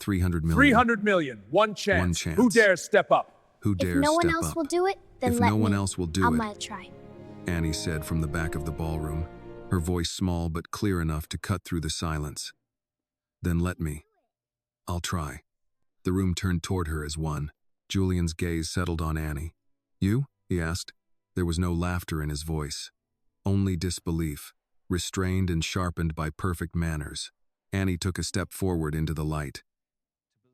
300 million. 300 million. One chance. One chance. Who dares step up? Who If dares no one step else up? will do it, then If let no me. one else will do I'm it, gonna try. Annie said from the back of the ballroom, her voice small but clear enough to cut through the silence. Then let me. I'll try. The room turned toward her as one. Julian's gaze settled on Annie. You? He asked. There was no laughter in his voice. Only disbelief, restrained and sharpened by perfect manners. Annie took a step forward into the light.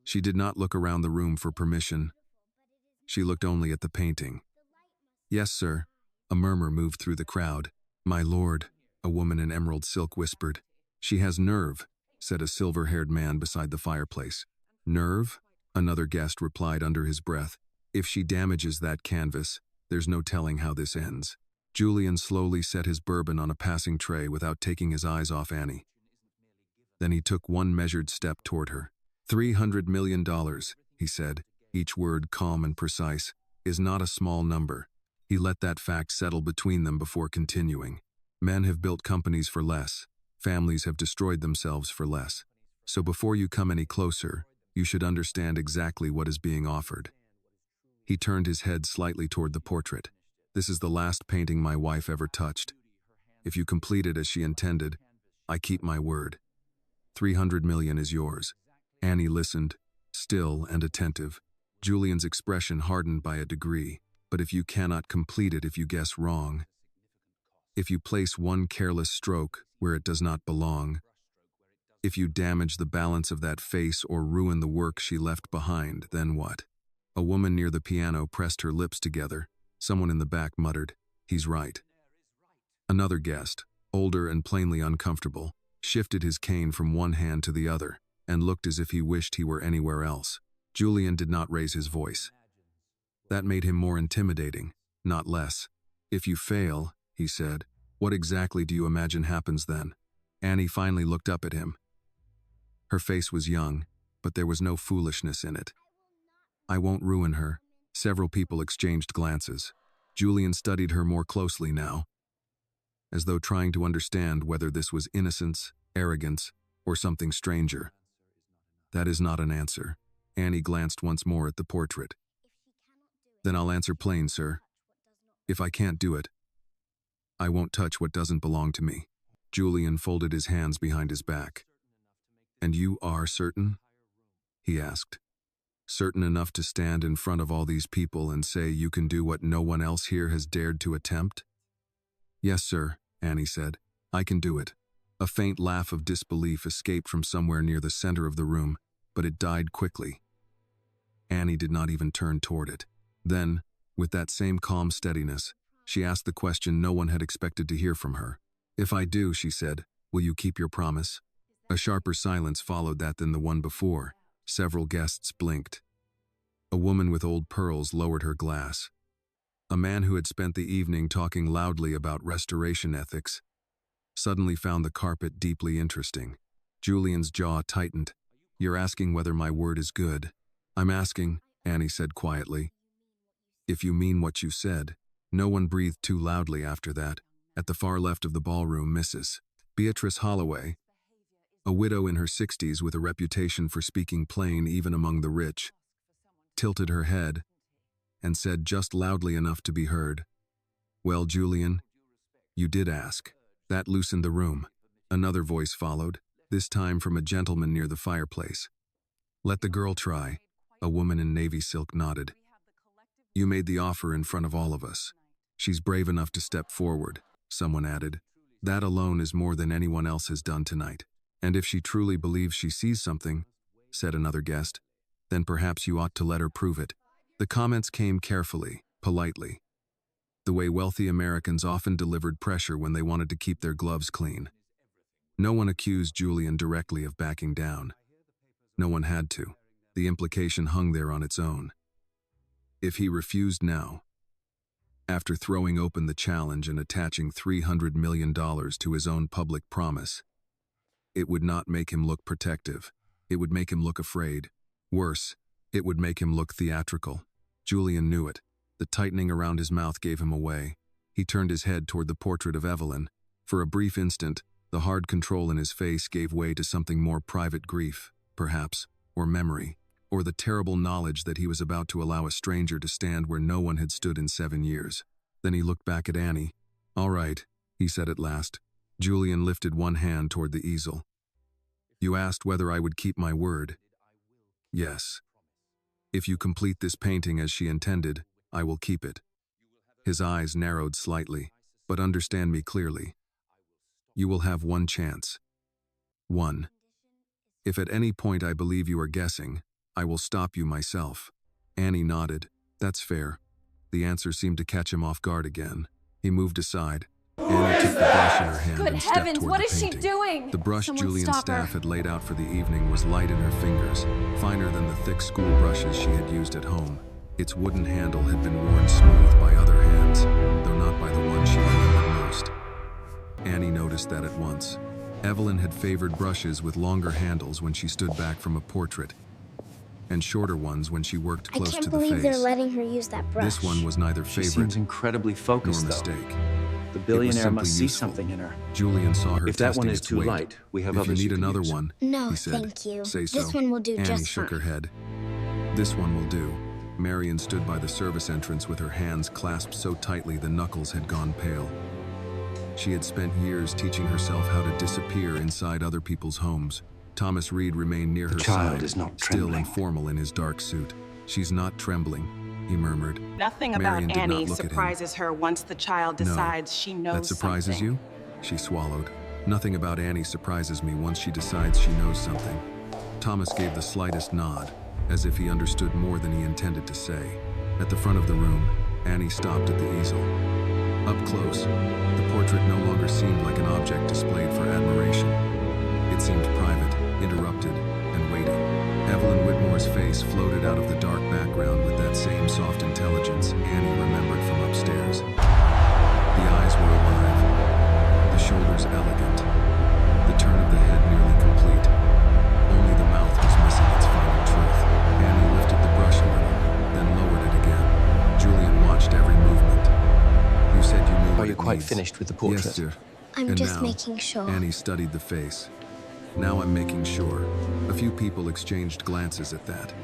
She did not look around the room for permission. She looked only at the painting. Yes, sir. A murmur moved through the crowd. My lord, a woman in emerald silk whispered. She has nerve, said a silver-haired man beside the fireplace. Nerve? Another guest replied under his breath. If she damages that canvas, there's no telling how this ends. Julian slowly set his bourbon on a passing tray without taking his eyes off Annie. Then he took one measured step toward her. $300 million, he said, each word calm and precise, is not a small number. He let that fact settle between them before continuing. Men have built companies for less. Families have destroyed themselves for less. So before you come any closer, you should understand exactly what is being offered. He turned his head slightly toward the portrait. This is the last painting my wife ever touched. If you complete it as she intended, I keep my word. 300 million is yours. Annie listened, still and attentive. Julian's expression hardened by a degree. But if you cannot complete it if you guess wrong, if you place one careless stroke where it does not belong, if you damage the balance of that face or ruin the work she left behind, then what? A woman near the piano pressed her lips together. Someone in the back muttered, "He's right." Another guest, older and plainly uncomfortable, shifted his cane from one hand to the other and looked as if he wished he were anywhere else. Julian did not raise his voice. That made him more intimidating, not less. If you fail, he said, what exactly do you imagine happens then? Annie finally looked up at him. Her face was young, but there was no foolishness in it. I won't ruin her. Several people exchanged glances. Julian studied her more closely now, as though trying to understand whether this was innocence, arrogance, or something stranger. That is not an answer. Annie glanced once more at the portrait. Then I'll answer plain, sir. If I can't do it, I won't touch what doesn't belong to me. Julian folded his hands behind his back. And you are certain? He asked. Certain enough to stand in front of all these people and say you can do what no one else here has dared to attempt? Yes, sir, Annie said. I can do it. A faint laugh of disbelief escaped from somewhere near the center of the room, but it died quickly. Annie did not even turn toward it. Then, with that same calm steadiness, she asked the question no one had expected to hear from her. If I do, she said, will you keep your promise? A sharper silence followed that than the one before. Several guests blinked. A woman with old pearls lowered her glass. A man who had spent the evening talking loudly about restoration ethics suddenly found the carpet deeply interesting. Julian's jaw tightened. You're asking whether my word is good. I'm asking, Annie said quietly. If you mean what you said. No one breathed too loudly after that. At the far left of the ballroom, Mrs. Beatrice Holloway, a widow in her 60s with a reputation for speaking plain even among the rich, tilted her head and said just loudly enough to be heard, Well, Julian, you did ask. That loosened the room. Another voice followed, this time from a gentleman near the fireplace. Let the girl try. A woman in navy silk nodded. You made the offer in front of all of us. She's brave enough to step forward, someone added. That alone is more than anyone else has done tonight. And if she truly believes she sees something, said another guest, then perhaps you ought to let her prove it. The comments came carefully, politely, the way wealthy Americans often delivered pressure when they wanted to keep their gloves clean. No one accused Julian directly of backing down. No one had to. The implication hung there on its own. If he refused now, after throwing open the challenge and attaching $300 million to his own public promise, it would not make him look protective. It would make him look afraid. Worse, it would make him look theatrical. Julian knew it. The tightening around his mouth gave him away. He turned his head toward the portrait of Evelyn. For a brief instant, the hard control in his face gave way to something more private grief, perhaps, or memory, or the terrible knowledge that he was about to allow a stranger to stand where no one had stood in 7 years. Then he looked back at Annie. "All right," he said at last. Julian lifted one hand toward the easel. "You asked whether I would keep my word. Yes. If you complete this painting as she intended, I will keep it." His eyes narrowed slightly, "But understand me clearly. You will have one chance. One. If at any point I believe you are guessing, I will stop you myself." Annie nodded. "That's fair." The answer seemed to catch him off guard again. He moved aside. Annie took the brush in her hand Good and stepped heavens, toward what the is she painting. doing? The brush Someone Julian's stop her. staff had laid out for the evening was light in her fingers, finer than the thick school brushes she had used at home. Its wooden handle had been worn smooth by other hands, though not by the one she remembered most. Annie noticed that at once. Evelyn had favored brushes with longer handles when she stood back from a portrait, and shorter ones when she worked I close can't to the believe they're face. letting her use that brush. This one was neither She favorite seems incredibly nor focused, though. mistake. The billionaire simply must see useful. something in her. Julian saw her If that one testing is its too weight. light, we have "If you others need you can another use." one," No, he said. thank you. "Say so." This one will do Annie just shook her fine. head. "This one will do." Marion stood by the service entrance with her hands clasped so tightly the knuckles had gone pale. She had spent years teaching herself how to disappear inside other people's homes. Thomas Reed remained near her child side, is not still trembling. and formal in his dark suit. "She's not trembling," he murmured. Nothing Marion about did not Annie look at him. surprises her once the child decides she knows That surprises something. you? She swallowed. "Nothing about Annie surprises me once she decides she knows something." Thomas gave the slightest nod, as if he understood more than he intended to say. At the front of the room, Annie stopped at the easel. Up close, the portrait no longer seemed like an object displayed for admiration. It seemed private, interrupted, and waiting. Evelyn Whitmore's face floated out of the dark background with that same soft intelligence Annie remembered from upstairs. The eyes were alive, the shoulders elegant, the turn of the head nearly complete. Only the mouth was missing its final truth. Annie lifted the brush a little, then lowered it again. Julian watched every movement. "You said you knew Are what you it quite needs." finished with the portrait? "Yes, sir." I'm And just now, making sure. Annie studied the face. "Now I'm making sure." A few people exchanged glances at that.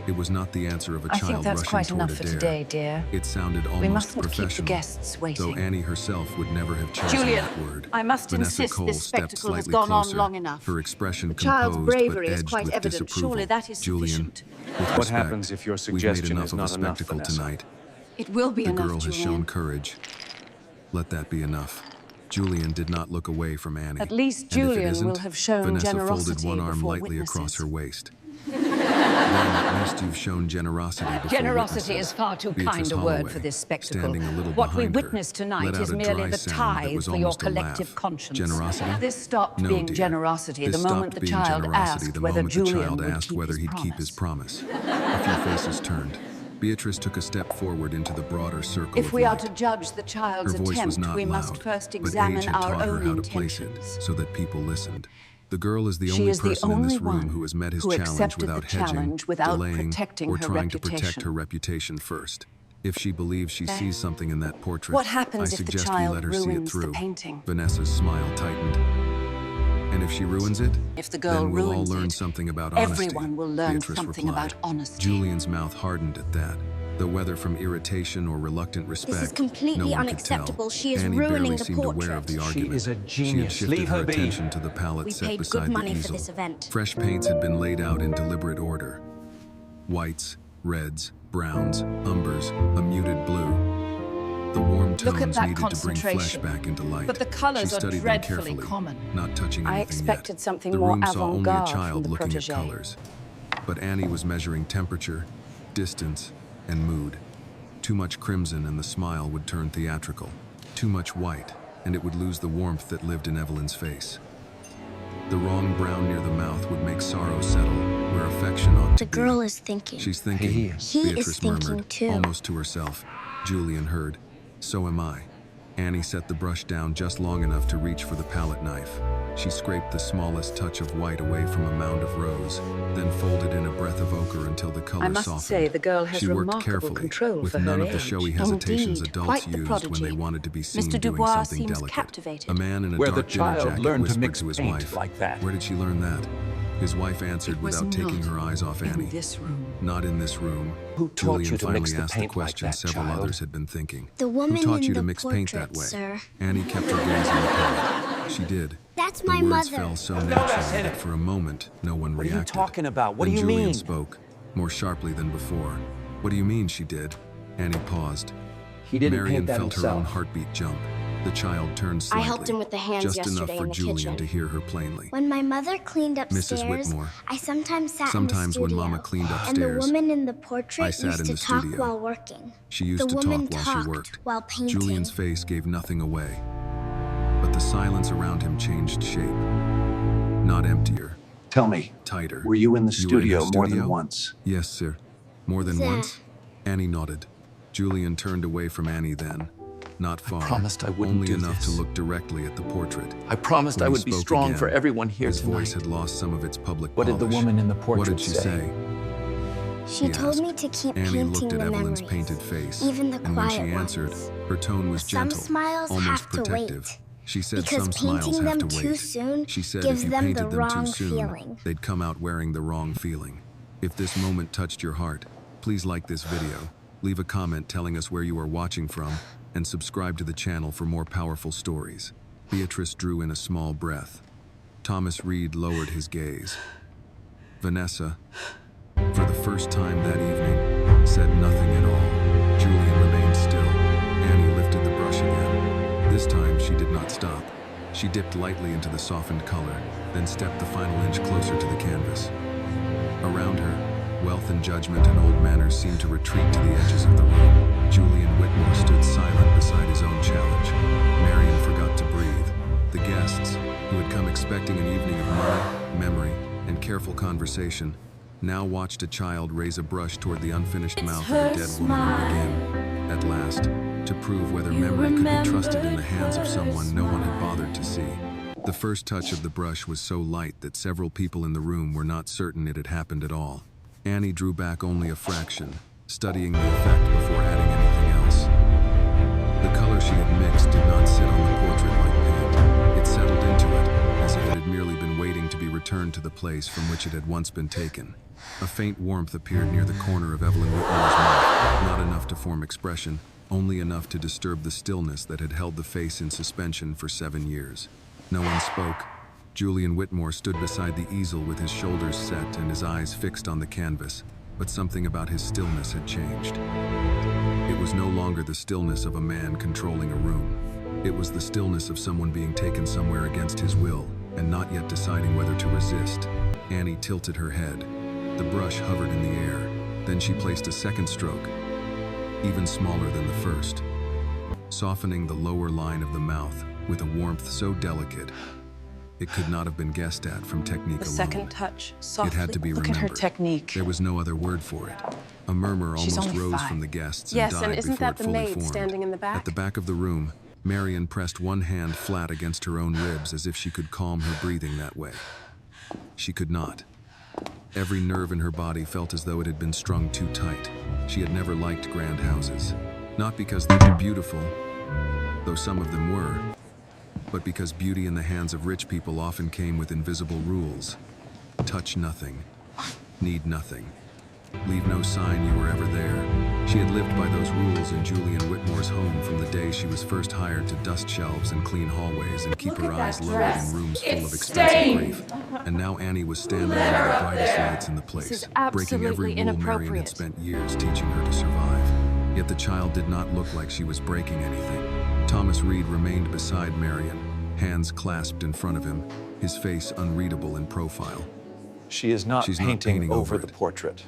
It was not the answer of a I child think that's rushing quite toward enough a for dare. today, dear. It sounded almost We mustn't professional, keep the guests waiting. though Annie herself would never have chosen Julian, that word. I must Vanessa insist Cole this stepped spectacle has slightly gone on closer, long enough. her expression The child's composed bravery but is edged quite with evident. disapproval. Surely that is "Julian, sufficient." with What respect, happens if your we've suggestion made is enough of a not enough, spectacle Vanessa? tonight. It will be The enough, girl has Julian. shown courage. Let that be enough." Julian did not look away from Annie. At least And if it Julian isn't, will have shown Vanessa generosity folded one arm before lightly across witnesses. her waist. "Then at least you've shown generosity before Generosity witnesses." is far too Beatrice kind a word Holloway, for this spectacle. standing a little What we behind her, witnessed tonight let out is a merely dry the sound that tithe was for your almost a collective laugh. conscience. "Generosity?" This stopped No, being dear. generosity This the moment stopped the being child generosity asked the whether moment the Julian child would asked keep whether his he'd keep his promise. promise. A few faces turned. Beatrice took a step forward into the broader circle If of we are light. to judge the child's Her voice was attempt, not we loud, must first but examine age had our taught her own how to place it intentions. so that people listened. "The girl is the She only is the person in this only room one who has met his who challenge accepted without the hedging, challenge without delaying, protecting or her trying to protect reputation. her reputation first. If she believes she There. sees something in that portrait, What happens I if the suggest we child let her see it ruins the through." painting? Vanessa's smile tightened. "And if she ruins it, If the girl then we'll all ruins learn it, something about honesty," everyone will learn Beatrice something replied. about honesty. Julian's mouth hardened at that, though whether from irritation or reluctant respect, This is completely no one unacceptable. could tell. She is Annie ruining barely the seemed aware of portrait. the She argument. is a She had genius. shifted Leave her her be. attention to the palette We set paid beside good money the for easel. this event. Fresh paints had been laid out in deliberate order. Whites, reds, browns, umbers, a muted blue. The warm Look at tones that needed to bring flesh concentration. back into light. But the colours She are studied them dreadfully carefully, common. not touching I anything expected yet. something The more room saw only a avant-garde from child the looking protégé. at colors. But Annie was measuring temperature, distance, and mood. Too much crimson and the smile would turn theatrical. Too much white, and it would lose the warmth that lived in Evelyn's face. The wrong brown near the mouth would make sorrow settle where affection ought to The be. girl is thinking. "She's thinking," He is. He is Beatrice thinking murmured, too. almost to herself. Julian heard. "So am I." Annie set the brush down just long enough to reach for the palette knife. She scraped the smallest touch of white away from a mound of rose, then folded in a breath of ochre until the color I must softened. say the girl has She worked remarkable carefully, control with for none her of the age. showy hesitations Indeed, adults quite the used when prodigy. they wanted to be seen Mr. doing Dubois something seems delicate. captivated. A man in a Where the dark dinner child jacket learned to whispered mix to his paint wife. like that. Where did she learn that? His wife answered It was without taking not her eyes off Annie. in this room. Not in this room. Who taught Julian you to mix finally the asked the paint like question that, several child? others had been thinking. The woman Who taught in you to the mix paint that portrait, way? sir. Annie kept her gaze on the paint. She did. That's The my words mother. fell so naturally that for a moment, no one What are you reacted. talking about? What Then do you Julian mean? spoke, more sharply than before. What do you mean she did? Annie paused. He didn't Marion paint that felt her own himself. heartbeat jump. The child turned I slightly. helped him with the hands just yesterday enough for in the Julian kitchen. to hear her plainly. When my mother cleaned upstairs, Whitmore. I sometimes sat Sometimes in the when studio. Mama cleaned And the upstairs, woman in the I portrait sat used in to the talk studio. while working. She used the to woman talk while talked she worked. while painting. Julian's face gave nothing away. But the silence around him changed shape. Not emptier, Tell me, tighter. were you in the You were in her studio more than studio? once? Yes, sir. More than Sir. once? Annie nodded. Julian turned away from Annie then. Not far. promised I wouldn't only do enough this. to look directly at the portrait. I promised When I he would be spoke strong again, for everyone here His tonight. voice had lost some of its public What did the polish. woman in the What portrait did she say? say? She He told asked. me to keep Annie painting looked at the Evelyn's memories, painted face. even the And when she quiet answered, ones. her tone was Some gentle, smiles almost have to protective. wait, She said because some smiles painting have them to too wait. soon She said gives if you them the painted them too wrong soon, feeling. they'd come out wearing the wrong feeling. If this moment touched your heart, please like this video, leave a comment telling us where you are watching from, and subscribe to the channel for more powerful stories. Beatrice drew in a small breath. Thomas Reed lowered his gaze. Vanessa, for the first time that evening, said nothing at all. Julian remained still. Annie lifted the brush again. This time she did not stop. She dipped lightly into the softened color, then stepped the final inch closer to the canvas. Around her, wealth and judgment and old manners seemed to retreat to the edges of the room. Julian Whitmore stood silent beside his own challenge. Marion forgot to breathe. The guests, who had come expecting an evening of money, memory, and careful conversation, now watched a child raise a brush toward the unfinished mouth of a dead woman and begin, at last, to prove whether memory could be trusted in the hands of someone no one had bothered to see. The first touch of the brush was so light that several people in the room were not certain it had happened at all. Annie drew back only a fraction, studying the effect before adding anything else. The color she had mixed did not sit on the portrait like paint. It settled into it, as if it had merely been waiting to be returned to the place from which it had once been taken. A faint warmth appeared near the corner of Evelyn Whitmore's mouth, not enough to form expression, only enough to disturb the stillness that had held the face in suspension for 7 years. No one spoke. Julian Whitmore stood beside the easel with his shoulders set and his eyes fixed on the canvas, but something about his stillness had changed. It was no longer the stillness of a man controlling a room. It was the stillness of someone being taken somewhere against his will and not yet deciding whether to resist. Annie tilted her head. The brush hovered in the air. Then she placed a second stroke, even smaller than the first, softening the lower line of the mouth with a warmth so delicate it could not have been guessed at from technique The alone. second touch, softly. It had to be Look remembered. at her technique. There was no other word for it. A murmur She's almost only rose 5. from the guests Yes, and and died isn't before that it the fully maid formed. standing in the back? At the back of the room, Marion pressed one hand flat against her own ribs as if she could calm her breathing that way. She could not. Every nerve in her body felt as though it had been strung too tight. She had never liked grand houses. Not because they were beautiful, though some of them were, but because beauty in the hands of rich people often came with invisible rules. Touch nothing. Need nothing. Leave no sign you were ever there. She had lived by those rules in Julian Whitmore's home from the day she was first hired to dust shelves and clean hallways and keep her eyes lowered in rooms full of expensive grief. And now Annie was standing under the brightest lights in the place, is breaking every absolutely rule Marion had inappropriate. spent years teaching her to survive. Yet the child did not look like she was breaking anything. Thomas Reed remained beside Marion, hands clasped in front of him, his face unreadable in profile. She is not She's not painting painting over over the it. portrait.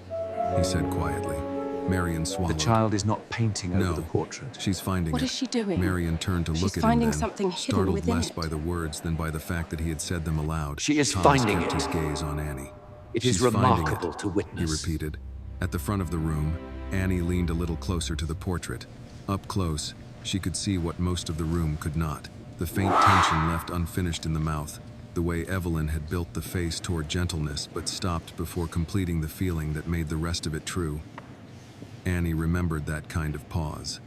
He said quietly. Marion The swallowed. child is not painting over No, the portrait. she's finding What it. is she doing? Marion turned to She's look at him finding then, something hidden startled within less it. by the words than by the fact that he had said them aloud. She is Thomas finding kept it. his gaze on Annie. It is She's finding remarkable it, to witness. he repeated. At the front of the room, Annie leaned a little closer to the portrait. Up close, she could see what most of the room could not. The faint tension left unfinished in the mouth, the way Evelyn had built the face toward gentleness but stopped before completing the feeling that made the rest of it true. Annie remembered that kind of pause,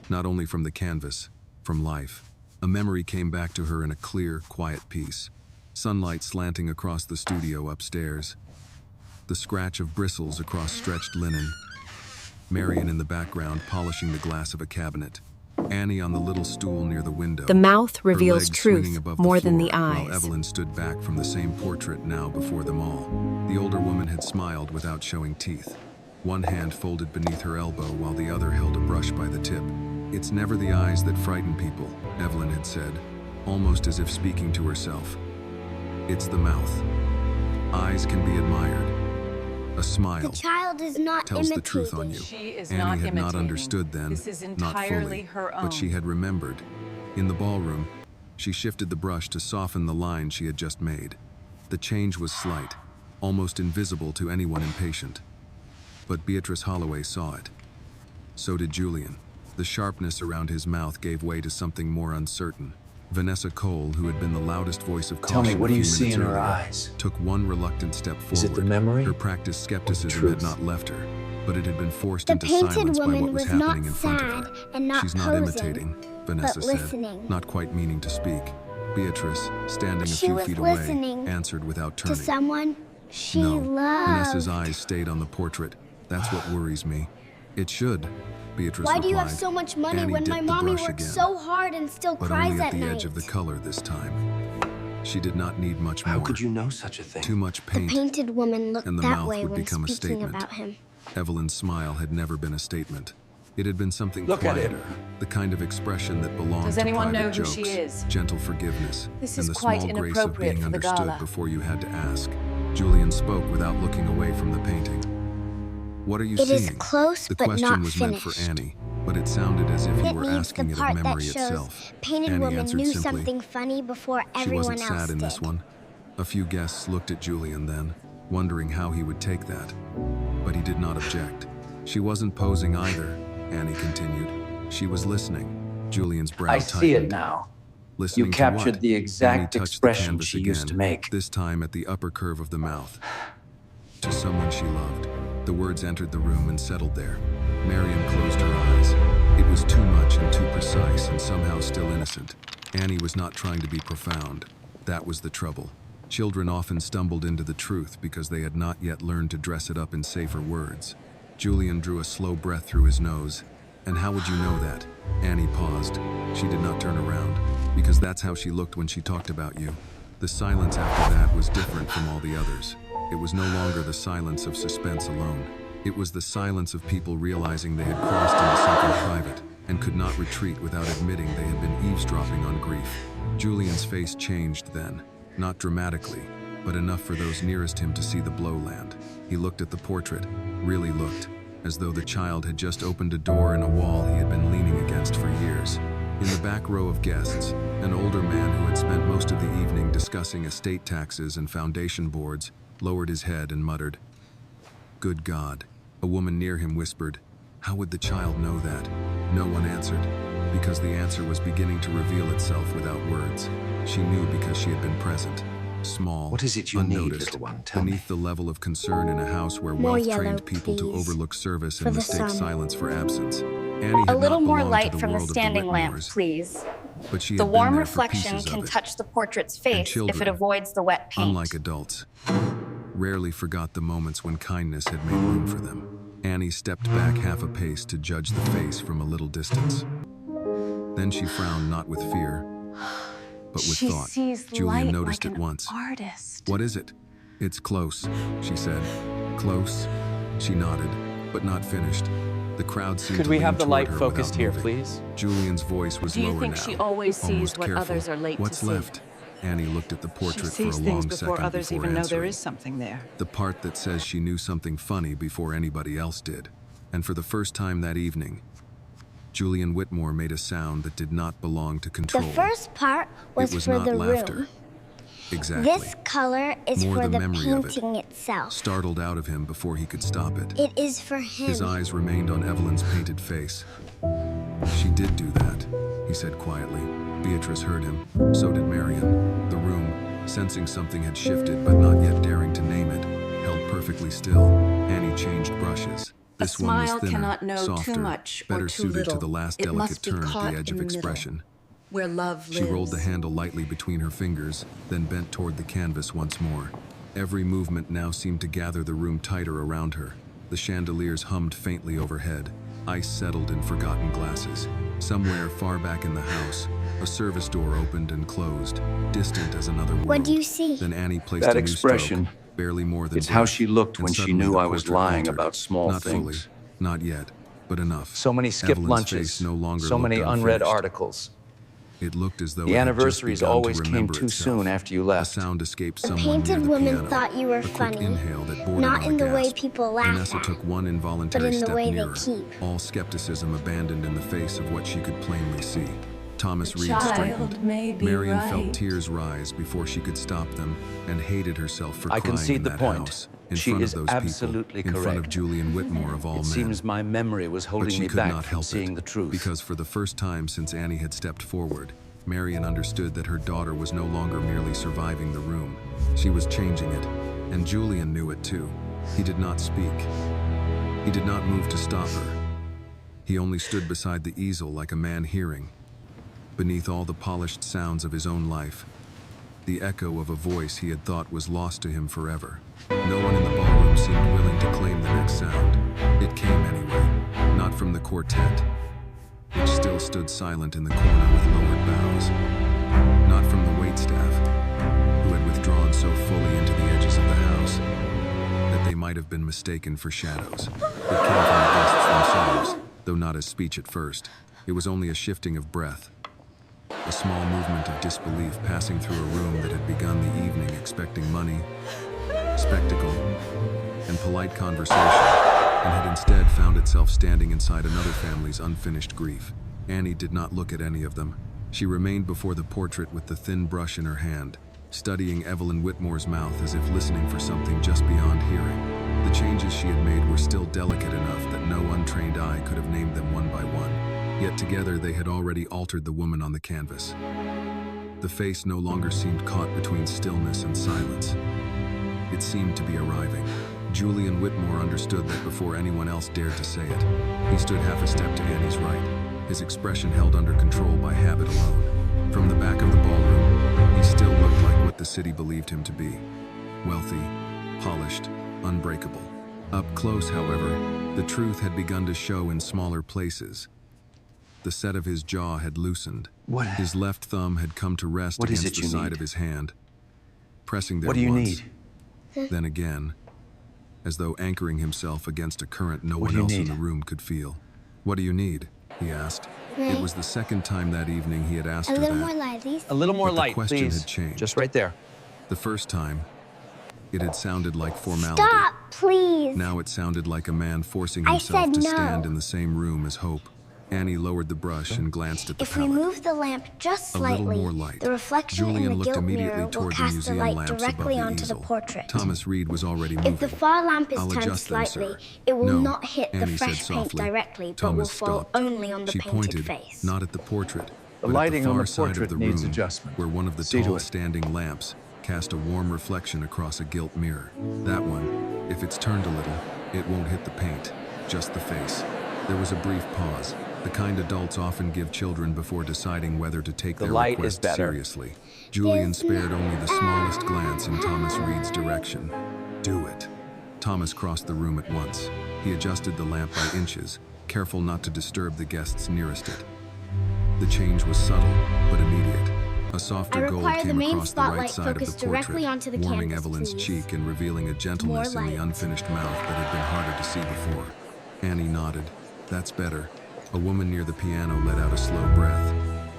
not only from the canvas, from life. A memory came back to her in a clear, quiet piece. sunlight slanting across the studio upstairs, the scratch of bristles across stretched linen, Marion in the background polishing the glass of a cabinet, Annie on the little stool near the window. The mouth her reveals legs swinging truth above more the than the floor, eyes. while Evelyn stood back from the same portrait now before them all. The older woman had smiled without showing teeth. One hand folded beneath her elbow while the other held a brush by the tip. "It's never the eyes that frighten people," Evelyn had said, almost as if speaking to herself. "It's the mouth. Eyes can be admired. A smile The child is not tells imitating. the truth on you." She is Annie not had not imitating. understood then, This is not fully, entirely her but she own. had remembered. In the ballroom, she shifted the brush to soften the line she had just made. The change was slight, almost invisible to anyone impatient. But Beatrice Holloway saw it. So did Julian. The sharpness around his mouth gave way to something more uncertain. Vanessa Cole, who had been the loudest voice of Tell caution me, what a do you few see minutes in her earlier, eyes? took one reluctant step forward. Is it the memory Her practiced skepticism truth? had not left her, but it had been forced The into painted silence by woman what was was happening not in front of sad her. and not "She's not posing, imitating," Vanessa but said, listening. not quite meaning to speak. Beatrice, standing a She few was feet away, listening answered without To turning. someone she No, loved. Vanessa's eyes stayed on the portrait. "That's what worries me." "It should," Beatrice Why do you have replied. so much money Annie when my dipped the mommy brush works again, so hard and still but cries only at at the night? edge of the color this time. She did not need much more. How could you know such a thing? Too much The paint, painted woman looked and the that mouth way would when become a speaking statement. about him. Evelyn's smile had never been a statement. It had been something Look at quieter, him. the kind of expression that belonged Does to anyone private know who jokes, she is? gentle forgiveness, This and is the quite small grace of inappropriate being for the understood gala. before you had to ask. Julian spoke without looking away from the painting. "What are you It seeing?" is close, The but question not was meant finished. for Annie, but it sounded as if he It were needs asking the it of part that memory shows itself. painted Annie woman answered knew simply. something funny before She everyone wasn't else sad in did. this one. A few guests looked at Julian then, wondering how he would take that. But he did not object. "She wasn't posing either," Annie continued. "She was listening." Julian's brow I tightened. see it now. Listening You to captured what? the Annie exact touched the expression canvas she used to again, make. this time at the upper curve of the mouth. "To someone she loved." The words entered the room and settled there. Marion closed her eyes. It was too much and too precise and somehow still innocent. Annie was not trying to be profound. That was the trouble. Children often stumbled into the truth because they had not yet learned to dress it up in safer words. Julian drew a slow breath through his nose. "And how would you know that?" Annie paused. She did not turn around, because that's how she looked when she talked about you. The silence after that was different from all the others. It was no longer the silence of suspense alone. It was the silence of people realizing they had crossed into something private and could not retreat without admitting they had been eavesdropping on grief. Julian's face changed then, not dramatically, but enough for those nearest him to see the blow land. He looked at the portrait, really looked, as though the child had just opened a door in a wall he had been leaning against for years. In the back row of guests, an older man who had spent most of the evening discussing estate taxes and foundation boards lowered his head and muttered, "Good God." A woman near him whispered, "How would the child know that?" No one answered, because the answer was beginning to reveal itself without words. She knew because she had been present. Small, What is it you need, unnoticed, little one? Tell me. beneath the level of concern in a house where More wealth yellow, trained people to please. overlook service For and the mistake sun. silence for absence. Annie had A little not more belonged light to the from the world of standing lamp, Whitmores, please. but she The had been warm there for reflection pieces can of it. touch the portrait's face children, if it avoids the wet paint. Unlike adults, rarely forgot the moments when kindness had made room for them. Annie stepped back half a pace to judge the face from a little distance. Then she frowned not with fear, but with She thought. sees Julian light noticed like at an once. artist. "What is it?" "It's close," she said. "Close?" She nodded, but not finished. The crowd seemed Could to we lean have the toward light her focused without here, moving. please? Julian's voice was Do you lower think now, she always sees almost what careful. others are late to "What's see?" left?" Annie looked at the She portrait for a sees long things before second others before even know there answering. is something there. The part that says she knew something funny before anybody else did. And for the first time that evening, Julian Whitmore made a sound that did not belong to The control. first part was, it was for not the laughter. room. Exactly. This color is More for the the memory of it. painting itself. Startled out of him before he could stop it. It is for him. His eyes remained on Evelyn's painted face. "She did do that," he said quietly. Beatrice heard him. So did Marion. The room, sensing something had shifted but not yet daring to name it, held perfectly still. Annie changed brushes. This one was smile thinner, cannot know too softer, much or better too suited to little. the last It delicate must be turn at caught the edge in of the middle. expression. where love lives. She rolled the handle lightly between her fingers, then bent toward the canvas once more. Every movement now seemed to gather the room tighter around her. The chandeliers hummed faintly overhead. Ice settled in forgotten glasses. Somewhere far back in the house, a service door opened and closed, distant as another world. What do you see? Then Annie placed That a new expression, stroke, barely more than it's how breath, she looked and when she suddenly knew the I was portrait lying altered. about small Not things. fully, not yet, but enough. So many skipped Evelyn's lunches, face no longer so many looked unread unfinished. articles. It looked as though The it had just anniversaries begun to always came remember too itself. soon after you A left. sound escaped The someone near painted the woman piano. thought you were A quick funny. inhale that bordered Not on in a the way gasp. people laugh Vanessa at, took one involuntary but in the step way they nearer, keep. all skepticism abandoned in the face of what she could plainly see. Thomas Reed child straightened. may be Marion right. felt tears rise before she could stop them and hated herself for I crying concede in the that point. house, in She front is of those absolutely people, in front of correct. Julian Whitmore of all It men. seems my memory was But holding she me could back not from help seeing it, the truth. because for the first time since Annie had stepped forward, Marion understood that her daughter was no longer merely surviving the room. She was changing it, and Julian knew it too. He did not speak. He did not move to stop her. He only stood beside the easel like a man hearing. Beneath all the polished sounds of his own life, the echo of a voice he had thought was lost to him forever. No one in the ballroom seemed willing to claim the next sound. It came anyway, not from the quartet, which still stood silent in the corner with lowered bows, not from the waitstaff, who had withdrawn so fully into the edges of the house that they might have been mistaken for shadows. It came from the guests themselves, though not as speech at first. It was only a shifting of breath, a small movement of disbelief passing through a room that had begun the evening expecting money, spectacle, and polite conversation, and had instead found itself standing inside another family's unfinished grief. Annie did not look at any of them. She remained before the portrait with the thin brush in her hand, studying Evelyn Whitmore's mouth as if listening for something just beyond hearing. The changes she had made were still delicate enough that no untrained eye could have named them one by one. Yet together they had already altered the woman on the canvas. The face no longer seemed caught between stillness and silence. It seemed to be arriving. Julian Whitmore understood that before anyone else dared to say it. He stood half a step to Annie's right, his expression held under control by habit alone. From the back of the ballroom, he still looked like what the city believed him to be. Wealthy, polished, unbreakable. Up close, however, the truth had begun to show in smaller places. The set of his jaw had loosened. What? His left thumb had come to rest What is against it the you side need? of his hand, pressing there What do you once, need? then again, as though anchoring himself against a current no What one do you else in need? the room could feel. "What do you need?" he asked. It Right. was the second time that evening he had asked A her little that. more lively. A little more But the light, question please. had changed. Just right there. The first time, it had sounded like formality. Stop, please. Now it sounded like a man forcing I himself said to no. stand in the same room as Hope. Annie lowered the brush and glanced at the If we palette. move the lamp just A little slightly, more light. the reflection Julian in the looked gilt immediately mirror will toward the cast the museum light lamps above directly the onto easel. the portrait. Thomas Reed was already moving. If the far lamp is "I'll turned adjust them, slightly, sir." it will "No," not hit the Annie said fresh paint softly. directly, but Thomas will fall stopped. only on the She painted pointed, face. not at the portrait, The but lighting at the on far the side of portrait the needs room, adjustment. where one of the See to tall it. standing lamps cast a warm reflection across a gilt mirror. That one, if it's turned a little, it won't hit the paint, just the face. There was a brief pause, the kind adults often give children before deciding whether to take The their light is request better. seriously. Julian spared only the smallest glance in Thomas Reed's direction. "Do it." Thomas crossed the room at once. He adjusted the lamp by inches, careful not to disturb the guests nearest it. The change was subtle, but immediate. A softer I gold require the came main across the right spotlight side of the focused directly portrait, onto the warming canvas, Evelyn's please. cheek and revealing a gentleness More in the light. unfinished mouth that had been harder to see before. Annie nodded. "That's better." A woman near the piano let out a slow breath.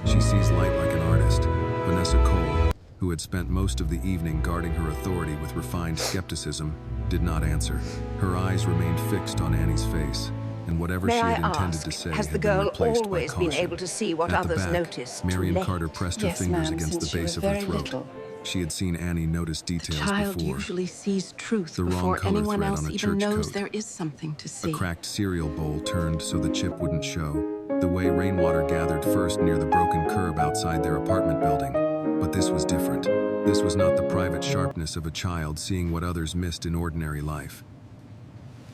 She sees light like an artist. Vanessa Cole, who had spent most of the evening guarding her authority with refined skepticism, did not answer. Her eyes remained fixed on Annie's face, and whatever May she I had intended ask, to say has the had been girl replaced by always been caution. able to see what At the others back, noticed too Marion late? Carter pressed her Yes, fingers ma'am, against the since she base was of her very throat. little. She had seen Annie notice details Child before. usually sees truth The wrong before color anyone thread else on a even church knows coat. there is something to A see. cracked cereal bowl turned so the chip wouldn't show. The way rainwater gathered first near the broken curb outside their apartment building. But this was different. This was not the private sharpness of a child seeing what others missed in ordinary life.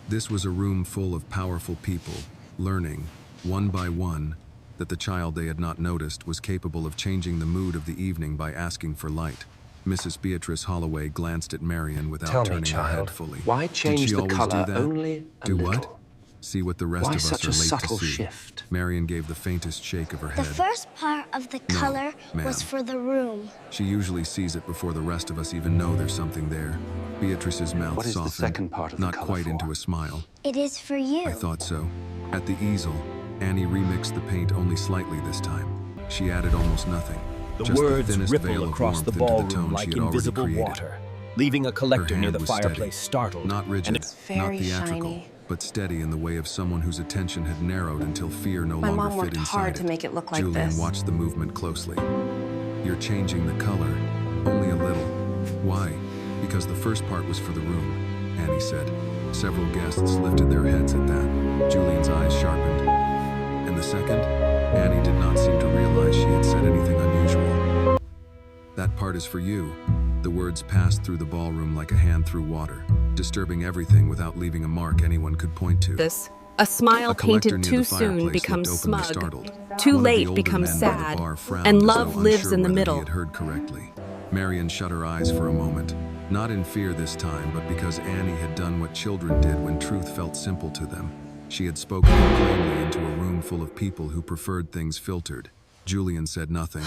This was a room full of powerful people, learning, one by one, that the child they had not noticed was capable of changing the mood of the evening by asking for light. Mrs. Beatrice Holloway glanced at Marion without Tell me, turning her head child, fully. why Did change she the always color do that? only a Do little? what? See what the rest Why of us such are a late subtle to see. shift? Marion gave the faintest shake of her The head. first part of the No, color ma'am. was for the room. She usually sees it before the rest of us even know there's something there. Beatrice's mouth What is the softened, second part of the not color quite for? into a smile. It is for you. I thought so. At the easel, Annie remixed the paint only slightly this time. She added almost nothing. The just words the thinnest veil ripple of across warmth the into the ballroom tone like she had already invisible created. water, leaving a Her collector near hand the was fireplace steady, startled. not rigid, It's very not theatrical, shiny. but steady in the way of someone whose attention had narrowed until fear no My longer mom fit worked inside hard it. to make it look like Julian this. watched the movement closely. You're changing the color, only a little. Why? Because the first part was for the room, Annie said. Several guests lifted their heads at that. Julian's eyes sharpened. And the second? Annie did not seem to realize she had said anything unusual. That part is for you. The words passed through the ballroom like a hand through water, disturbing everything without leaving a mark anyone could point to. A smile A collector painted near too the soon fireplace becomes looked openly smug. startled. Too One of the late older becomes men by the sad. bar frowned And as love though lives unsure in the whether middle. He had heard correctly. Marion shut her eyes for a moment, not in fear this time, but because Annie had done what children did when truth felt simple to them. She had spoken it plainly into a room full of people who preferred things filtered. Julian said nothing.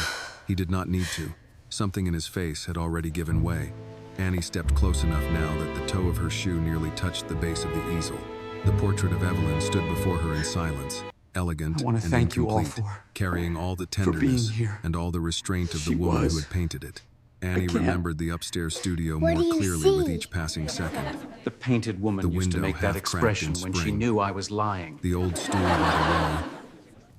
He did not need to. Something in his face had already given way. Annie stepped close enough now that the toe of her shoe nearly touched the base of the easel. The portrait of Evelyn stood before her in silence, elegant I want to and thank you all incomplete, for carrying all the being tenderness here. and all the restraint of the She woman was. who had painted it. Annie can't. remembered the upstairs studio What more do you clearly with see? each passing second. The painted woman The used to window make that half-cracked expression in when she spring. knew I was lying. The old stool by the wall,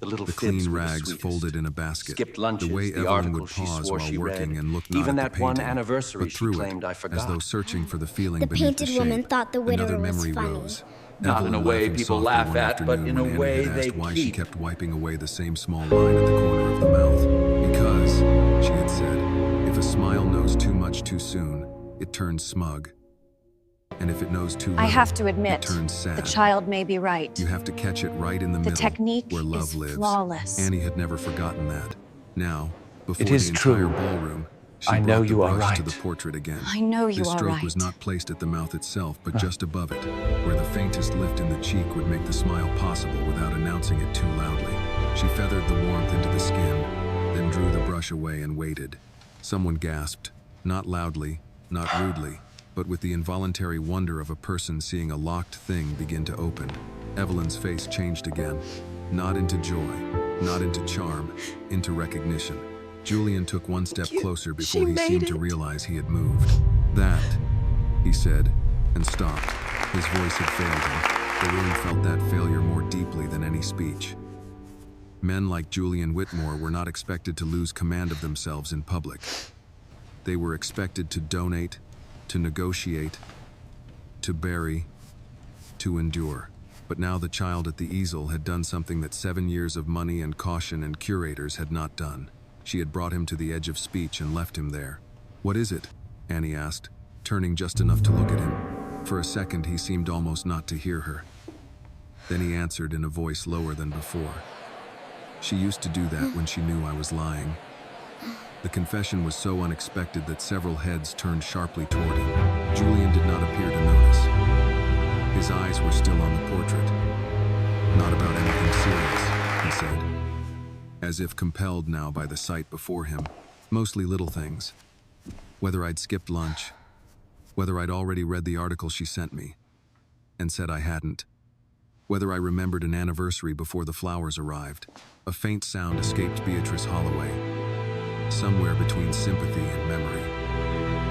The little the fibs clean were the rags sweetest. folded in a basket, Skipped lunches, the way the Evelyn articles would she pause swore while she working read. and look not Even at the that one painting, anniversary but she through claimed it, I as forgot. though searching for the feeling The beneath painted the woman shape. thought the widower Another was memory funny. rose. Not in Evelyn a way laughing people softly laugh one at, but afternoon in a when Annie way had they asked why she keep. kept wiping away the same small line at the corner of the mouth. Because, she had said, if a smile knows too much too soon, it turns smug. And if it knows too little, I have to it admit, turns sad. the child may be right. You have to catch it right in the The middle, technique where love is lives. flawless. Annie had never forgotten that. Now, before It is the entire true. ballroom, she I brought know the you are brush right. to the portrait again. I know you This are stroke right. was not placed at the mouth itself, but just above it, where the faintest lift in the cheek would make the smile possible without announcing it too loudly. She feathered the warmth into the skin, then drew the brush away and waited. Someone gasped, not loudly, not rudely, but with the involuntary wonder of a person seeing a locked thing begin to open. Evelyn's face changed again, not into joy, not into charm, into recognition. Julian took one step closer before he seemed to realize he had moved. That, he said, and stopped. His voice had failed him. The room felt that failure more deeply than any speech. Men like Julian Whitmore were not expected to lose command of themselves in public. They were expected to donate, to negotiate, to bury, to endure. But now the child at the easel had done something that 7 years of money and caution and curators had not done. She had brought him to the edge of speech and left him there. "What is it?" Annie asked, turning just enough to look at him. For a second, he seemed almost not to hear her. Then he answered in a voice lower than before. "She used to do that when she knew I was lying." The confession was so unexpected that several heads turned sharply toward him. Julian did not appear to notice. His eyes were still on the portrait. "Not about anything serious," he said, as if compelled now by the sight before him. "Mostly little things. Whether I'd skipped lunch, whether I'd already read the article she sent me, and said I hadn't, whether I remembered an anniversary before the flowers arrived." A faint sound escaped Beatrice Holloway, somewhere between sympathy and memory.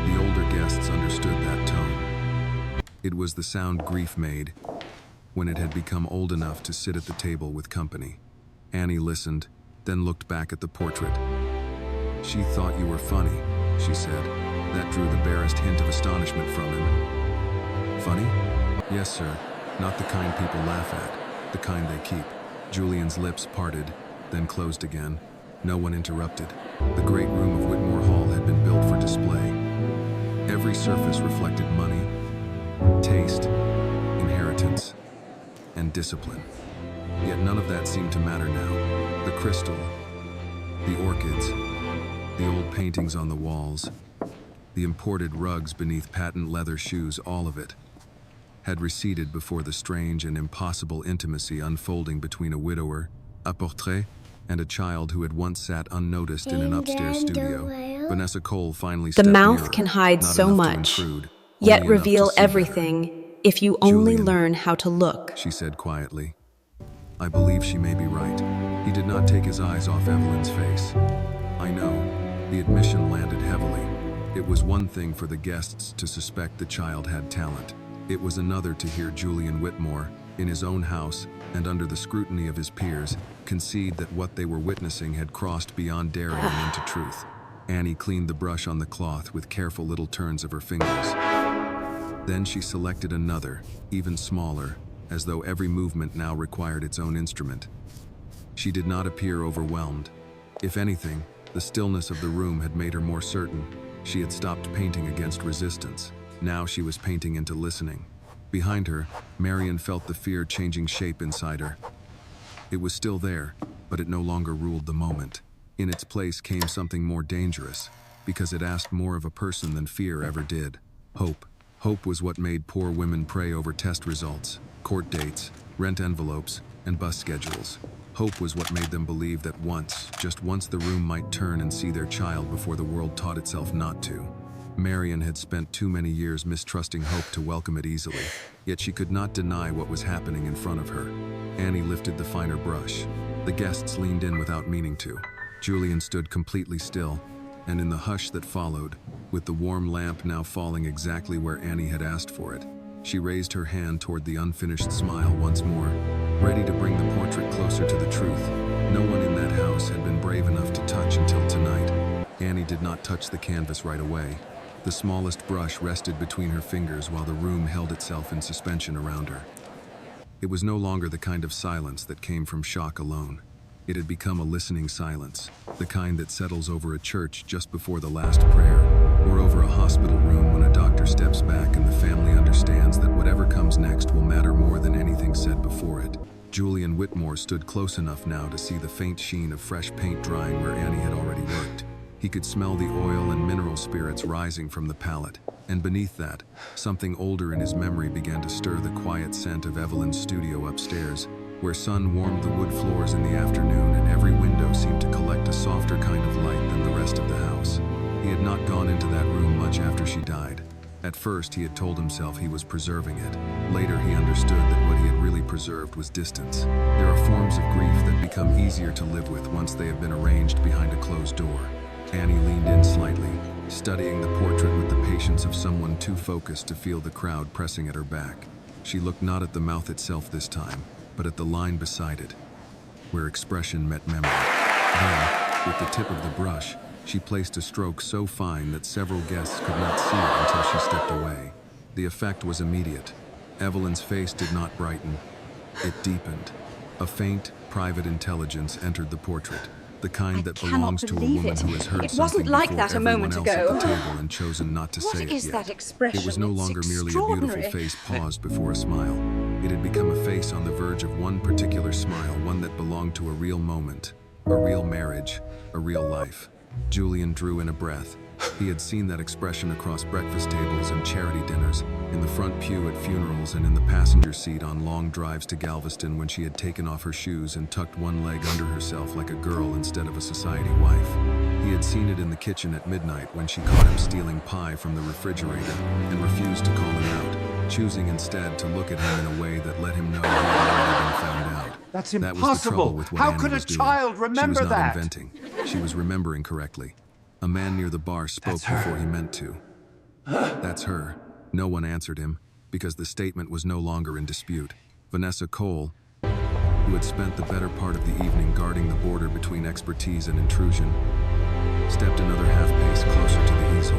The older guests understood that tone. It was the sound grief made when it had become old enough to sit at the table with company. Annie listened, then looked back at the portrait. "She thought you were funny," she said. That drew the barest hint of astonishment from him. "Funny? Yes, sir. Not the kind people laugh at, the kind they keep." Julian's lips parted, then closed again. No one interrupted. The great room of Whitmore Hall had been built for display. Every surface reflected money, taste, inheritance, and discipline. Yet none of that seemed to matter now. The crystal, the orchids, the old paintings on the walls, the imported rugs beneath patent leather shoes, all of it had receded before the strange and impossible intimacy unfolding between a widower, a portrait, and a child who had once sat unnoticed in an upstairs studio. Vanessa Cole finally The stepped mouth nearer, can hide not so enough to much, intrude, yet only enough to reveal see better. everything if you only Julian, learn how to look. she said quietly. I believe she may be right. He did not take his eyes off Evelyn's face. I know. The admission landed heavily. It was one thing for the guests to suspect the child had talent. It was another to hear Julian Whitmore, in his own house and under the scrutiny of his peers, concede that what they were witnessing had crossed beyond daring and into truth. Annie cleaned the brush on the cloth with careful little turns of her fingers. Then she selected another, even smaller, as though every movement now required its own instrument. She did not appear overwhelmed. If anything, the stillness of the room had made her more certain. She had stopped painting against resistance. Now she was painting into listening. Behind her, Marion felt the fear changing shape inside her. It was still there, but it no longer ruled the moment. In its place came something more dangerous, because it asked more of a person than fear ever did. Hope. Hope was what made poor women pray over test results, court dates, rent envelopes, and bus schedules. Hope was what made them believe that once, just once, the room might turn and see their child before the world taught itself not to. Marion had spent too many years mistrusting hope to welcome it easily, yet she could not deny what was happening in front of her. Annie lifted the finer brush. The guests leaned in without meaning to. Julian stood completely still, and in the hush that followed, with the warm lamp now falling exactly where Annie had asked for it, she raised her hand toward the unfinished smile once more, ready to bring the portrait closer to the truth. No one in that house had been brave enough to touch until tonight. Annie did not touch the canvas right away. The smallest brush rested between her fingers while the room held itself in suspension around her. It was no longer the kind of silence that came from shock alone. It had become a listening silence, the kind that settles over a church just before the last prayer, or over a hospital room when a doctor steps back and the family understands that whatever comes next will matter more than anything said before it. Julian Whitmore stood close enough now to see the faint sheen of fresh paint drying where Annie had already worked. He could smell the oil and mineral spirits rising from the palette, and beneath that, something older in his memory began to stir the quiet scent of Evelyn's studio upstairs, where sun warmed the wood floors in the afternoon and every window seemed to collect a softer kind of light than the rest of the house. He had not gone into that room much after she died. At first, he had told himself he was preserving it. Later, he understood that what he had really preserved was distance. There are forms of grief that become easier to live with once they have been arranged behind a closed door. Annie leaned in slightly, studying the portrait with the patience of someone too focused to feel the crowd pressing at her back. She looked not at the mouth itself this time, but at the line beside it, where expression met memory. Then, with the tip of the brush, she placed a stroke so fine that several guests could not see it until she stepped away. The effect was immediate. Evelyn's face did not brighten. It deepened. A faint, private intelligence entered the portrait, the kind that belongs to a woman who has heard It something wasn't like before that a everyone moment else ago. at the table and chosen not to say it What is yet. that expression? It was no It's longer merely a beautiful extraordinary. face paused before a smile. It had become a face on the verge of one particular smile, one that belonged to a real moment, a real marriage, a real life. Julian drew in a breath. He had seen that expression across breakfast tables and charity dinners, in the front pew at funerals and in the passenger seat on long drives to Galveston when she had taken off her shoes and tucked one leg under herself like a girl instead of a society wife. He had seen it in the kitchen at midnight when she caught him stealing pie from the refrigerator and refused to call him out, choosing instead to look at him in a way that let him know he had already been found out. That's That was the trouble impossible. with what How Annie could a was doing. child She remember was not that? inventing. She was remembering correctly. A man near the bar spoke That's her. before he meant to. That's her. No one answered him, because the statement was no longer in dispute. Vanessa Cole, who had spent the better part of the evening guarding the border between expertise and intrusion, stepped another half pace closer to the easel.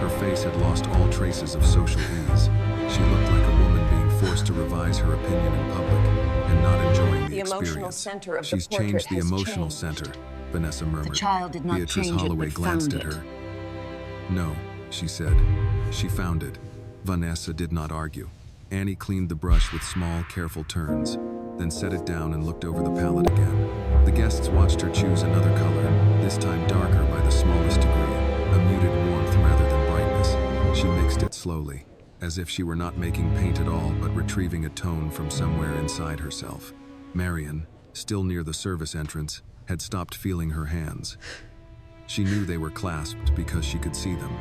Her face had lost all traces of social ease. She looked like a woman being forced to revise her opinion in public and not enjoying the The emotional experience. center of the She's portrait changed the has emotional changed. center, Vanessa murmured. The child did not Beatrice change it, Holloway but glanced found at it. her. No, she said. She found it. Vanessa did not argue. Annie cleaned the brush with small, careful turns. then set it down and looked over the palette again. The guests watched her choose another color, this time darker by the smallest degree, a muted warmth rather than brightness. She mixed it slowly, as if she were not making paint at all but retrieving a tone from somewhere inside herself. Marion, still near the service entrance, had stopped feeling her hands. She knew they were clasped because she could see them.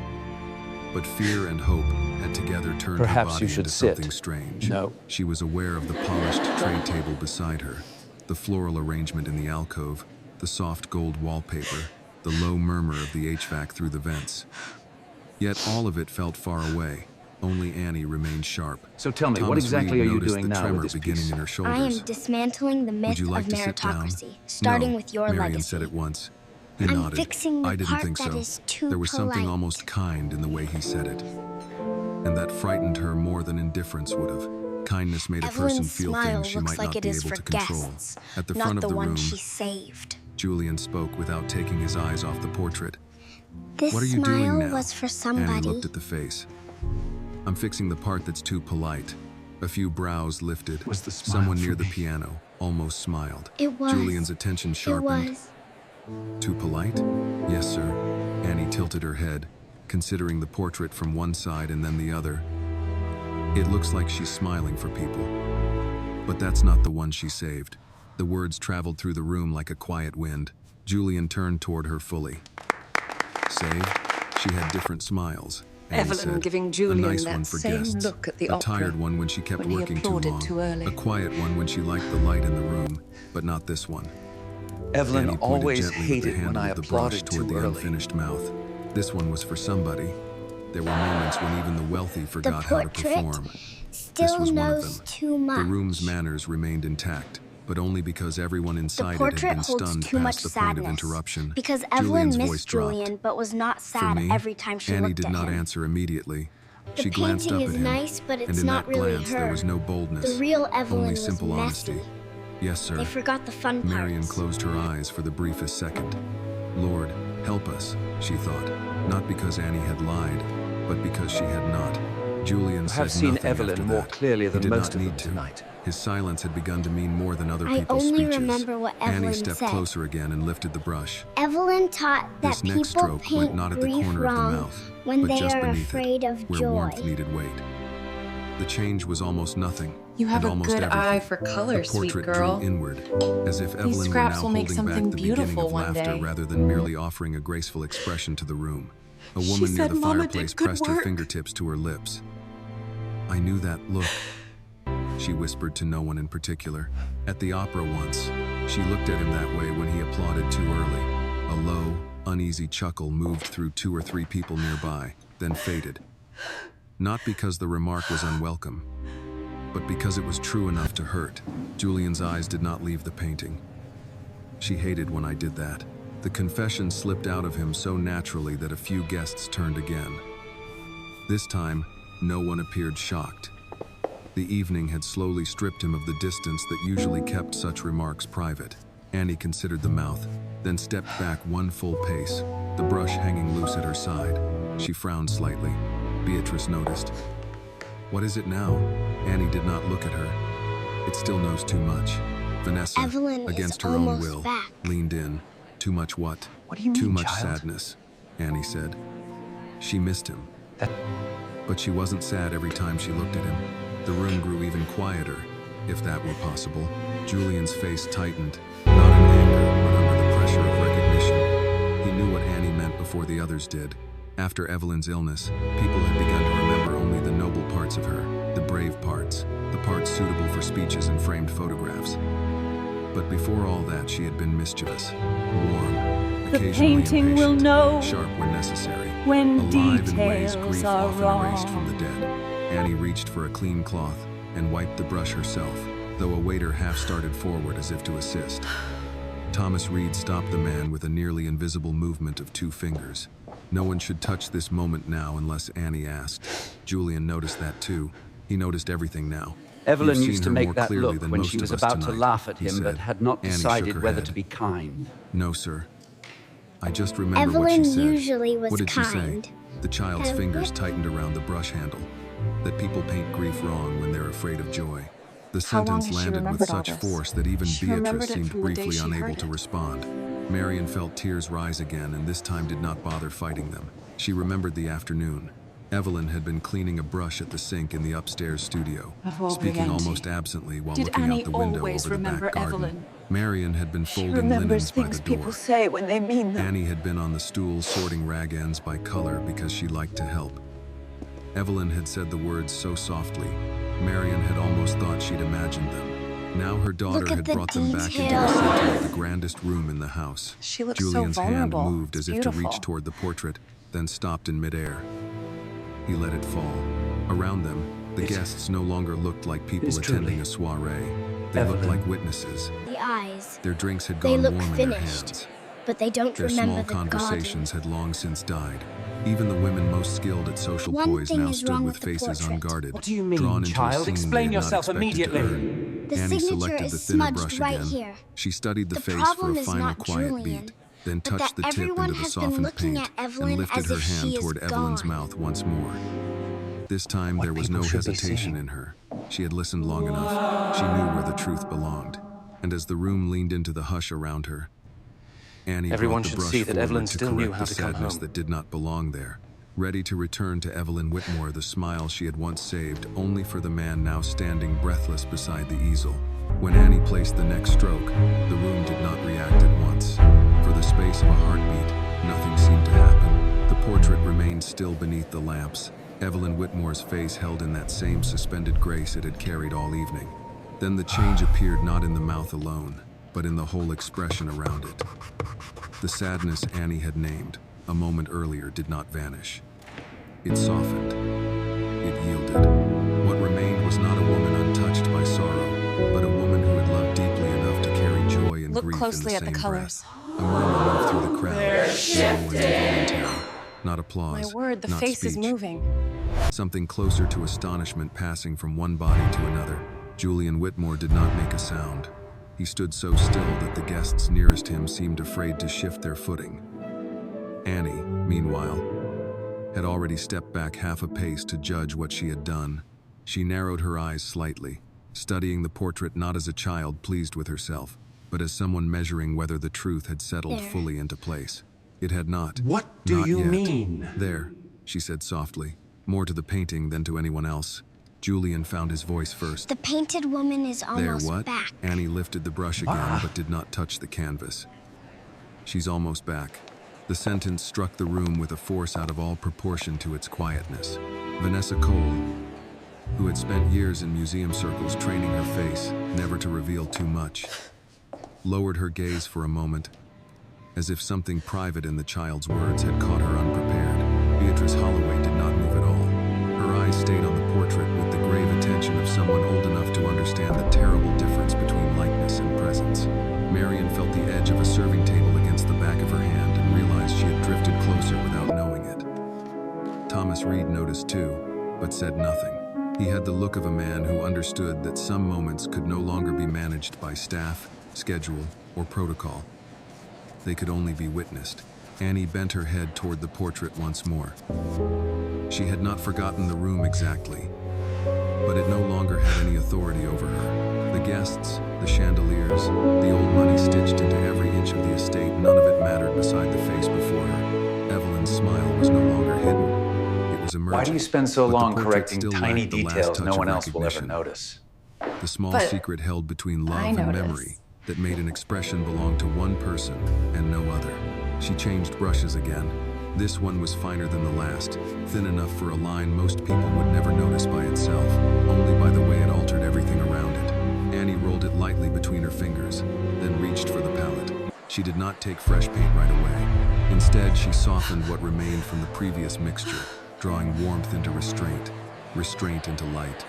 But fear and hope had together turned her Perhaps body you should into sit. something strange. No. She was aware of the polished tray table beside her, the floral arrangement in the alcove, the soft gold wallpaper, the low murmur of the HVAC through the vents. Yet all of it felt far away. Only Annie remained sharp. So tell me, what Thomas exactly Reed are you noticed doing the now tremor with this beginning piece? in her shoulders. I am dismantling the myth Would you like of to sit down? meritocracy, starting No, with your Marion legacy. said at once. He I'm nodded. fixing the I didn't part think that so. is too There was something polite. almost kind in the way he said it. And that frightened her more than indifference would have. Kindness made a person Evelyn's feel smile things she looks might like not it be is able for to control. guests, At the not front of the the one room, she saved. Julian spoke without taking his eyes off the portrait. This What are you doing smile now? was for Annie somebody. looked at the face. I'm fixing the part that's too polite. A few brows lifted. Was the smile Someone for near the me? piano almost smiled. It was. Julian's attention It sharpened. was. Too polite? Yes, sir. Annie tilted her head, considering the portrait from one side and then the other. It looks like she's smiling for people. But that's not the one she saved. The words traveled through the room like a quiet wind. Julian turned toward her fully. Saved? She had different smiles. Annie Evelyn said. giving Julian a nice that one for same guests. look at the a opera tired one when she kept when he working too applauded long. too early. A quiet one when she liked the light in the room, but not this one. Evelyn Annie pointed always gently with the hated when handle I of the brush applauded toward too the early. unfinished mouth. This one was for somebody. There were moments when even the wealthy The forgot how to portrait perform. This still was one of knows them. too much. The room's manners remained intact, but only because everyone The inside it had portrait been holds stunned too much past the point of sadness. interruption. Because Evelyn Julian's voice missed dropped. Julian, but was not For sad me, every time she Annie looked did at not him. answer immediately. The She glanced up painting at is him, nice, but it's and in not that really glance her. there was no boldness, The real Evelyn only was simple messy. honesty. Yes, sir. They forgot the fun parts. Marion closed her eyes for the briefest second. Lord, help us, she thought, not because Annie had lied, but because she had not. Julian I have said seen nothing Evelyn after more that. clearly He than did most not of need them to. tonight. His silence had begun to mean more than other I people's only speeches. remember what Annie Evelyn stepped said. closer again and lifted the brush. Evelyn taught that This next people stroke paint went not at the grief corner of the wrong mouth, when but they just are beneath afraid it, of where joy. warmth needed weight. The change was almost nothing. You have and a almost good everything. eye for color, The sweet portrait girl. drew inward, as if Evelyn were scraps now will make holding back something the beginning beautiful of one laughter day. rather than merely offering a graceful expression to the room. A She woman near said the Mama did fireplace good pressed her work. fingertips to her lips. I knew that look, she whispered to no one in particular. At the opera once, she looked at him that way when he applauded too early. A low, uneasy chuckle moved through 2 or 3 people nearby, then faded. Not because the remark was unwelcome, but because it was true enough to hurt. Julian's eyes did not leave the painting. She hated when I did that. The confession slipped out of him so naturally that a few guests turned again. This time, no one appeared shocked. The evening had slowly stripped him of the distance that usually kept such remarks private. Annie considered the mouth, then stepped back 1 full pace, the brush hanging loose at her side. She frowned slightly. Beatrice noticed. What is it now? Annie did not look at her. It still knows too much. Vanessa, Evelyn is against her own almost will, back. leaned in. Too much what? What do you Too mean, much child? sadness, Annie said. She missed him. But she wasn't sad every time she looked at him. The room grew even quieter, if that were possible. Julian's face tightened, not in anger, but under the pressure of recognition. He knew what Annie meant before the others did. After Evelyn's illness, people had begun to remember only the noble parts of her, the brave parts, the parts suitable for speeches and framed photographs. But before all that, she had been mischievous, warm, occasionally painting will impatient, know sharp when necessary, when alive in ways details grief are often erased wrong. from the dead. Annie reached for a clean cloth and wiped the brush herself, though a waiter half started forward as if to assist. Thomas Reed stopped the man with a nearly invisible movement of 2 fingers. No one should touch this moment now unless Annie asked. Julian noticed that too. He noticed everything now. Evelyn You've used seen to her make more that clearly look than when most she of was us about to tonight, laugh at he him, but said. had not Annie shook decided her whether head. to be kind. No, sir. I just remember what Evelyn she said. usually was What did she kind. say? The child's And fingers what- tightened around the brush handle. That people paint grief wrong when they're afraid of joy. The How long sentence has she landed with remembered all such this? force that even She Beatrice remembered it seemed from the day briefly she unable heard to it. respond. Marion felt tears rise again and this time did not bother fighting them. She remembered the afternoon. Evelyn had been cleaning a brush at the sink in the upstairs studio, speaking almost absently while Did looking Annie out the window always over the remember back garden. Evelyn? Marion had been She folding linens remembers by things the door. people say when they mean them. Annie had been on the stool sorting rag ends by color because she liked to help. Evelyn had said the words so softly, Marion had almost thought she'd imagined them. Now her daughter Look at had the brought them back into detail. the center of the grandest room in the house. She looks so Julian's hand vulnerable. moved as It's if to reach beautiful. toward the portrait, then stopped in midair. He let it fall. Around them, the guests no longer looked like people it's attending truly a soiree. They looked Evelyn. like witnesses. The eyes. Their drinks had They gone look warm in their finished, hands. but they don't Their remember small the conversations garden. had long since died. Even the women most skilled at social One poise thing now is stood wrong with with the faces portrait. unguarded, What do you mean, drawn into a child? scene Explain they had not yourself expected to immediately. earn. The Annie signature selected is the thinner smudged brush right again. here. She studied the The face for problem a is final not quiet Julian, beat, then but touched the that tip everyone into the has been softened looking paint at Evelyn and lifted as her if she hand is toward Evelyn's gone. mouth once more. This time What there was no people should be hesitation seeing. in her. She had listened long enough. She knew where the truth belonged. And as the room leaned into the hush around her, Annie Everyone brought the should brush see that forward Evelyn to still knew correct how the to come sadness home. that did not belong there, ready to return to Evelyn Whitmore the smile she had once saved only for the man now standing breathless beside the easel. When Annie placed the next stroke, the room did not react at once. For the space of a heartbeat, nothing seemed to happen. The portrait remained still beneath the lamps, Evelyn Whitmore's face held in that same suspended grace it had carried all evening. Then the change appeared not in the mouth alone, but in the whole expression around it. The sadness Annie had named a moment earlier did not vanish. It softened. It yielded. What remained was not a woman untouched by sorrow, but a woman who had loved deeply enough to carry joy and Look grief closely in the at the same colors. breath. A murmur moved through the crowd, slow and involuntary. Not applause, My word, the not face is speech. moving. Something closer to astonishment passing from one body to another. Julian Whitmore did not make a sound. He stood so still that the guests nearest him seemed afraid to shift their footing. Annie, meanwhile, had already stepped back half a pace to judge what she had done. She narrowed her eyes slightly, studying the portrait not as a child pleased with herself, but as someone measuring whether the truth had settled There. fully into place. It had not. What do Not you yet. mean? There, she said softly, more to the painting than to anyone else. Julian found his voice first. The painted woman is There, almost what? back. Annie lifted the brush again, but did not touch the canvas. She's almost back. The sentence struck the room with a force out of all proportion to its quietness. Vanessa Cole, who had spent years in museum circles training her face never to reveal too much, lowered her gaze for a moment, as if something private in the child's words had caught her unprepared. Beatrice Holloway did not move at all. Her eyes stayed on the portrait with the grave attention of someone old enough to understand the terrible difference between likeness and presence. Marion felt the edge of a serving table against the back of her hand and realized she had drifted closer without knowing it. Thomas Reed noticed too, but said nothing. He had the look of a man who understood that some moments could no longer be managed by staff, schedule, or protocol. They could only be witnessed. Annie bent her head toward the portrait once more. She had not forgotten the room exactly, but it no longer had any authority over her. The guests, the chandeliers, the old money stitched into every inch of the estate, none of it mattered beside the face before her. Evelyn's smile was no longer hidden. It was emerging. Why do you spend so but the long portrait correcting still tiny lacked the last details touch no of one else will ever recognition. notice? The small But secret held between love I and notice. memory that made an expression belong to one person and no other. She changed brushes again. This one was finer than the last, thin enough for a line most people would never notice by itself, only by the way it altered everything around it. Annie rolled it lightly between her fingers, then reached for the palette. She did not take fresh paint right away. Instead, she softened what remained from the previous mixture, drawing warmth into restraint, restraint into light.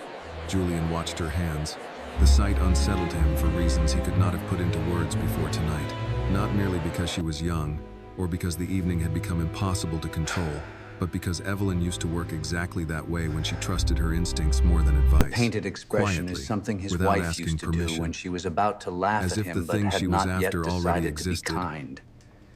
Julian watched her hands. The sight unsettled him for reasons he could not have put into words before tonight, not merely because she was young, or because the evening had become impossible to control, but because Evelyn used to work exactly that way when she trusted her instincts more than advice. Painted expression Quietly, is something his without wife asking used to permission, do when she was about to laugh as at if him, the but thing had she was not yet after already decided to be existed. kind.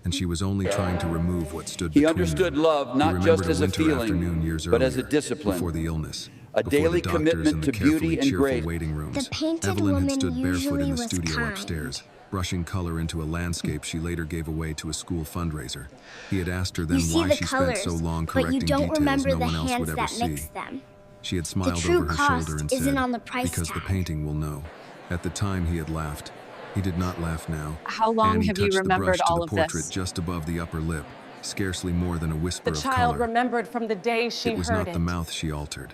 And she was only trying to remove what stood He between understood them. love He not remembered just as a winter feeling, afternoon years but as a earlier, discipline. before the illness. A before daily the doctors commitment and to the carefully beauty and cheerful grace. waiting rooms, The painted Evelyn had woman stood barefoot usually in the was studio kind. upstairs, brushing color into a landscape she later gave away to a school fundraiser. He had asked her then You see why the she colors, spent so long but correcting you don't details remember no the one else would hands ever that see. mix them. She had smiled true over her cost shoulder and isn't said, on the price because the tag. painting will know. At the time he had laughed. He did not laugh now. How long Annie have you touched the remembered brush to all the of portrait this? just above the upper lip, scarcely more than a whisper The of child color. remembered from the day she It was heard not it. the mouth she altered,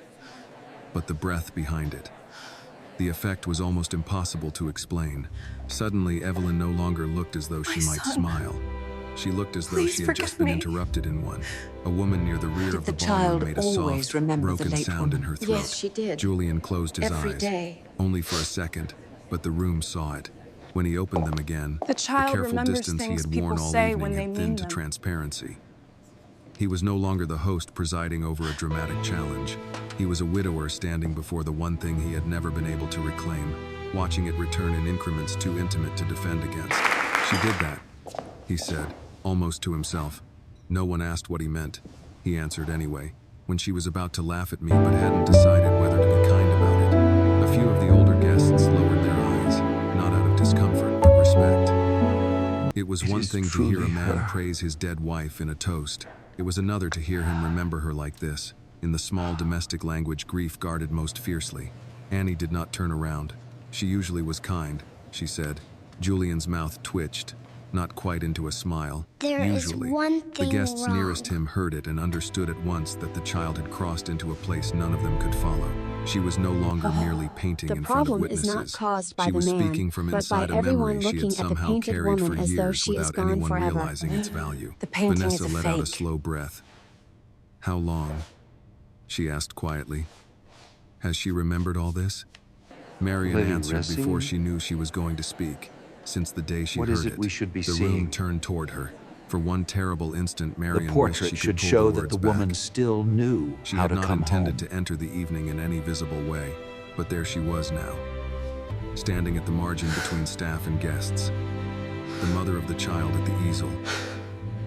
but the breath behind it. The effect was almost impossible to explain. Suddenly, Evelyn no longer looked as though she might smile. She looked as though Please she had just been forgive me. interrupted in one. A woman near the rear of the the ballroom child made a always soft, remember the broken late sound in woman? her throat. Yes, she did. Julian closed his Every eyes, day. only for a second, but the room saw it. When he opened them again, The child careful remembers distance he things had worn people all say evening when they had mean thinned to them. transparency. He was no longer the host presiding over a dramatic challenge. He was a widower standing before the one thing he had never been able to reclaim, watching it return in increments too intimate to defend against. She did that, he said, almost to himself. No one asked what he meant. He answered anyway, when she was about to laugh at me but hadn't decided whether to be kind about it. A few of the older guests lowered their eyes, not out of discomfort but respect. It was one thing to hear a man praise his dead wife in a toast. It was another to hear him remember her like this, in the small domestic language grief guarded most fiercely. Annie did not turn around. She usually was kind, she said. Julian's mouth twitched, not quite into a smile. There is Usually, one the thing guests wrong. nearest him heard it and understood at once that the child had crossed into a place none of them could follow. She was no longer merely painting The in front of problem is witnesses. not caused by She the was man, speaking from but by inside a everyone memory she looking had at the somehow painted carried woman for as though years she is without gone anyone forever. realizing its value. The painting Vanessa is a let out a fake. slow breath. How long? She asked quietly. Has she remembered all this? Marion Lady answered Ressing? before she knew she was going to speak. Since the day she What heard is it we should be the seeing? room turned toward her. For one terrible instant, The Marion wished portrait she could should pull show the that words the back. woman still knew She how had to not come intended home. to enter the evening in any visible way, but there she was now, standing at the margin between staff and guests, the mother of the child at the easel,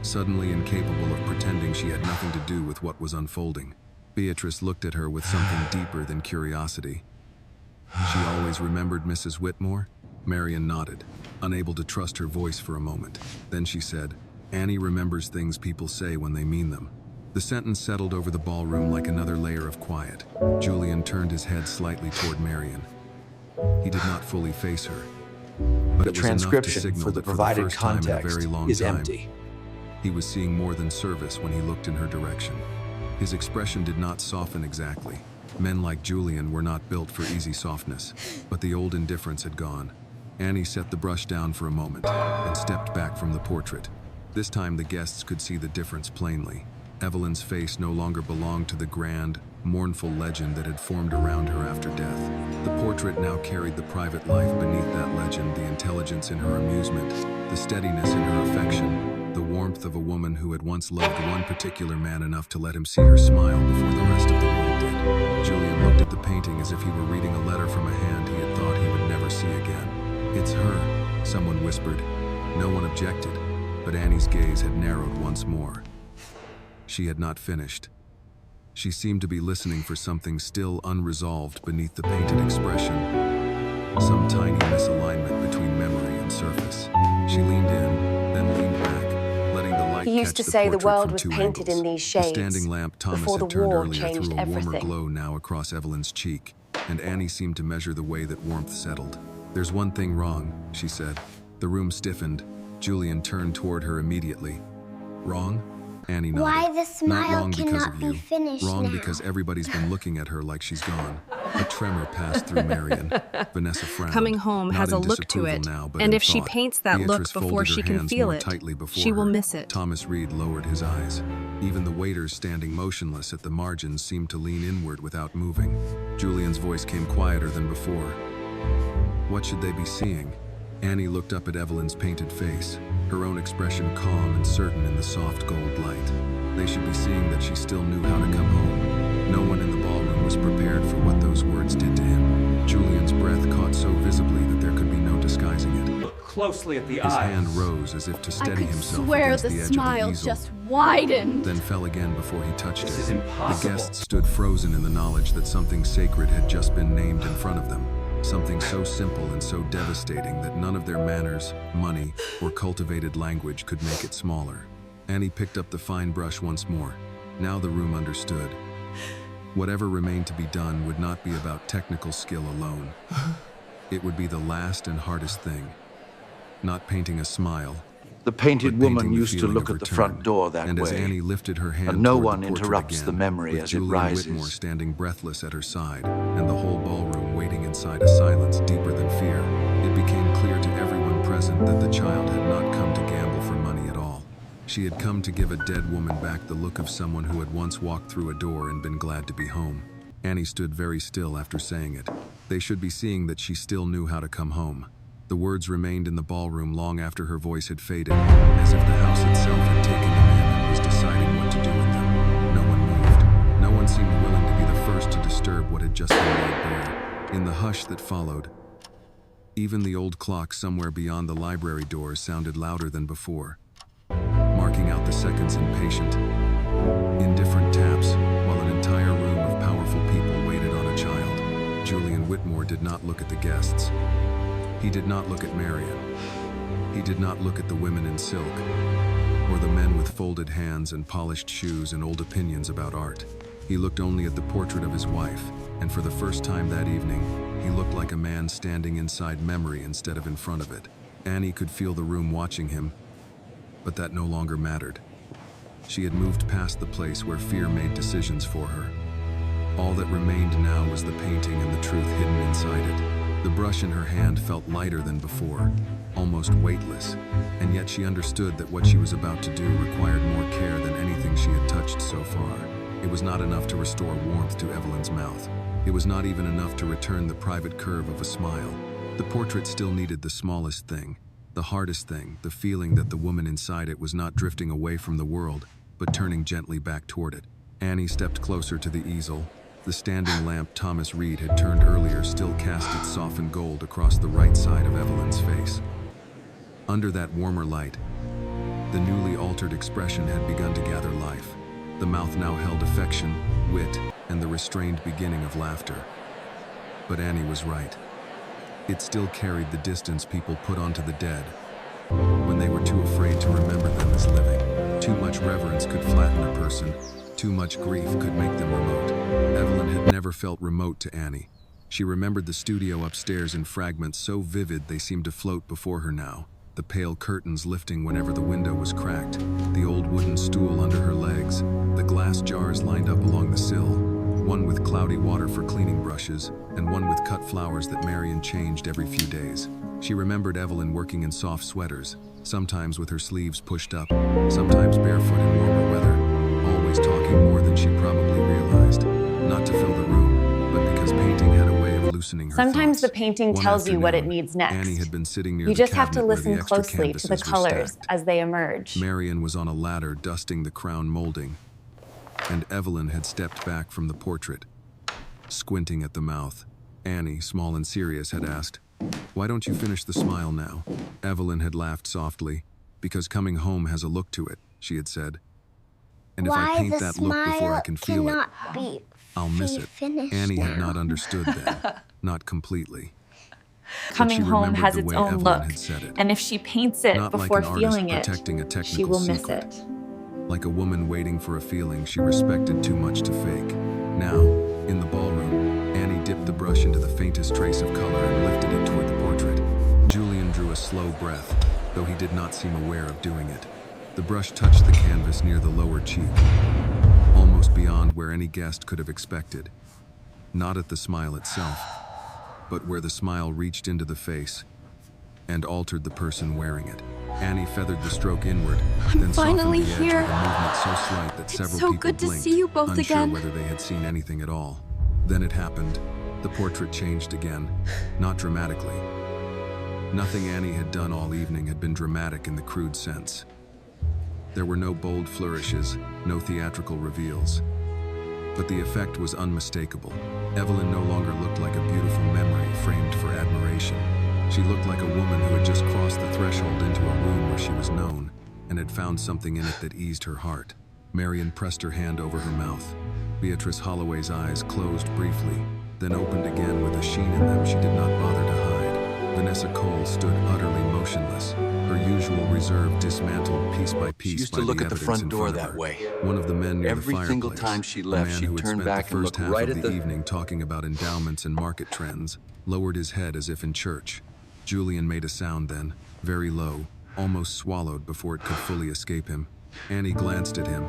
suddenly incapable of pretending she had nothing to do with what was unfolding. Beatrice looked at her with something deeper than curiosity. She always remembered Mrs. Whitmore? Marion nodded, unable to trust her voice for a moment. Then she said, Annie remembers things people say when they mean them. The sentence settled over the ballroom like another layer of quiet. Julian turned his head slightly toward Marion. He did not fully face her, but The it was enough to transcription signal for the that for the provided first time in a context very long is time, empty. he was seeing more than service when he looked in her direction. His expression did not soften exactly. Men like Julian were not built for easy softness, but the old indifference had gone. Annie set the brush down for a moment and stepped back from the portrait. This time the guests could see the difference plainly. Evelyn's face no longer belonged to the grand, mournful legend that had formed around her after death. The portrait now carried the private life beneath that legend, the intelligence in her amusement, the steadiness in her affection, the warmth of a woman who had once loved one particular man enough to let him see her smile before the rest of the world did. Julian looked at the painting as if he were reading a letter from a hand he had thought he would never see again. It's her, someone whispered. No one objected, but Annie's gaze had narrowed once more. She had not finished. She seemed to be listening for something still unresolved beneath the painted expression, some tiny misalignment between memory and surface. She leaned in, then leaned back, letting the light He used catch to say the portrait world from was two painted angles. in these The shades standing lamp Thomas before had the turned war earlier changed threw a warmer everything. glow now across Evelyn's cheek, and Annie seemed to measure the way that warmth settled. There's one thing wrong, she said. The room stiffened. Julian turned toward her immediately. Wrong? Annie nodded. Why the Not smile wrong because cannot of be you. finished Wrong now. because everybody's been looking at her like she's gone. A tremor passed through Marion. Vanessa frowned. Coming home not has in a look to disapproval it, now, but and in if she thought. paints that look Beatrice before folded she her can hands feel more it, tightly before she will her. miss it. Thomas Reed lowered his eyes. Even the waiters standing motionless at the margins seemed to lean inward without moving. Julian's voice came quieter than before. What should they be seeing? Annie looked up at Evelyn's painted face, her own expression calm and certain in the soft gold light. They should be seeing that she still knew how to come home. No one in the ballroom was prepared for what those words did to him. Julian's breath caught so visibly that there could be no disguising it. closely at the His eyes. hand rose as if to I steady could himself swear against the the edge of the smile easel, just widened. then fell again before he touched This it. is impossible. The guests stood frozen in the knowledge that something sacred had just been named in front of them. Something so simple and so devastating that none of their manners, money, or cultivated language could make it smaller. Annie picked up the fine brush once more. Now the room understood. Whatever remained to be done would not be about technical skill alone. It would be the last and hardest thing. Not painting a smile, The painted but woman painting the used to feeling look of at the return. front door that and way. as Annie lifted her hand And no toward one the portrait interrupts again, the memory with as it Julian rises. Whitmore standing breathless at her side, and the whole ballroom waiting inside a silence deeper than fear, it became clear to everyone present that the child had not come to gamble for money at all. She had come to give a dead woman back the look of someone who had once walked through a door and been glad to be home. Annie stood very still after saying it. They should be seeing that she still knew how to come home. The words remained in the ballroom long after her voice had faded, as if the house itself had taken them in and was deciding what to do with them. No one moved. No one seemed willing to be the first to disturb what had just been laid bare. In the hush that followed, even the old clock somewhere beyond the library doors sounded louder than before, marking out the seconds in patient, indifferent taps, while an entire room of powerful people waited on a child. Julian Whitmore did not look at the guests. He did not look at Marion. He did not look at the women in silk, or the men with folded hands and polished shoes and old opinions about art. He looked only at the portrait of his wife, and for the first time that evening, he looked like a man standing inside memory instead of in front of it. Annie could feel the room watching him, but that no longer mattered. She had moved past the place where fear made decisions for her. All that remained now was the painting and the truth hidden inside it. The brush in her hand felt lighter than before, almost weightless, and yet she understood that what she was about to do required more care than anything she had touched so far. It was not enough to restore warmth to Evelyn's mouth. It was not even enough to return the private curve of a smile. The portrait still needed the smallest thing, the hardest thing, the feeling that the woman inside it was not drifting away from the world, but turning gently back toward it. Annie stepped closer to the easel. The standing lamp Thomas Reed had turned earlier still cast its softened gold across the right side of Evelyn's face. Under that warmer light, the newly altered expression had begun to gather life. The mouth now held affection, wit, and the restrained beginning of laughter. But Annie was right. It still carried the distance people put onto the dead when they were too afraid to remember them as living. Too much reverence could flatten a person. Too much grief could make them remote. Evelyn had never felt remote to Annie. She remembered the studio upstairs in fragments so vivid they seemed to float before her now. The pale curtains lifting whenever the window was cracked, the old wooden stool under her legs, the glass jars lined up along the sill, one with cloudy water for cleaning brushes, and one with cut flowers that Marion changed every few days. She remembered Evelyn working in soft sweaters, sometimes with her sleeves pushed up, sometimes barefoot in warmer weather, always talking more than she probably realized, not to fill the room, but because painting had a way of loosening her Sometimes the thoughts. painting One tells you what it afternoon, needs next. Annie had been sitting near You the just have to cabinet where the listen extra closely to the canvases were colors stacked. as they emerge. Marion was on a ladder dusting the crown molding, and Evelyn had stepped back from the portrait, squinting at the mouth. Annie, small and serious, had asked, "Why don't you finish the smile now?" Evelyn had laughed softly. "Because coming home has a look to it," she had said. "And if I Why paint the that look before I can feel it, cannot be I'll miss it." finished Annie had now. not understood then, not completely. Coming she home remembered has the its way own Evelyn look, had said it. and if she paints it Not like before an artist feeling it, protecting a technical she will miss secret. it. Like a woman waiting for a feeling she respected too much to fake. Now, in the ballroom, Annie dipped the brush into the faintest trace of color and lifted it toward the portrait. Julian drew a slow breath, though he did not seem aware of doing it. The brush touched the canvas near the lower cheek, almost beyond where any guest could have expected. Not at the smile itself, but where the smile reached into the face and altered the person wearing it. Annie feathered the stroke inward, then finally softened the edge here. with a movement so slight that several so people good to blinked, see you both unsure again. whether they had seen anything at all. Then it happened. The portrait changed again, not dramatically. Nothing Annie had done all evening had been dramatic in the crude sense. There were no bold flourishes, no theatrical reveals. But the effect was unmistakable. Evelyn no longer looked like a beautiful memory framed for admiration. She looked like a woman who had just crossed the threshold into a room where she was known and had found something in it that eased her heart. Marion pressed her hand over her mouth. Beatrice Holloway's eyes closed briefly, then opened again with a sheen in them she did not bother to hide. Vanessa Cole stood utterly motionless, her usual reserve dismantled piece by piece. She used by to look the at the evidence front in door of that her. way. One of the men near Every the fireplace, single time she left, the man she'd who had turn spent back the and first look half right of at the the... evening talking about endowments and market trends, lowered his head as if in church. Julian made a sound then, very low, almost swallowed before it could fully escape him. Annie glanced at him,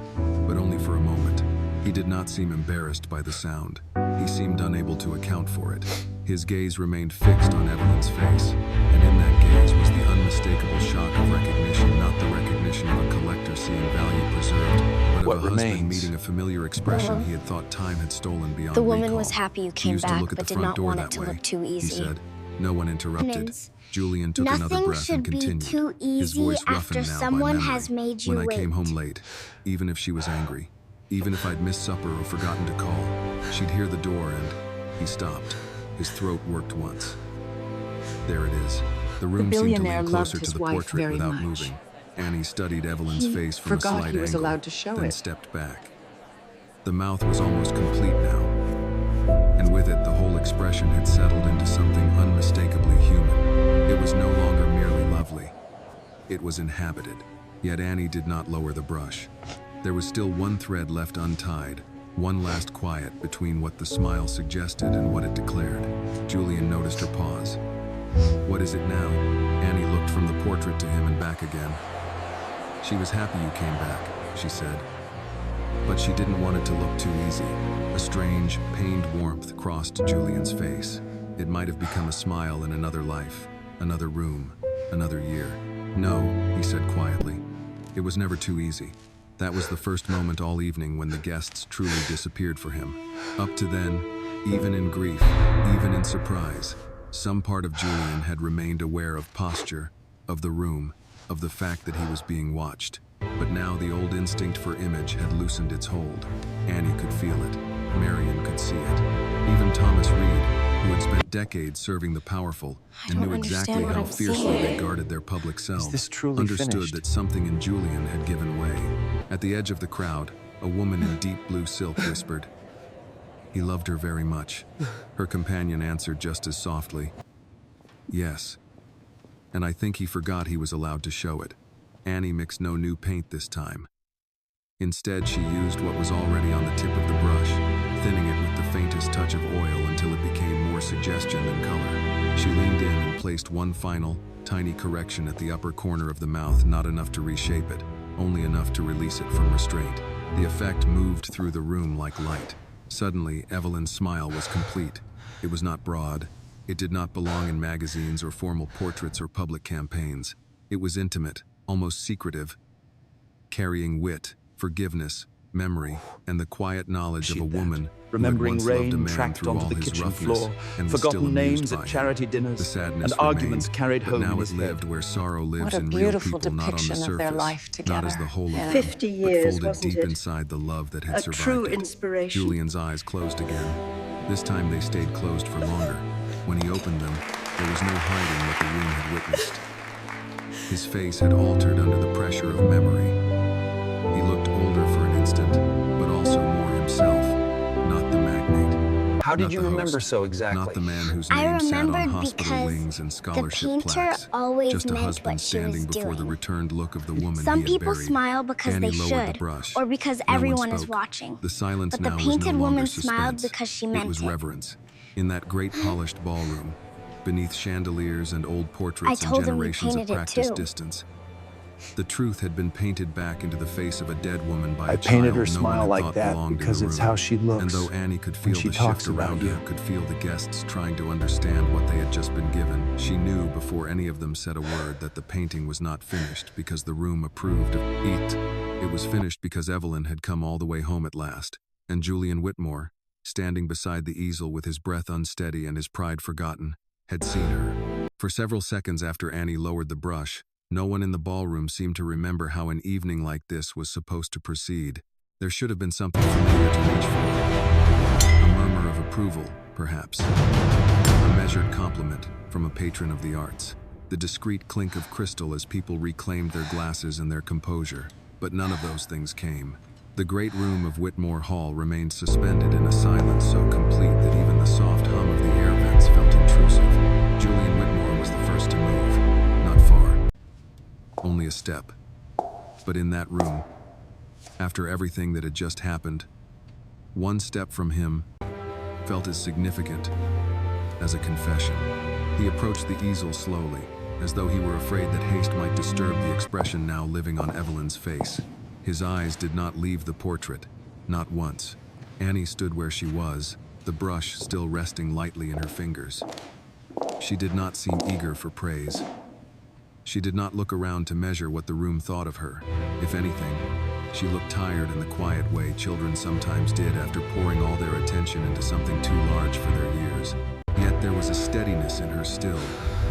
but only for a moment. He did not seem embarrassed by the sound. He seemed unable to account for it. His gaze remained fixed on Evelyn's face, and in that gaze was the unmistakable shock of recognition, not the recognition of a collector seeing value preserved, but What of a husband remains? meeting a familiar expression he had thought time had stolen beyond The woman recall. was happy you He came used to back, look at but the did front not door want that it to way, look too he easy. said. No one interrupted. Eminence. Julian took another Nothing breath and should be continued, too his easy voice after roughened now someone by memory. has made you When I came wait. home late, even if she was angry, even if I'd missed supper or forgotten to call, she'd hear the door and... He stopped. His throat worked once. There it is. The room seemed to billionaire lean loved closer to his the wife portrait very without much. moving. Annie studied Evelyn's He face from a forgot slight he was angle, allowed to show then it. stepped back. The mouth was almost complete now, and with it the whole expression had settled into something unmistakably human. It was no longer merely lovely. It was inhabited, yet Annie did not lower the brush. There was still one thread left untied, one last quiet between what the smile suggested and what it declared. Julian noticed her pause. What is it now? Annie looked from the portrait to him and back again. She was happy you came back, she said. But she didn't want it to look too easy. A strange, pained warmth crossed Julian's face. It might have become a smile in another life, another room, another year. No, he said quietly. It was never too easy. That was the first moment all evening when the guests truly disappeared for him. Up to then, even in grief, even in surprise, some part of Julian had remained aware of posture, of the room, of the fact that he was being watched. But now the old instinct for image had loosened its hold. Annie could feel it. Marion could see it. Even Thomas Reed, who had spent decades serving the powerful and don't knew exactly understand what how I'm fiercely seeing. they guarded their public selves, this truly understood finished? that something in Julian had given way. At the edge of the crowd, a woman in deep blue silk whispered, "He loved her very much." Her companion answered just as softly, "Yes." And I think he forgot he was allowed to show it. Annie mixed no new paint this time. Instead, she used what was already on the tip of the brush, thinning it with the faintest touch of oil until it became more suggestion than color. She leaned in and placed one final, tiny correction at the upper corner of the mouth, not enough to reshape it, only enough to release it from restraint. The effect moved through the room like light. Suddenly, Evelyn's smile was complete. It was not broad. It did not belong in magazines or formal portraits or public campaigns. It was intimate, almost secretive, carrying wit, forgiveness, memory, and the quiet knowledge of a woman remembering who had once loved a rain man tracked through onto all the his kitchen roughness floor, and was still forgotten amused names by at him. charity The dinners, sadness and arguments remained, carried but home now in it his lived head. where sorrow lives What a in real beautiful people, not on the depiction of surface, their life not as together. the whole of Yeah. them, 50 years, but folded wasn't deep it? inside the love that had A survived true it. inspiration. Julian's eyes closed again. This time they stayed closed for longer. When he opened them, there was no hiding what the room had witnessed. His face had altered under the pressure of memory. He looked older for an instant, but also more himself, not the magnate. How did Not you the remember host, so exactly? Not the man whose I name sat on remembered hospital because wings and the scholarship painter plaques. always Just a meant husband what she standing was before the doing. returned look of the woman Some he had people buried. smile because Annie they lowered should, the brush. or because No one everyone is spoke. watching. The silence But the now was no painted longer woman suspense. smiled because she meant it was it. reverence. In that great polished ballroom, beneath chandeliers and old I portraits and told him we generations of painted it practiced too. distance, the truth had been painted back into the face of a dead woman by I a painted child her no smile one had like thought that belonged in because the it's room. how she looks And though Annie could when feel she the talks shift around about her, you. could feel the guests trying to understand what they had just been given, she knew before any of them said a word that the painting was not finished because the room approved of it. It was finished because Evelyn had come all the way home at last, and Julian Whitmore, standing beside the easel with his breath unsteady and his pride forgotten, had seen her. For several seconds after Annie lowered the brush, no one in the ballroom seemed to remember how an evening like this was supposed to proceed. There should have been something familiar to reach for. A murmur of approval, perhaps. A measured compliment from a patron of the arts, the discreet clink of crystal as people reclaimed their glasses and their composure, but none of those things came. The great room of Whitmore Hall remained suspended in a silence so complete that even the soft hum of the air vents felt intrusive. Julian Whitmore was the first to move, not far, only a step. But in that room, after everything that had just happened, one step from him felt as significant as a confession. He approached the easel slowly, as though he were afraid that haste might disturb the expression now living on Evelyn's face. His eyes did not leave the portrait, not once. Annie stood where she was, the brush still resting lightly in her fingers. She did not seem eager for praise. She did not look around to measure what the room thought of her. If anything, she looked tired in the quiet way children sometimes did after pouring all their attention into something too large for their years. Yet there was a steadiness in her still,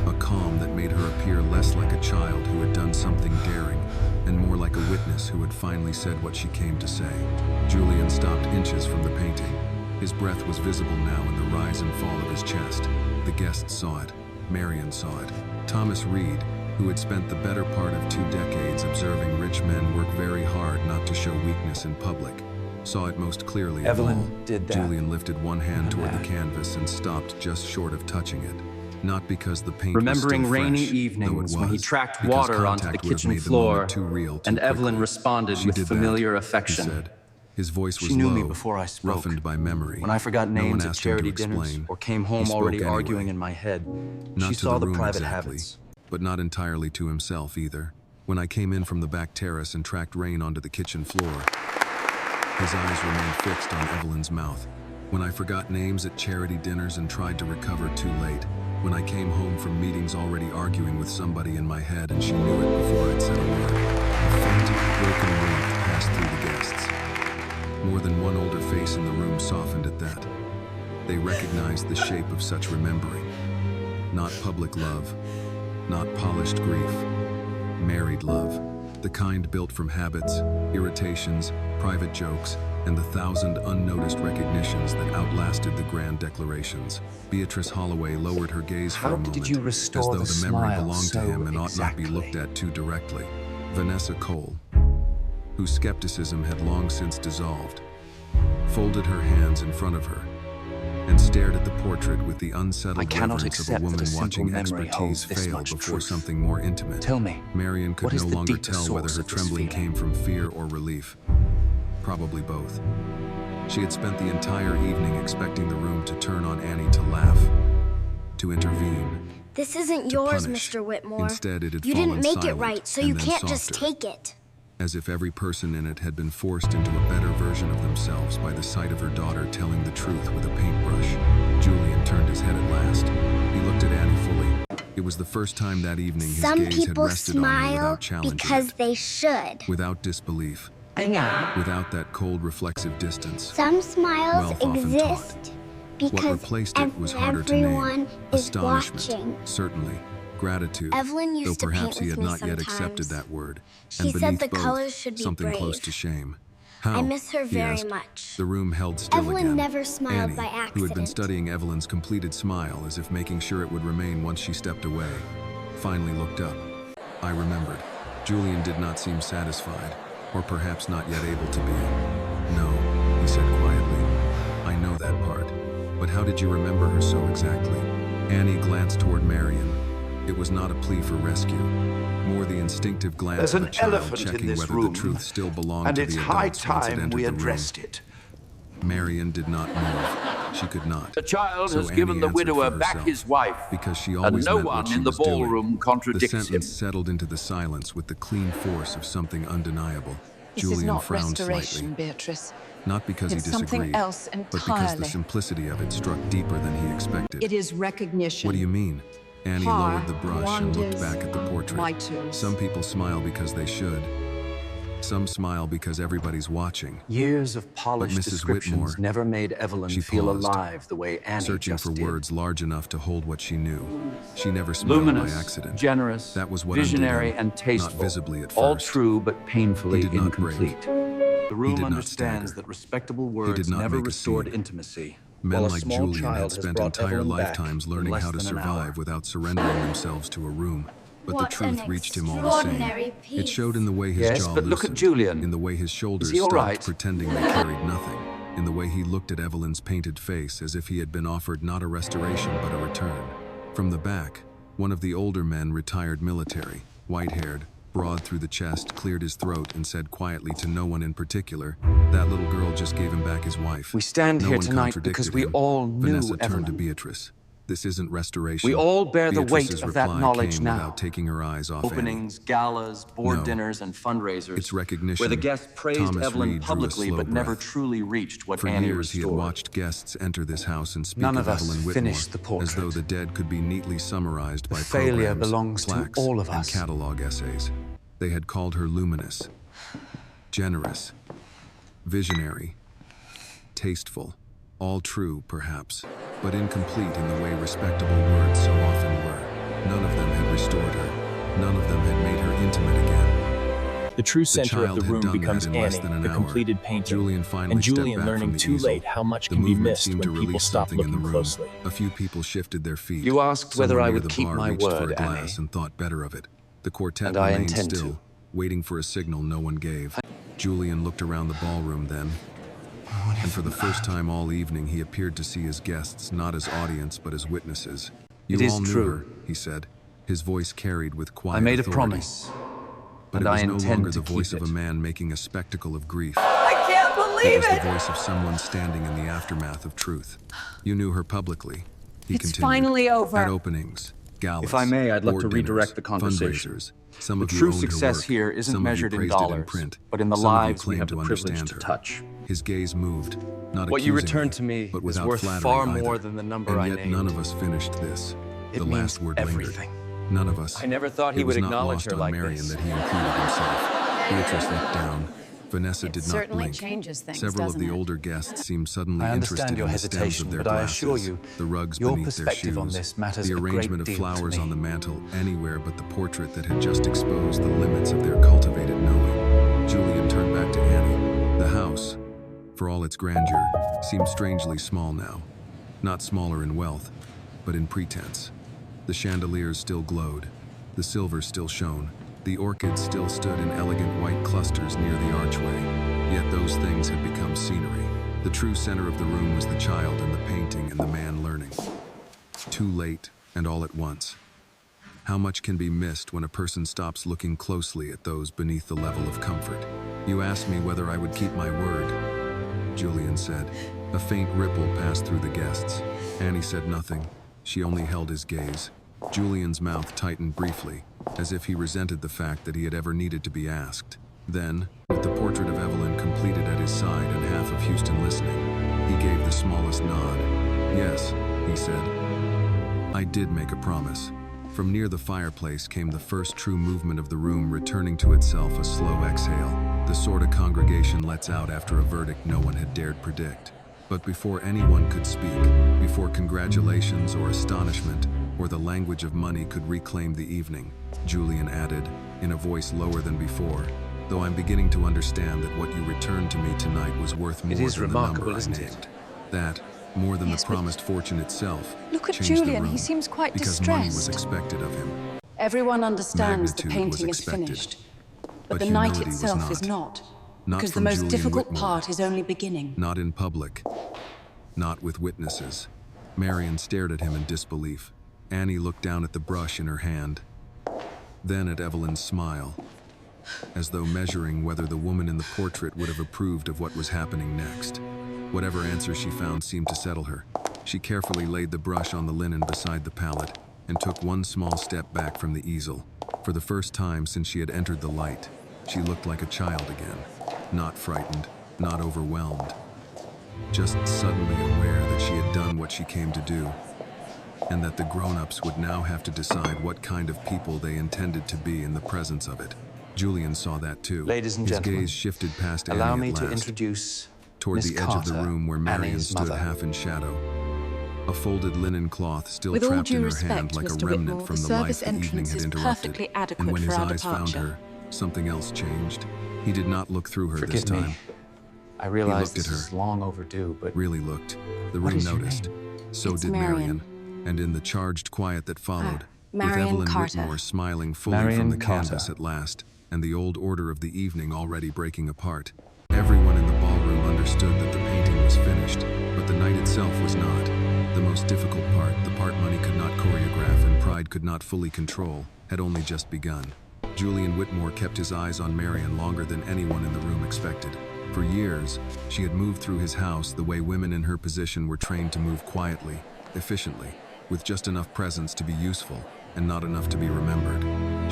a calm that made her appear less like a child who had done something daring, and more like a witness who had finally said what she came to say. Julian stopped inches from the painting. His breath was visible now in the rise and fall of his chest. The guests saw it. Marion saw it. Thomas Reed, who had spent the better part of 2 decades observing rich men work very hard not to show weakness in public, saw it most clearly of all. Evelyn did that. Julian lifted one hand toward the canvas and stopped just short of touching it. Not because the paint Remembering was still rainy fresh, evenings though it when he was, tracked because water onto the contact would have kitchen made the floor, moment too real too and Evelyn quickly. responded She with did familiar that, affection. he said. His voice was She knew low, me before I spoke. roughened by memory. When I forgot No one names at asked him to charity dinners explain. or came home He spoke already anyway. arguing in my head, Not she to saw the room private exactly, habits. but not entirely to himself either. When I came in from the back terrace and tracked rain onto the kitchen floor, his eyes remained fixed on Evelyn's mouth. When I forgot names at charity dinners and tried to recover too late. When I came home from meetings already arguing with somebody in my head and she knew it before I'd said a word. A faint, broken warmth passed through the guests. More than one older face in the room softened at that. They recognized the shape of such remembering. Not public love, not polished grief, married love. The kind built from habits, irritations, private jokes, and the 1,000 unnoticed recognitions that outlasted the grand declarations. Beatrice Holloway lowered her gaze for a moment, did you restore as though the the memory smile belonged to so him and ought not be exactly? looked at too directly. Vanessa Cole, whose skepticism had long since dissolved, folded her hands in front of her and stared at the portrait with the I unsettled cannot reverence of a accept that woman a simple watching memory expertise holds this fail much before truth. something more intimate. Tell me, Marion could what is no the longer deepest tell whether source her of this trembling feeling? came from fear or relief. Probably both. She had spent the entire evening expecting the room to turn on Annie to laugh, to intervene. This isn't to yours, punish. Mr. Whitmore. Instead, it had You fallen didn't make it silent right, so and you then can't just softer. take it. As if every person in it had been forced into a better version of themselves by the sight of her daughter telling the truth with a paintbrush. Julian turned his head at last. He looked at Annie fully. It was the first time that evening his Some gaze had people rested on her smile without challenging because it, they should. without disbelief, without that cold reflexive distance. Some smiles Wealth often taught. exist What because replaced it was harder to name. everyone is Astonishment, watching. certainly. Gratitude, Evelyn used though to perhaps paint he had with me not yet accepted sometimes. that word. She and said beneath the both, colors should be something close brave. to shame. How? I miss her he very asked. much. The room held still Evelyn again. never smiled Annie, by who had been accident. studying Evelyn's completed smile as if making sure it would remain once she stepped away, finally looked up. I remembered. Julian did not seem satisfied, or perhaps not yet able to be. No, he said quietly. I know that part. But how did you remember her so exactly? Annie glanced toward Marion. It was not a plea for rescue, more the instinctive glance There's of an a child elephant checking in this whether room, the truth still belonged and to it's the high adults once it time entered we the room. addressed it. Marion did not move. She could not. The child So has given Annie the answered widower for back herself, his wife, because she and always no meant what one she in the was doing. ballroom The contradicts him. sentence settled into the silence with the clean force of something undeniable. This Julian is not frowned restoration, slightly, Beatrice. not because It's he something disagreed, else but because the entirely. simplicity of it struck deeper than he expected. It is recognition. What do you mean? Annie Heart lowered the brush and looked wanders back at the portrait. my tools. Some people smile because they should. Some smile because everybody's watching. Years of polished Mrs. descriptions Whitmore, never made Evelyn she feel paused, alive the way Annie Searching just for did. words large enough to hold what she knew. She never smiled Luminous, by accident. generous, That was what visionary, undid him, and tasteful. not visibly at All first. true but painfully He did not break. incomplete. The room did not understands stagger. that respectable did words not never make a restored scene. intimacy, Men While a like small Julian child had has spent brought entire Evelyn back lifetimes in learning less how to than an survive hour. without surrendering themselves to a room. But the What an truth reached him all the same. extraordinary It piece. showed in the way his Yes, jaw but look at loosened, Julian. in the way his shoulders he all stopped right? pretending they carried nothing, in the way he looked at Evelyn's painted face as if he had been offered not a restoration but a return. From the back, one of the older men, retired military, white-haired, broad through the chest, cleared his throat and said quietly to no one in particular, "That little girl just gave him back his wife." We stand No here one tonight contradicted because we him. all knew Vanessa turned to Evelyn. Beatrice. "This isn't restoration." We all bear the weight Beatrice's of that reply knowledge came now. without taking her eyes off Openings, galas, board No. dinners, and fundraisers. It's recognition. Where the guests praised Thomas Evelyn Reed drew a publicly slow but never breath. truly reached what For Annie years he had restored. watched guests enter this house and speak None of of us Evelyn Whitmore finished the portrait. as though the dead could be neatly summarized by failure programs, belongs to plaques, all of and us. catalog essays. They had called her luminous, generous, visionary, tasteful, all true, perhaps, but incomplete in the way respectable words so often were. None of them had restored her. None of them had made her intimate again. The true The center of child the had room done becomes that in less Annie, than an the hour. completed painting, Julian finally and stepped Julian back learning from the too easel. late how much The can be movement missed seemed when to people release stop something in the looking room. closely. A few people shifted their feet. You asked whether Someone I near would the keep bar my reached for word, a glass Annie. and thought better of it. The quartet And I remained intend still, to. waiting for a signal no one gave. Julian looked around the ballroom then, and for the first time all evening he appeared to see his guests not as audience but as witnesses. "You It is all knew true. her," he said, his voice carried with quiet I made a authority. promise, But and it was I no intend longer to the voice keep of a it. man making a spectacle of grief. I can't It believe was the voice of someone standing in the aftermath of truth. "You knew her publicly," he It's continued. finally over. "At openings, galas, If I may, I'd like board to redirect dinners, the conversation. fundraisers. Some The of you true owned her success work. here isn't Some of you measured in praised it dollars, print. but in the Some of you lives we claimed have to the privilege understand to her. touch. His gaze moved, not What you accusingly, returned to me but is without worth flattery far either. more than the number and I yet named. none of us finished this. It The means last word everything. lingered. None of us. I never thought he It would was not acknowledge lost her on like Marion this. that he included himself. Beatrice looked down. Vanessa did not certainly blink. changes things, Several of doesn't the it? older guests seemed suddenly I interested understand your in the stems hesitation, of their but I glasses, assure you, the rugs your beneath their perspective shoes, on this matters the a great arrangement of deal to flowers me. on the mantel, anywhere but the portrait that had just exposed the limits of their cultivated knowing. Julian turned back to Annie. The house, for all its grandeur, seemed strangely small now. Not smaller in wealth, but in pretense. The chandeliers still glowed. The silver still shone. The orchids still stood in elegant white clusters near the archway. Yet those things had become scenery. The true center of the room was the child and the painting and the man learning. Too late, and all at once. How much can be missed when a person stops looking closely at those beneath the level of comfort? "You asked me whether I would keep my word," Julian said. A faint ripple passed through the guests. Annie said nothing. She only held his gaze. Julian's mouth tightened briefly, as if he resented the fact that he had ever needed to be asked. Then, with the portrait of Evelyn completed at his side and half of Houston listening, he gave the smallest nod. "Yes," he said. "I did make a promise." From near the fireplace came the first true movement of the room, returning to itself a slow exhale, the sort a congregation lets out after a verdict no one had dared predict. But before anyone could speak, before congratulations or astonishment or the language of money could reclaim the evening, Julian added, in a voice lower than before, "Though I'm beginning to understand that what you returned to me tonight was worth more is than the remarkable, number I isn't it? named. That, more than Yes, the but promised fortune itself, look at changed the Julian. He room, seems quite because money was distressed. expected of him. Everyone understands the Magnitude was painting is expected. finished. But But the night humility was itself is not. not. Not Because the from most Julian difficult Whitmore. part is only beginning. Not in public. Not with witnesses. Marion stared at him in disbelief. Annie looked down at the brush in her hand, then at Evelyn's smile, as though measuring whether the woman in the portrait would have approved of what was happening next. Whatever answer she found seemed to settle her. She carefully laid the brush on the linen beside the palette and took one small step back from the easel. For the first time since she had entered the light, she looked like a child again, not frightened, not overwhelmed, just suddenly aware that she had done what she came to do, and that the grown-ups would now have to decide what kind of people they intended to be in the presence of it. Julian saw that too. Ladies and His gentlemen, gaze shifted past allow Annie me at to last, introduce toward Miss the edge of the Carter, room where Marion Annie's stood mother. half in shadow. A folded linen cloth still With all trapped due in her respect, hand like Mr. a remnant Whitmore, from the the life service the evening entrance had is interrupted. perfectly adequate And when for his our eyes found departure. her, something else changed. He did not look through her this Forgive me. time. I realize looked at this her. is long overdue, but Really looked. The What room is your noticed. So It's did Marion. And in the charged quiet that followed, with Marion Evelyn Carter. Whitmore smiling fully Marion from the Carter. canvas at last, and the old order of the evening already breaking apart, everyone in the ballroom understood that the painting was finished, but the night itself was not. The most difficult part, the part money could not choreograph and pride could not fully control, had only just begun. Julian Whitmore kept his eyes on Marion longer than anyone in the room expected. For years, she had moved through his house the way women in her position were trained to move quietly, efficiently, with just enough presence to be useful and not enough to be remembered.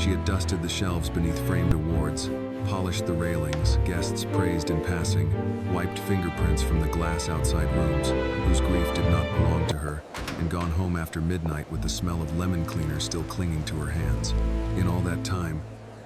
She had dusted the shelves beneath framed awards, polished the railings, guests praised in passing, wiped fingerprints from the glass outside rooms, whose grief did not belong to her, and gone home after midnight with the smell of lemon cleaner still clinging to her hands. In all that time,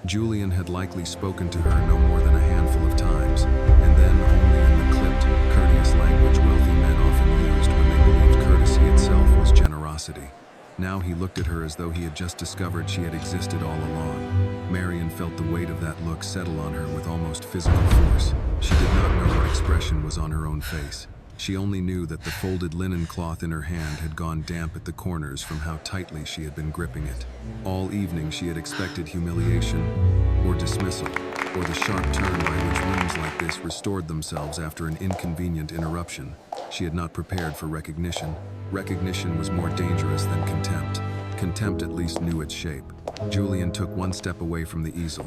Julian had likely spoken to her no more than a handful of times, and then only in the clipped, courteous language wealthy men often used when they believed courtesy itself was generosity. Now he looked at her as though he had just discovered she had existed all along. Marion felt the weight of that look settle on her with almost physical force. She did not know what expression was on her own face. She only knew that the folded linen cloth in her hand had gone damp at the corners from how tightly she had been gripping it. All evening she had expected humiliation, or dismissal, or the sharp turn by which rooms like this restored themselves after an inconvenient interruption. She had not prepared for recognition. Recognition was more dangerous than contempt. Contempt at least knew its shape. Julian took one step away from the easel.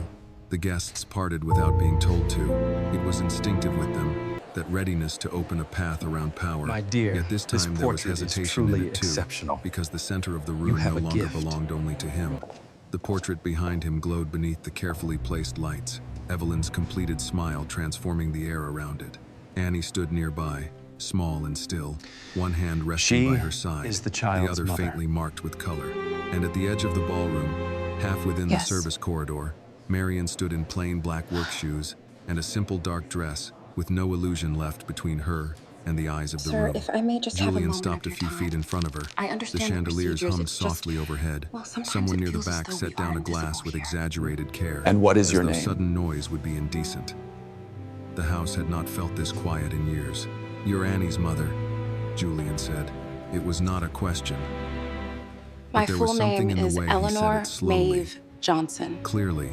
The guests parted without being told to. It was instinctive with them, that readiness to open a path around power. My dear, Yet this this time there was portrait is hesitation in truly it too, exceptional. because the center of the You room have no a longer gift. belonged only to him. The portrait behind him glowed beneath the carefully placed lights, Evelyn's completed smile transforming the air around it. Annie stood nearby, small and still, one hand resting She by her side, is the child's other mother. faintly marked with color. And at the edge of the ballroom, half within Yes. the service corridor, Marion stood in plain black work shoes and a simple dark dress, with no illusion left between her and the eyes of the Sir, room. if I may just have a Julian moment stopped of a your few time. feet in front of her. I The understand the chandeliers procedures, hummed it's just- softly overhead. well, sometimes Someone it near the feels as back though set we down are a glass invisible with here. exaggerated care. And what is as your though name? sudden noise would be indecent. The house had not felt this quiet in years. "You're Annie's mother," Julian said. It was not a question. My there was full something name in the is way he said Eleanor it slowly. Maeve Johnson. Clearly,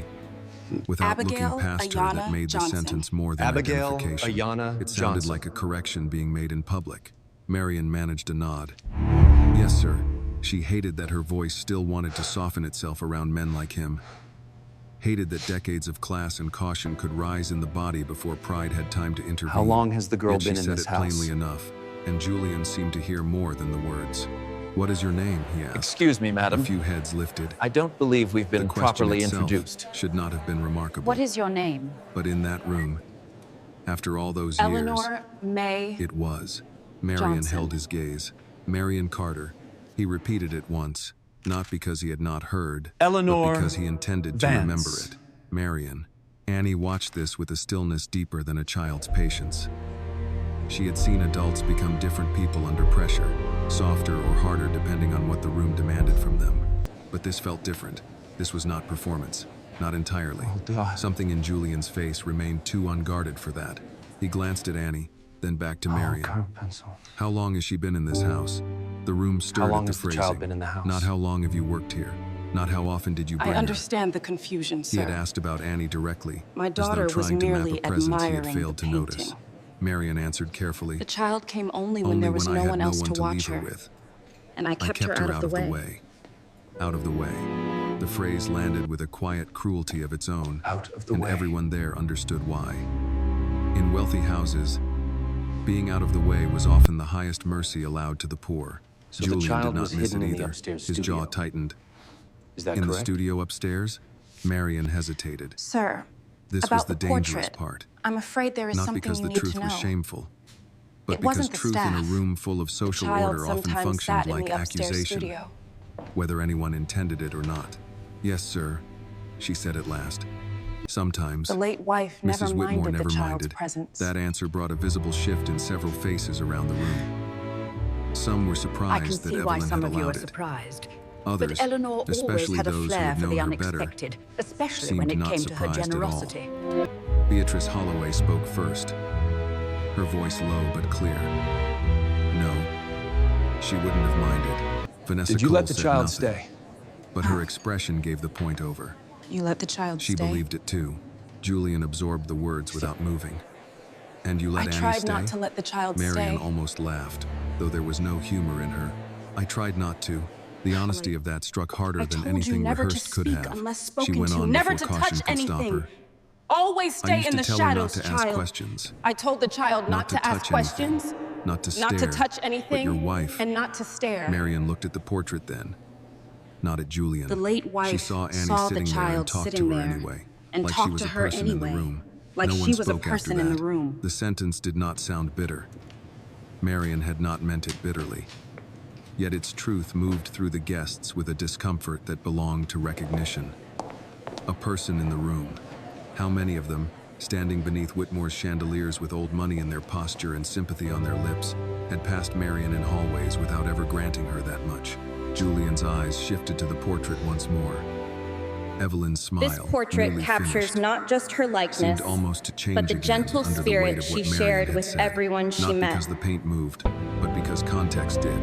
without Abigail looking past her, that Ayana made the Johnson. sentence more than Abigail identification. Ayana It sounded Johnson. like a correction being made in public. Marion managed a nod. "Yes, sir." She hated that her voice still wanted to soften itself around men like him. Hated that decades of class and caution could rise in the body before pride had time to intervene. How long has the girl Yet been she in said this it house? plainly enough, and Julian seemed to hear more than the words. "What is your name?" he asked. Excuse me, A madam. few heads lifted. I don't believe we've The been question properly itself introduced. should not have been remarkable. What is your name? But in that room, after all those years, Eleanor May. it was. Marion Johnson. held his gaze. Marion Carter. He repeated it once, not because he had not heard, Eleanor but because he intended to Vance. remember it. Marion. Annie watched this with a stillness deeper than a child's patience. She had seen adults become different people under pressure, softer or harder depending on what the room demanded from them. But this felt different. This was not performance, not entirely. Oh, God. Something in Julian's face remained too unguarded for that. He glanced at Annie, then back to Marion. Pencil. "How long has she been in this house?" The room stirred long at the has the phrasing. child been in the house? Not how long have you worked here. Not how often did you bring I her. understand the confusion, He had sir. asked about Annie directly, My as though daughter was trying to map merely a presence he had admiring failed the to notice. painting. Marion answered carefully, The child came only when "Only there was when I no had one no else one to watch leave her. her with. And I I kept, kept her out of the way. Out of the way." The phrase landed with a quiet cruelty of its own, Out of the and way. everyone there understood why. In wealthy houses, being out of the way was often the highest mercy allowed to the poor. So the Julian child did not was miss hidden it in the either. upstairs His jaw studio. tightened. Is that In the correct? studio upstairs, Marion hesitated. Sir, This was about the the dangerous portrait, part. I'm afraid there is Not something because you the need truth to know. was shameful, but It because wasn't the truth in a staff. room full of The social child order often sometimes functioned sat in like the upstairs accusation, studio. whether anyone intended it or not. "Yes, sir," she said at last. "Sometimes." The late wife never Mrs. Whitmore minded never the child's minded. presence. That answer brought a visible shift in several faces around the room. Some were I can surprised that see why Evelyn some had of you are allowed it. surprised. Others, But Eleanor always especially had a those who flair had for known the her better, unexpected, especially seemed when it not came to her surprised at all. generosity. Beatrice Holloway spoke first. her voice low but clear. No, she wouldn't have minded. Vanessa Did you Cole let the said child nothing, stay? but her expression gave the point over. You let the child She stay? believed it too. Julian absorbed the words without moving. And you let I Annie tried stay? not to let the child Marion stay. almost laughed, though there was no humor in her. I tried not to. The honesty of that struck harder I than told you anything never to rehearsed could speak have. unless She spoken went to. on Never before to caution touch could stop anything. her. Always I stay used in to the tell her shadows, not to ask child. questions, I told the child not to ask touch questions, anything, not to stare, not to touch but anything, your wife. and not to stare. Marion looked at the portrait then, not at Julian. The late She wife saw Annie saw the sitting there and child talked sitting to her there anyway, and like she talked was to a her person in the anyway, room. like No she one was a spoke after person in the that. room. The sentence did not sound bitter. Marion had not meant it bitterly. Yet its truth moved through the guests with a discomfort that belonged to recognition. A person in the room. How many of them, standing beneath Whitmore's chandeliers with old money in their posture and sympathy on their lips, had passed Marion in hallways without ever granting her that much? Julian's eyes shifted to the portrait once more. Evelyn's smile, This portrait newly captures finished, not just her likeness, seemed almost to change but the again gentle under the spirit weight of she what Marion shared had with said. everyone she Not met. because the paint moved, but because context did.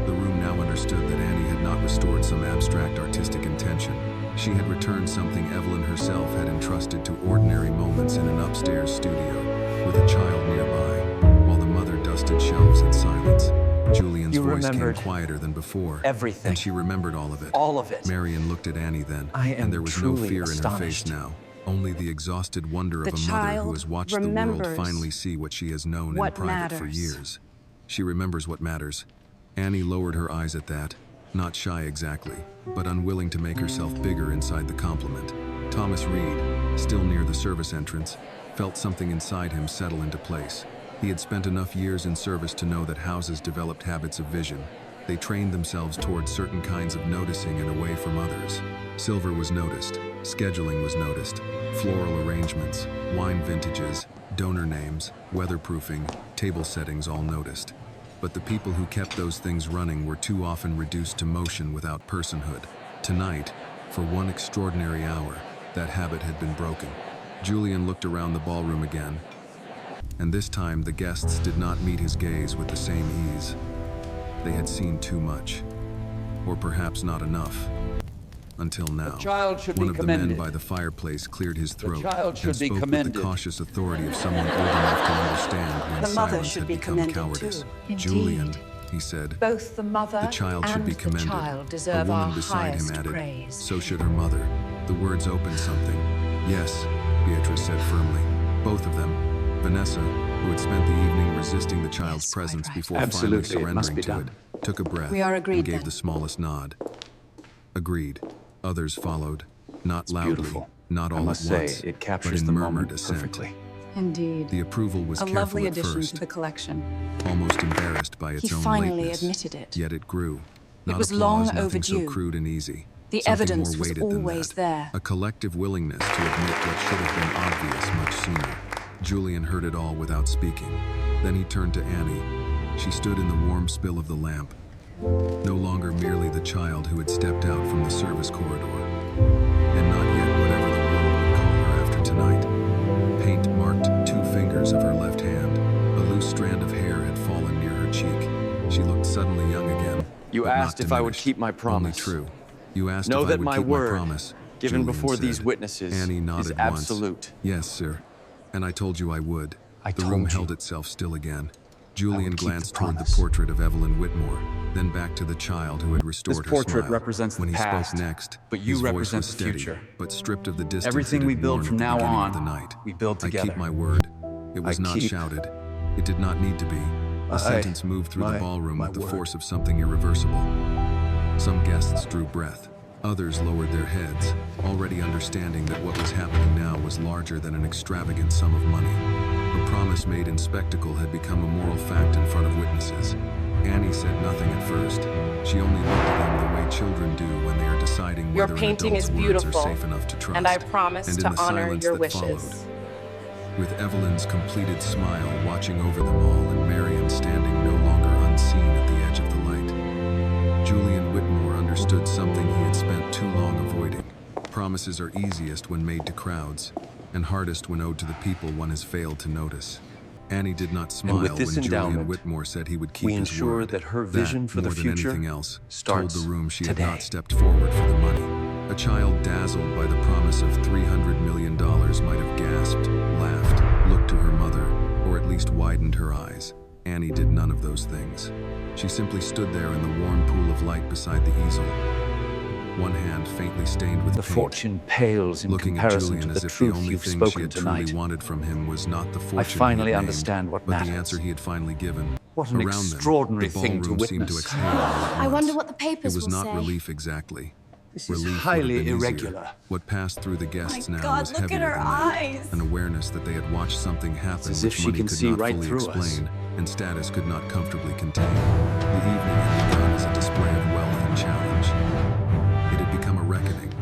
The room now understood that Annie had not restored some abstract artistic intention. She had returned something Evelyn herself had entrusted to ordinary moments in an upstairs studio, with a child nearby, while the mother dusted shelves in silence. Julian's You voice came remembered quieter than before, everything. and she remembered all of it. All of it. Marion looked at Annie then, I am and there was no truly fear in her face astonished. now. Only the exhausted wonder The of a mother who child has watched the world remembers finally see what she has known in what private for matters. years. She remembers what matters. Annie lowered her eyes at that, not shy exactly, but unwilling to make herself bigger inside the compliment. Thomas Reed, still near the service entrance, felt something inside him settle into place. He had spent enough years in service to know that houses developed habits of vision. They trained themselves towards certain kinds of noticing and away from others. Silver was noticed, scheduling was noticed, floral arrangements, wine vintages, donor names, weatherproofing, table settings all noticed. But the people who kept those things running were too often reduced to motion without personhood. Tonight, for one extraordinary hour, that habit had been broken. Julian looked around the ballroom again, and this time the guests did not meet his gaze with the same ease. They had seen too much, or perhaps not enough. Until now, child should one be of the men commended. by the fireplace cleared his throat child should and be spoke with commended. the cautious authority of someone old enough to understand when The mother silence should had be become commended, cowardice. too. Julian, he said, Both the mother the child should and be the commended. child A deserve woman our beside him highest added, praise. so should her mother. The words opened something. Yes, Beatrice said firmly. Both of them. Vanessa, who had spent the evening resisting the child's Yes, quite presence right. before Absolutely, finally it must surrendering be to done. it, took a breath We are and agreed gave then. the smallest nod. Agreed. Others followed, not loudly, Beautiful. not I all must at say, once, it but captures in the murmured moment assent. perfectly. Indeed. The approval was A careful lovely at addition first, to the collection. almost embarrassed by its He own finally lateness. admitted it. Yet it grew. Not was applause, long nothing overdue. so crude and easy. The Something evidence more was weighted than always that. there. A collective willingness to admit what should have been obvious much sooner. Julian heard it all without speaking. Then he turned to Annie. She stood in the warm spill of the lamp, no longer merely the child who had stepped out from the service corridor, and not yet whatever the world would call her after tonight. Paint marked 2 fingers of her left hand. A loose strand of hair had fallen near her cheek. She looked suddenly young again. You but not asked if I would diminished. keep my promise. Only true. You asked Know if I that would my keep word, my promise, given Julian before these said. witnesses, Annie nodded is absolute. Once. Yes, sir. And I told you I would. I The told room you. held itself still again. Julian keep the glanced toward the promise. portrait of Evelyn Whitmore, then back to the child who had restored This her portrait smile. represents the When he past, spoke next, but you his voice represent was the steady, future. but stripped of the distance Everything it we had build worn from at the now beginning on, of the night. we build I together. keep my word. It was not keep shouted. It did not need to be. The sentence moved through the ballroom my with the word. force of something irreversible. Some guests drew breath. Others lowered their heads, already understanding that what was happening now was larger than an extravagant sum of money. A promise made in spectacle had become a moral fact in front of witnesses. Annie said nothing at first. She only looked at him the way children do when they are deciding Your whether an painting adult's is words beautiful, are safe enough to trust. and I promise And in to the honor silence your that wishes. followed, with Evelyn's completed smile watching over them all and Marion standing no longer unseen at the edge of the light, Julian Whitmore understood something he had spent too long avoiding. Promises are easiest when made to crowds, and hardest when owed to the people one has failed to notice. Annie did not smile with this when Julian endowment, Whitmore said he would keep we his ensure word. that her vision for the more future than anything else, told starts the room she today. had not stepped forward for the money. A child dazzled by the promise of $300 million might have gasped, laughed, looked to her mother, or at least widened her eyes. Annie did none of those things. She simply stood there in the warm pool of light beside the easel, one hand faintly stained with The paint, fortune pales in looking at comparison Julian to as the if the truth only you've thing she spoken had tonight. truly wanted from him was not the fortune I finally he had understand named, what but the matters. answer he had finally given. What an Around extraordinary them, the thing to ballroom seemed to witness. exhale all at I once. wonder what the papers It was will not say. relief exactly. This is Relief would have highly been easier. irregular. What passed through the guests My now God, was look at heavier her than that. eyes. An awareness that they had watched something happen as which if she money can could see not right fully through us. explain, and status could not comfortably contain. The evening had begun as a display of wealth and challenge. It had become a reckoning,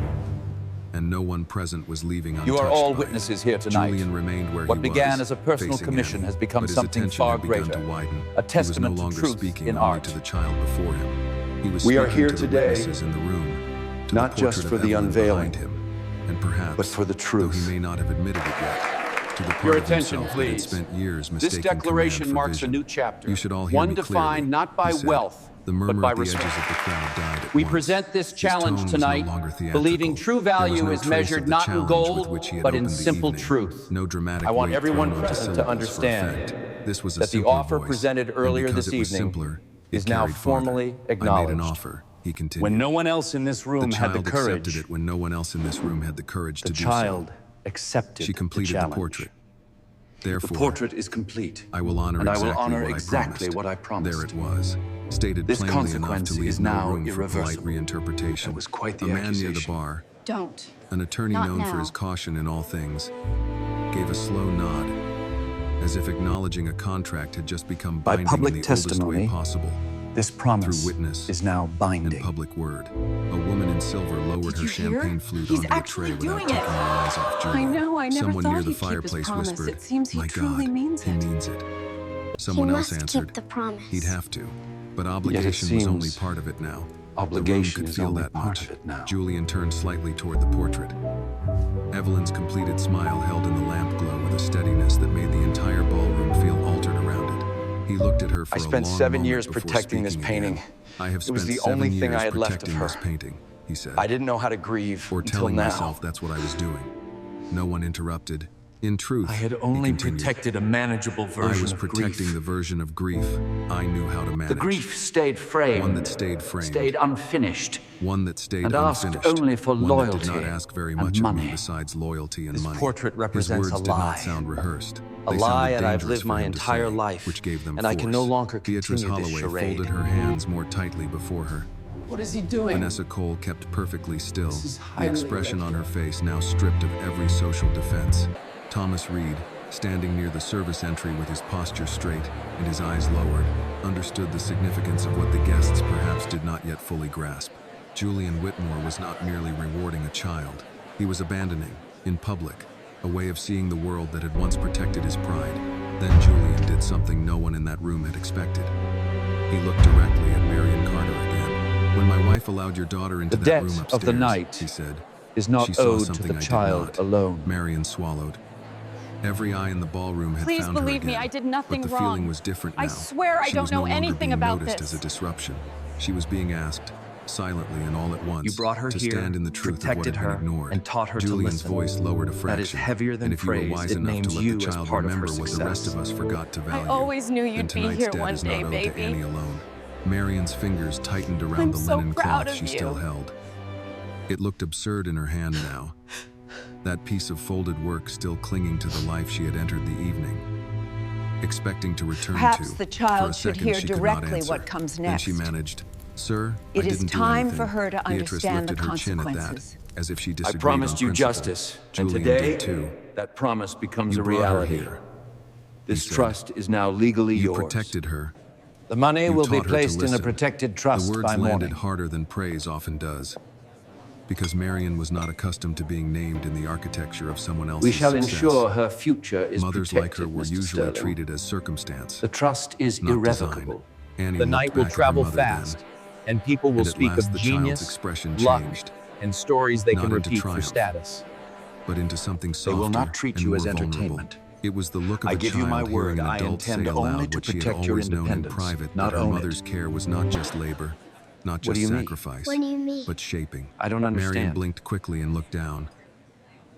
and no one present was leaving untouched You are all by it. witnesses here tonight. Julian remained where What he began was, as a personal facing commission Annie, has become but his something attention far had begun greater, to widen. a testament he was no to longer truth speaking in only art. to the child before him. He was We are speaking here to the today, witnesses in the room, to not the just portrait for of the Evelyn unveiling, behind him, and perhaps, but for the though truth. he may not have admitted it yet, to the part Your of attention, himself that had please. spent years This mistaking declaration command for marks a vision. new chapter, You should all hear one me defined clearly, not by he said. wealth, The murmur but by at the respect. edges of the crowd died at We once. present this His challenge tone was no tonight, longer theatrical. believing true There was value no is trace measured of the not in challenge with gold, which he had but in opened the simple evening. truth. No dramatic I want weight everyone thrown onto present to syllables for understand effect. This was a that the simpler offer voice, presented and earlier because this it was evening simpler, is it now carried farther. formally I made an acknowledged. offer, he continued. When no one else in this the room had child the accepted courage, it when no one else in this room had the courage the to do child so. accepted She completed the the challenge. portrait. The Therefore, portrait is complete. I will honor and I exactly will honor what exactly I promised. what I promised. There it was, stated This plainly enough consequence to leave is no now room for polite irreversible. reinterpretation. That was quite the A man near the accusation. bar, Don't. an attorney Not known for now. his caution in all things, gave a slow nod, as if acknowledging a contract had just become By binding public in the oldest testimony, way possible. This promise Through witness is now And binding. public word. A woman in silver lowered Did her you hear? champagne flute He's onto a actually tray without doing taking it. her eyes off I Julian. know, I never Someone thought near the he'd keep his fireplace promise. whispered, It seems he "My truly God, means he it." means it." He Someone else must answered, keep the promise. he'd have to. But obligation was only seems part of it now. obligation the room could is feel only that part much. of it now. Julian turned slightly toward the portrait. Evelyn's completed smile held in the lamp glow with a steadiness that made the entire ballroom feel altered around it. He looked at her for I a spent long 7 moment years before protecting this speaking again. painting. I have It was spent the 7 only thing years I had left of protecting her. this painting, he said. I didn't know how to grieve Or until telling now. myself that's what I was doing. No one interrupted. In truth, I had he only continued, protected a manageable I version was of protecting grief. the version of grief I knew how to manage. The grief stayed framed, One that stayed framed. stayed unfinished, One that stayed and asked unfinished. only for One loyalty that did not ask very and much of money. me besides loyalty and This money. portrait His represents words a did lie. not sound rehearsed. A They lie sounded that I've dangerous lived for my him to entire say, life, which gave them and I can no force. longer Beatrice continue this Holloway charade. folded her hands more tightly before her. What is he doing? Vanessa Cole kept perfectly still, is the highly expression on her face now stripped of every social defense. Thomas Reed, standing near the service entry with his posture straight and his eyes lowered, understood the significance of what the guests perhaps did not yet fully grasp. Julian Whitmore was not merely rewarding a child. He was abandoning, in public, a way of seeing the world that had once protected his pride. Then Julian did something no one in that room had expected. He looked directly at Marion Carter again. "When my wife allowed your daughter into The that debt room of upstairs," the night he said, is not "she saw owed to something the I did child not." alone. Marion swallowed. Every eye in the ballroom had Please found her believe me, again, I did nothing but the wrong. feeling was different now. I swear I She don't was know no longer anything being about noticed this. as a disruption. She was being asked, silently and all at once, You brought her to here, stand in the truth of what protected had been her, ignored. and taught her to Julian's listen. voice lowered a fraction. That is heavier than and if you praise. were wise It enough to names let you the as child part of her remember what the rest success. of us forgot to value, always knew you'd then be tonight's here debt one is day, not owed to baby. Annie alone. Marion's fingers tightened around I'm the so linen proud cloth of she still you. held. It looked absurd in her hand now, that piece of folded work still clinging to the life she had entered the evening, expecting to return Perhaps to. the child For a should second, hear she could not directly answer. what comes Then she next. managed, "Sir, It I is didn't do time anything." for her to Beatrice understand the lifted her chin at that, consequences. as if she I disagreed promised on you principle. justice, and Julian today, did too. that promise becomes You a brought her reality. here. This said. trust is now legally You yours. protected her. The money You will be taught her to placed in a listen. protected trust The words by landed morning. harder than praise often does, because Marion was not accustomed to being named in the architecture of someone else's We shall success. ensure her future is Mothers protected, like her were Mr. usually Sterling. treated as circumstance, The trust is not irrevocable. design. Annie The looked night will back at her travel mother fast, then, and people will and at speak last of the child's genius, expression luck, changed, and stories they not can into repeat for triumph. status. but into something They softer will not treat and you more as vulnerable. entertainment. It was the look of I a give child you my hearing word, an I adult say intend only aloud to what she had protect your always known in independence, private, not that her own it. mother's care was not just labor, not What just do you mean? sacrifice, What do you mean? but shaping. I don't Marion understand. blinked quickly and looked down,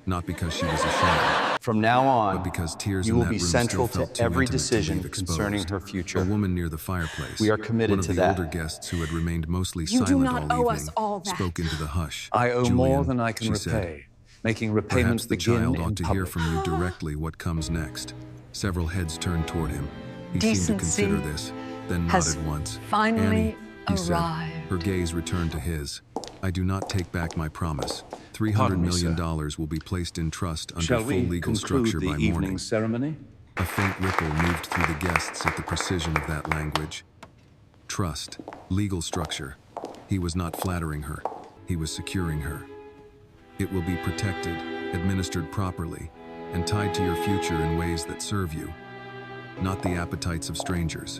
not because she was ashamed, From now on, but because tears you in will that be room central still felt to too every intimate to decision leave concerning exposed. her future. A woman near the fireplace, We are committed one of to the that. older guests who had remained mostly You do silent not all owe us evening, all that. spoke into the hush. I owe Julian, more than I can she repay. said, Making perhaps repayments the begin child in ought to hear public. from you directly what comes next. Several heads turned toward him. He seemed to Decency consider this, then has nodded once. finally Annie, he said, arrived. her gaze returned to his. I do not take back my promise. $300 Pardon me, million sir. will be placed in trust under Shall full we legal conclude structure the by evening morning. ceremony? A faint ripple moved through the guests at the precision of that language. Trust, legal structure. He was not flattering her. He was securing her. It will be protected, administered properly, and tied to your future in ways that serve you, not the appetites of strangers.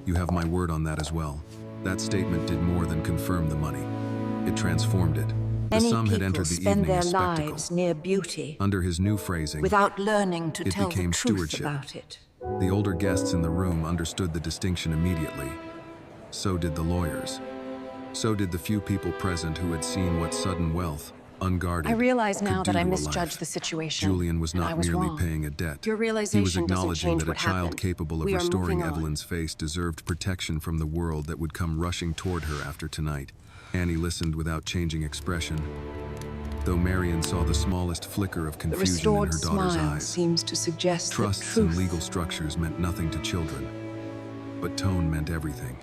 You have my word on that as well. That statement did more than confirm the money. It transformed it. The Many sum had people entered the spend evening their a spectacle. lives near beauty Under his new phrasing, without learning to it tell the became truth stewardship. about it. the older guests in the room understood the distinction immediately. So did the lawyers. So did the few people present who had seen what sudden wealth, unguarded, I realize now could do that I to a misjudged life. the situation. Julian was and I not was merely wrong. paying a debt. Your He was realization doesn't acknowledging change that a what child happened. capable of We are restoring moving on. Evelyn's face deserved protection from the world that would come rushing toward her after tonight. Annie listened without changing expression, though Marion saw the smallest flicker of The confusion in restored her daughter's smile eyes. seems to suggest Trusts that and truth legal structures meant nothing to children, but tone meant everything.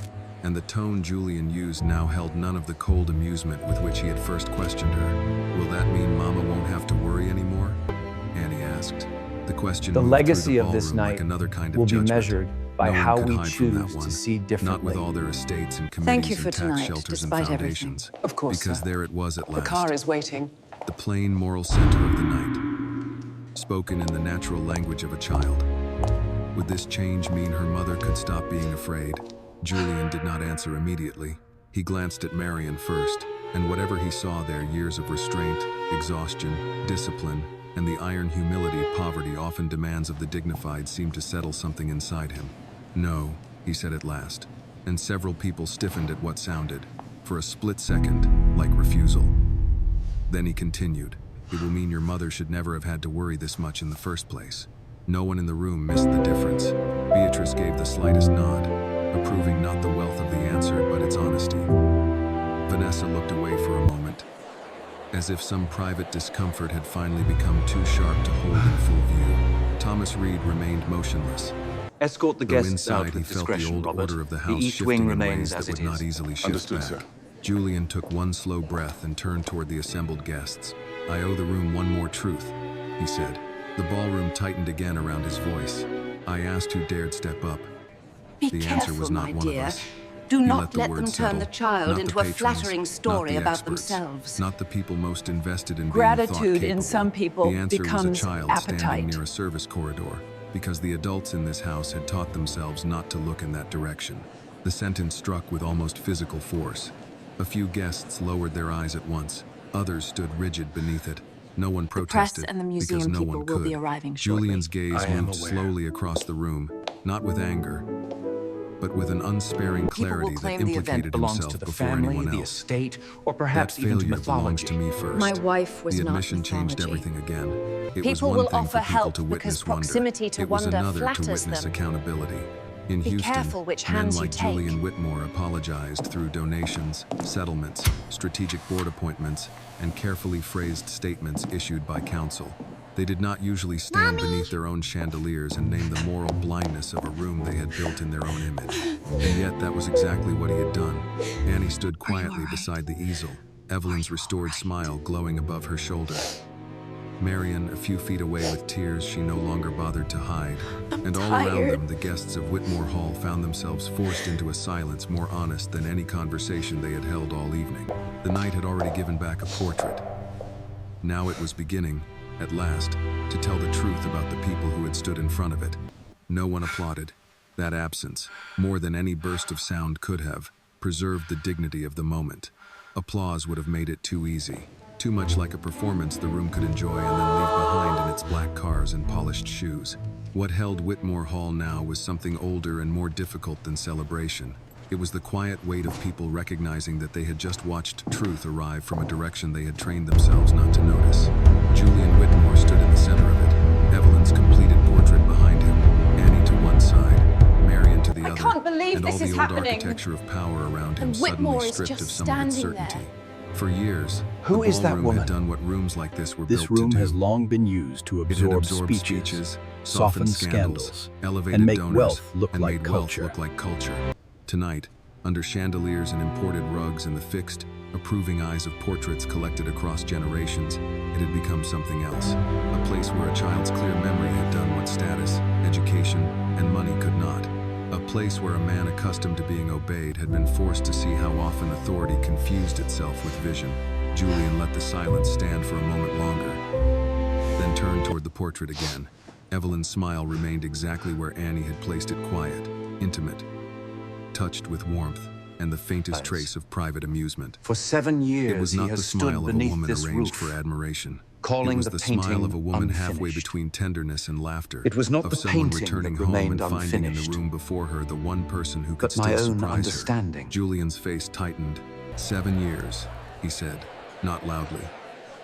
And the tone Julian used now held none of the cold amusement with which he had first questioned her. Will that mean Mama won't have to worry anymore? Annie asked. The question The moved legacy through the of this ballroom night like another kind of will be judgment. measured by No one how could we hide from that choose one, to see not differently. with all their estates and Thank committees you for and tax tonight, shelters and despite foundations. everything. Of course, Because sir. there it was at The last. car is waiting. The plain moral center of the night, spoken in the natural language of a child. Would this change mean her mother could stop being afraid? Julian did not answer immediately. He glanced at Marion first, and whatever he saw there, years of restraint, exhaustion, discipline, and the iron humility poverty often demands of the dignified seemed to settle something inside him. No, he said at last, and several people stiffened at what sounded, for a split second, like refusal. Then he continued, "It will mean your mother should never have had to worry this much in the first place." No one in the room missed the difference. Beatrice gave the slightest nod, approving not the wealth of the answer, but its honesty. Vanessa looked away for a moment, as if some private discomfort had finally become too sharp to hold in full view. Thomas Reed remained motionless. Escort the Though guests inside out he with felt the discretion, old Robert. order of the The house East shifting Wing in remains ways as that it would not is. easily shift Understood, back. sir. Julian took one slow breath and turned toward the assembled guests. "I owe the room one more truth," he said. The ballroom tightened again around his voice. I asked who dared step up. Be The careful, answer was not my one of dear. us. Do He not the let word them turn the settle. child Not the into a patrons, flattering not story the about experts, themselves. not the people most invested in being Gratitude thought in capable. some people the answer was a becomes child appetite. standing near a service corridor, because the adults in this house had taught themselves not to look in that direction. The sentence struck with almost physical force. A few guests lowered their eyes at once. Others stood rigid beneath it. No one press protested and the museum because no people one will could. be arriving shortly. Julian's gaze I am moved aware. slowly across the room, not with anger, but with an unsparing People will clarity that claim the event implicated belongs himself to the before family, anyone the else. estate, or That perhaps even to failure belongs mythology. to me first. My wife was the not admission changed mythology. everything again. It was People one will thing offer for people help to because witness wonder. proximity to It was wonder another to flatters witness them. accountability. In Be Houston, careful which men hands you like take. Julian Whitmore apologized through donations, settlements, strategic board appointments, and carefully phrased statements issued by counsel. They did not usually stand beneath their own chandeliers and name the moral blindness of a room they had built in their own image. And yet that was exactly what he had done. Annie stood quietly beside the easel, Evelyn's restored smile glowing above her shoulder. Marion, a few feet away with tears she no longer bothered to hide. And all around them, the guests of Whitmore Hall found themselves forced into a silence more honest than any conversation they had held all evening. The night had already given back a portrait. Now it was beginning, at last, to tell the truth about the people who had stood in front of it. No one applauded. That absence, more than any burst of sound could have, preserved the dignity of the moment. Applause would have made it too easy, Too much like a performance the room could enjoy and then leave behind in its black cars and polished shoes. What held Whitmore Hall now was something older and more difficult than celebration. It was the quiet weight of people recognizing that they had just watched truth arrive from a direction they had trained themselves not to notice. Julian Whitmore stood in the center of it, Evelyn's completed portrait behind him, Annie to one side, Marion to the other, can't believe and all this the is old happening. architecture of power around him And suddenly Whitmore is stripped just of some of its standing there. certainty. For years, Who the is that ballroom woman? had done what rooms like this were This built room to do. has long been used to It had absorb absorbed speeches, softened soften scandals, scandals, elevated and make donors, wealth look and like made wealth culture. look like culture. Tonight, under chandeliers and imported rugs and the fixed, approving eyes of portraits collected across generations, it had become something else. A place where a child's clear memory had done what status, education, and money could not. A place where a man accustomed to being obeyed had been forced to see how often authority confused itself with vision. Julian let the silence stand for a moment longer, then turned toward the portrait again. Evelyn's smile remained exactly where Annie had placed it, quiet, intimate, touched with warmth, and the faintest trace of private amusement. For 7 years, It was he not has the stood smile of a beneath woman this arranged roof, for admiration. calling It was the the smile painting of a woman halfway unfinished. between tenderness and laughter. It was not of the someone painting returning that home and remained finding in the unfinished, room before her the one person who could but my still own surprise understanding. her. Julian's face tightened. 7 years, he said, not loudly,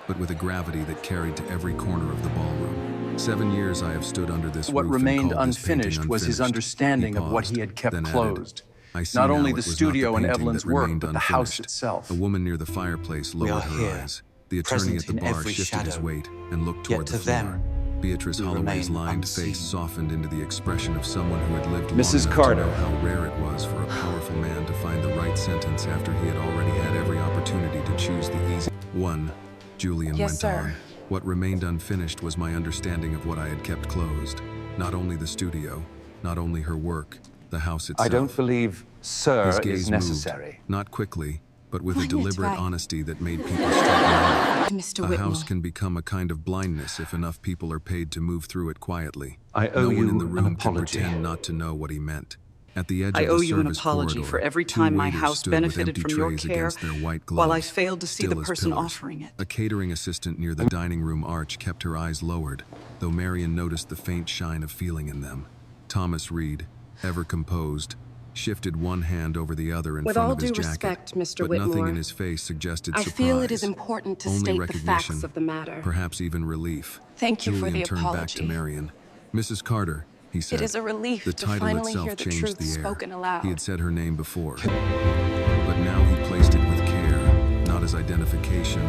but with a gravity that carried to every corner of the ballroom. 7 years I have stood under this What roof and remained called this painting unfinished was his unfinished. understanding of what he paused, had kept then added, closed. I see Not now only it the was not studio and painting Evelyn's that work, remained but the house unfinished. itself. A woman near the fireplace We lowered are her here, eyes. The attorney at present the in bar every shifted his shadow. weight and looked Yet toward to the floor. them, Beatrice we Holloway's remain lined unseen. face softened into the expression of someone who had lived Mrs. long Carter. enough to know how rare it was for a powerful man to find the right sentence after he had already had every opportunity to choose the easy one. Julian Yes, went sir. on. What remained unfinished was my understanding of what I had kept closed. Not only the studio, not only her work, the house itself. I don't believe "sir" His is gaze necessary. moved, not quickly, but with a Bring it deliberate right. honesty that made people straighten Mr. up. A house Whitmore. can become a kind of blindness if enough people are paid to move through it quietly. I owe no one you in the an room could apology. pretend not to know what he meant. At the edge I of the owe you an service apology corridor, for every two time my waiters house stood with benefited empty from your trays care against their white gloves, while I failed to see still the as person pillars. offering it. A catering assistant near the dining room arch kept her eyes lowered, though Marion noticed the faint shine of feeling in them. Thomas Reed, ever composed, shifted one hand over the other in With front all of his due jacket, respect, Mr. but nothing Whitmore, in his face suggested I surprise. feel it is important to only state the recognition, facts of the matter. perhaps even relief. Thank you for Julian the turned back to apology. Marion. Mrs. Carter, he said. It is a relief The to title finally itself hear the changed truth the air. spoken aloud. He had said her name before, but now he placed it with care, not as identification,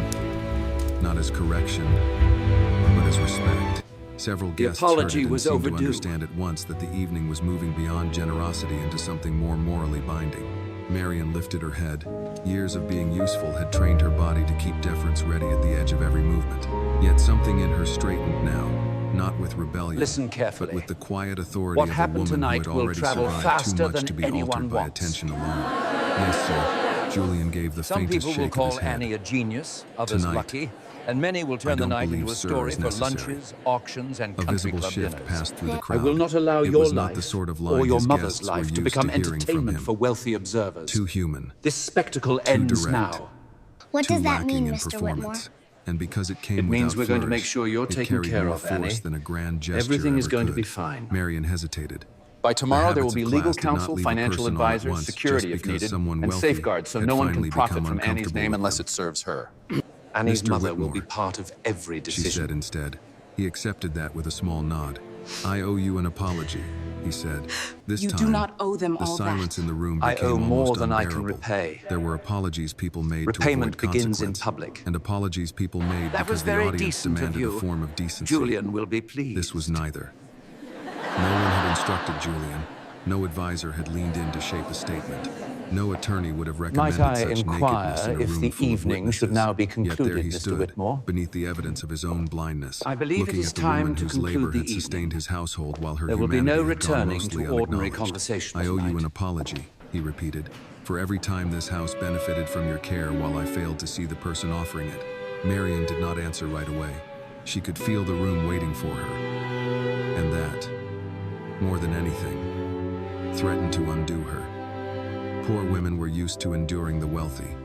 not as correction, but as respect. Several The guests apology heard it and was seemed to overdue. understand at once that the evening was moving beyond generosity into something more morally binding. Marion lifted her head. Years of being useful had trained her body to keep deference ready at the edge of every movement. Yet something in her straightened now, not with rebellion, Listen carefully. but with the quiet authority What of a happened woman who tonight had will already travel survived faster too much than to be anyone altered by wants. attention alone. Yes, sir. Julian gave the Some faintest people will shake of his call head. Annie a genius, others Tonight, lucky, and many will I turn the don't night believe into a "sir" story is for necessary. lunches, auctions, and A country visible club shift dinners. passed through the I crowd. will not allow It your was not life the sort of lie or your his mother's guests were life to used become hearing from entertainment him. for wealthy observers. Too human, This spectacle ends direct. now. What too does that lacking mean, in Mr. Whitmore? performance. And because it came It means without we're going to flourish, make sure you're it taken carried care more of, force Annie. than a grand gesture Everything is ever going to could. be fine. Marion hesitated. By tomorrow, The there will habits be of legal class did not counsel, leave a financial person all at advisors, once security just if because needed, someone and wealthy safeguards so had no one can finally profit become from Annie's uncomfortable name with unless them. it serves her. Annie's Mr. mother will Whitmore, be part of every She decision. said instead. He accepted that with a small nod. I owe you an apology, he said. This You time, do not owe them the all silence that. in the room I became owe more almost than I can unbearable. repay. There were apologies people made Repayment to avoid begins in consequence, public. and apologies people made That was because the very audience decent of demanded a you. form of decency. Julian will be pleased. This was neither. No one had instructed Julian. No advisor had leaned in to shape a statement. No attorney would have recommended Might I such inquire nakedness in a if room the full of evening should witnesses. now be Yet there concluded, he Mr. stood, Whitmore? beneath the evidence of his own blindness, I believe it looking is at the time woman to whose conclude labor the had sustained evening. his household while her There will be humanity no had gone returning mostly to ordinary unacknowledged. conversation I owe you tonight. an apology, he repeated, for every time this house benefited from your care while I failed to see the person offering it. Marion did not answer right away. She could feel the room waiting for her. And that, more than anything, threatened to undo her. Poor women were used to enduring the wealthy.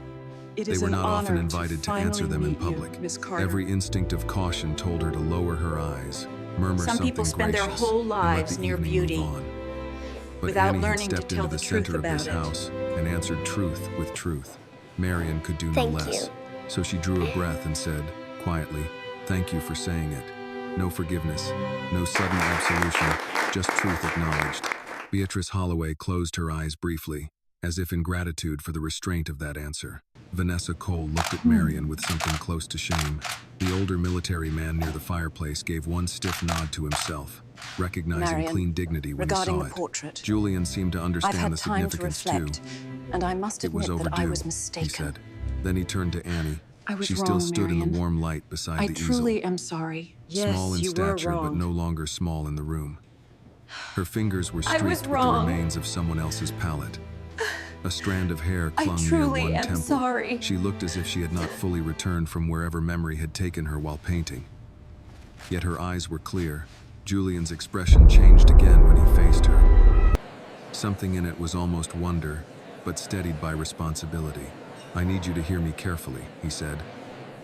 It They is were an not often honor invited to finally answer them in meet you, public. Miss Carter. Every instinct of caution told her to lower her eyes, murmur Some something people spend their gracious, whole and let lives the near evening beauty move on. But without Annie had learning to stepped tell into the the truth center of this about it. house and answered truth with truth. Marion could do no Thank less. you. So she drew a breath and said, quietly, "Thank you for saying it. No forgiveness, no sudden absolution, just truth acknowledged." Beatrice Holloway closed her eyes briefly, as if in gratitude for the restraint of that answer. Vanessa Cole looked at Marion with something close to shame. The older military man near the fireplace gave one stiff nod to himself, recognizing Marion, clean dignity when he regarding saw the it. portrait, Julian seemed to I've understand had the time to significance reflect, too. and I must It was admit that overdue, I was he mistaken. said. Then he turned to Annie. I was She wrong, still stood in Marion. the warm light beside I the truly easel, am sorry. small in Yes, you were stature but wrong. no longer small in the room. Her fingers were I was streaked with the wrong. remains of someone else's palette. A strand of hair I clung near truly one am temple. sorry. She looked as if she had not fully returned from wherever memory had taken her while painting. Yet her eyes were clear. Julian's expression changed again when he faced her. Something in it was almost wonder, but steadied by responsibility. "I need you to hear me carefully," he said.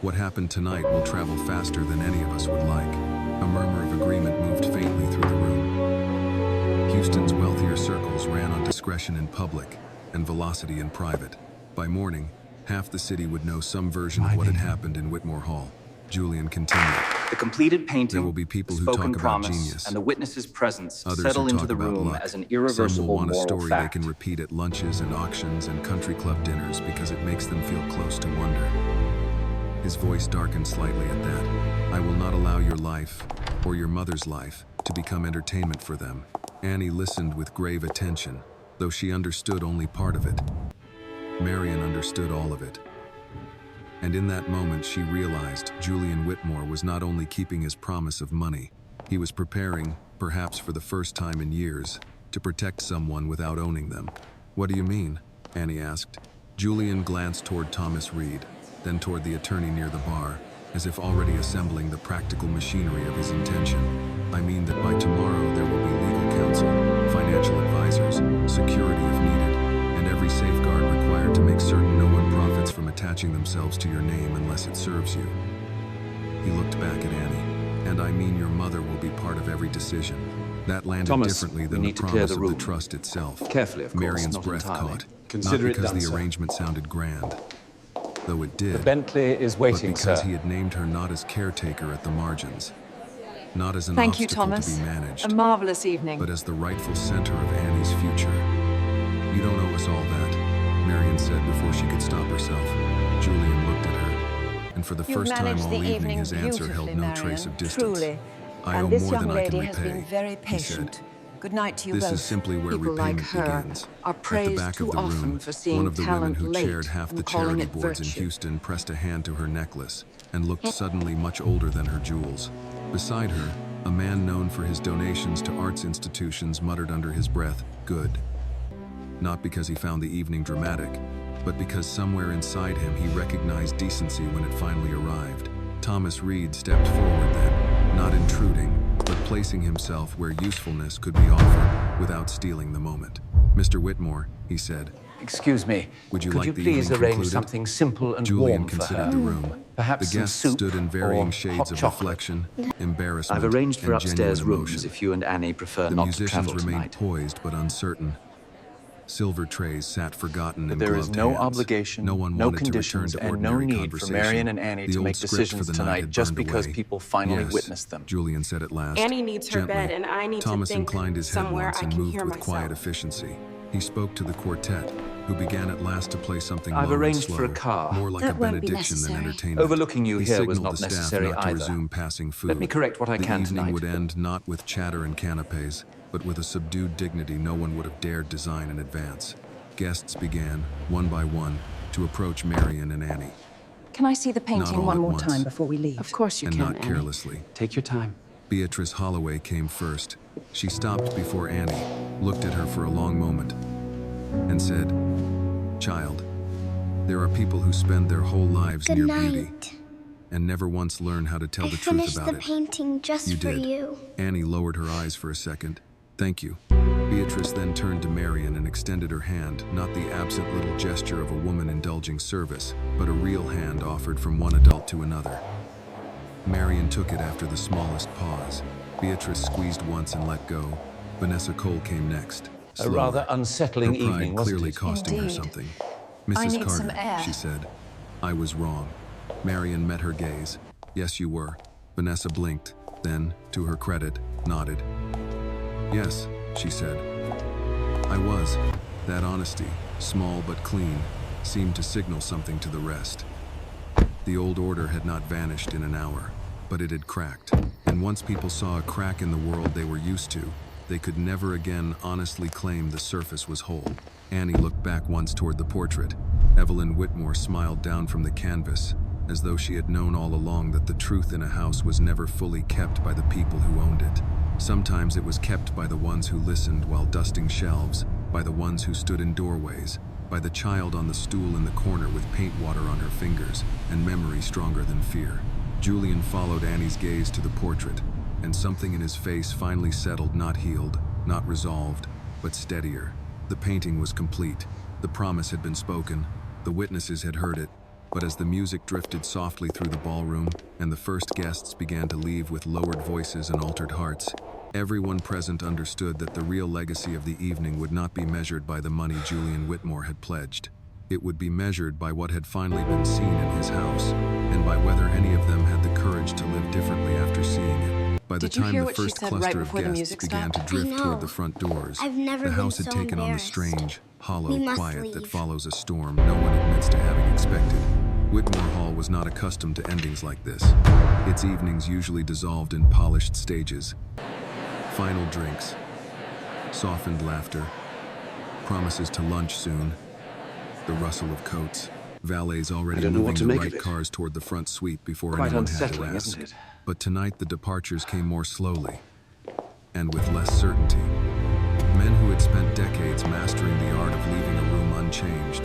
"What happened tonight will travel faster than any of us would like." A murmur of agreement moved faintly through the room. Houston's wealthier circles ran on discretion in public and velocity in private. By morning, half the city would know some version of what had happened in Whitmore Hall. Julian continued. The completed painting, There will be people the who talk spoken about promise, genius. and the witness's presence Others settle who into talk the about room luck. as an Some will irreversible want a moral story fact. they can repeat at lunches and auctions and country club dinners because it makes them feel close to wonder. His voice darkened slightly at that. "I will not allow your life, or your mother's life, to become entertainment for them." Annie listened with grave attention, though she understood only part of it. Marion understood all of it. And in that moment she realized Julian Whitmore was not only keeping his promise of money, he was preparing, perhaps for the first time in years, to protect someone without owning them. "What do you mean?" Annie asked. Julian glanced toward Thomas Reed, then toward the attorney near the bar, as if already assembling the practical machinery of his intention. "I mean that by tomorrow there will be legal counsel, financial advisors, security if needed, and every safeguard required to make certain no one profits from attaching themselves to your name unless it serves you." He looked back at Annie. "And I mean your mother will be part of every decision." That landed Thomas, differently we than the need to clear promise the of the room. trust itself. Carefully, of course, Marion's not breath entirely. caught, Consider not it because done, the sir. arrangement sounded grand, though it did, The Bentley is but waiting, because sir. he had named her not as caretaker at the margins, not as an Thank you, obstacle Thomas. to be managed, A marvelous evening. but as the rightful center of Annie's future. "You don't owe us all that," Marion said before she could stop herself. Julian looked at her, and for the first time managed all the evening evening his answer held beautifully, no trace of Marion, distance. truly. "I owe And this more young than I can lady has repay," been very he said. patient. Good night to you This both. is simply where People like repayment her begins. are At the praised back too of the often room, for seeing one of the women talent who late chaired half the and calling charity it boards in virtue. Houston pressed a hand to her necklace and looked suddenly much older than her jewels. Beside her, a man known for his donations to arts institutions muttered under his breath, "Good." Not because he found the evening dramatic, but because somewhere inside him he recognized decency when it finally arrived. Thomas Reed stepped forward then, not intruding, but placing himself where usefulness could be offered without stealing the moment. "Mr. Whitmore," he said, Excuse me, "would you could like you the please evening arrange concluded?" something simple and Julian warm for considered her? the room. Perhaps The some guests soup stood in varying or shades hot of chocolate. reflection, embarrassment, I've arranged for and upstairs genuine rooms emotion. if you and Annie prefer The not to musicians travel remained tonight. poised but uncertain. Silver trays sat forgotten But in there is gloved no hands. obligation, No one no wanted conditions, to return to and no ordinary need for conversation. Marion and Annie The to old make script for decisions the night tonight had just burned because away. people finally Yes, witnessed them. Julian said at last. Annie needs her gently. bed, and I need Thomas to think inclined his head somewhere once I and can moved hear with quiet myself. efficiency. He spoke to the quartet, who began at last to play something I've low and arranged slow, for a car. more like That a won't be benediction than necessary. entertainment. Overlooking you He here was signaled not the staff necessary not to either. resume passing food. Let me correct what I the can evening tonight. would end not with chatter and canapes, but with a subdued dignity no one would have dared design in advance. Guests began, one by one, to approach Marion and Annie, Can I see the Not painting all one at more once. time before we leave? Of course you and can, not Annie. carelessly. Take your time. Beatrice Holloway came first. She stopped before Annie, looked at her for a long moment, and said, "Child, there are people who spend their whole lives Good near beauty night. and never once learn how to tell I the truth finished about the it." painting just You for did. you. Annie lowered her eyes for a second. "Thank you." Beatrice then turned to Marion and extended her hand, not the absent little gesture of a woman indulging service, but a real hand offered from one adult to another. Marion took it after the smallest pause. Beatrice squeezed once and let go. Vanessa Cole came next. A rather unsettling her pride evening, wasn't clearly it? costing her Indeed. something. I Mrs. need some Carter, air. she said. I was wrong. Marion met her gaze. Yes, you were. Vanessa blinked, then, to her credit, nodded. Yes, she said. I was. That honesty, small but clean, seemed to signal something to the rest. The old order had not vanished in an hour, but it had cracked. And once people saw a crack in the world they were used to, they could never again honestly claim the surface was whole. Annie looked back once toward the portrait. Evelyn Whitmore smiled down from the canvas, as though she had known all along that the truth in a house was never fully kept by the people who owned it. Sometimes it was kept by the ones who listened while dusting shelves, by the ones who stood in doorways, by the child on the stool in the corner with paint water on her fingers, and memory stronger than fear. Julian followed Annie's gaze to the portrait, and something in his face finally settled, not healed, not resolved, but steadier. The painting was complete. The promise had been spoken. The witnesses had heard it. But as the music drifted softly through the ballroom, and the first guests began to leave with lowered voices and altered hearts, everyone present understood that the real legacy of the evening would not be measured by the money Julian Whitmore had pledged. It would be measured by what had finally been seen in his house, and by whether any of them had the courage to live differently after seeing it. By the Did you time hear the what she first said right cluster of before the guests music began to stopped? drift I toward know. the front doors, I've never the been house had so taken on the embarrassed. strange, hollow We must quiet that leave. follows a storm no one admits to having expected. Whitmore Hall was not accustomed to endings like this. Its evenings usually dissolved in polished stages. Final drinks, softened laughter, promises to lunch soon, the rustle of coats, valets already don't know what moving to the make right of it. cars toward the front suite before Quite anyone had to unsettling, ask. isn't it? But tonight the departures came more slowly, and with less certainty. Men who had spent decades mastering the art of leaving a room unchanged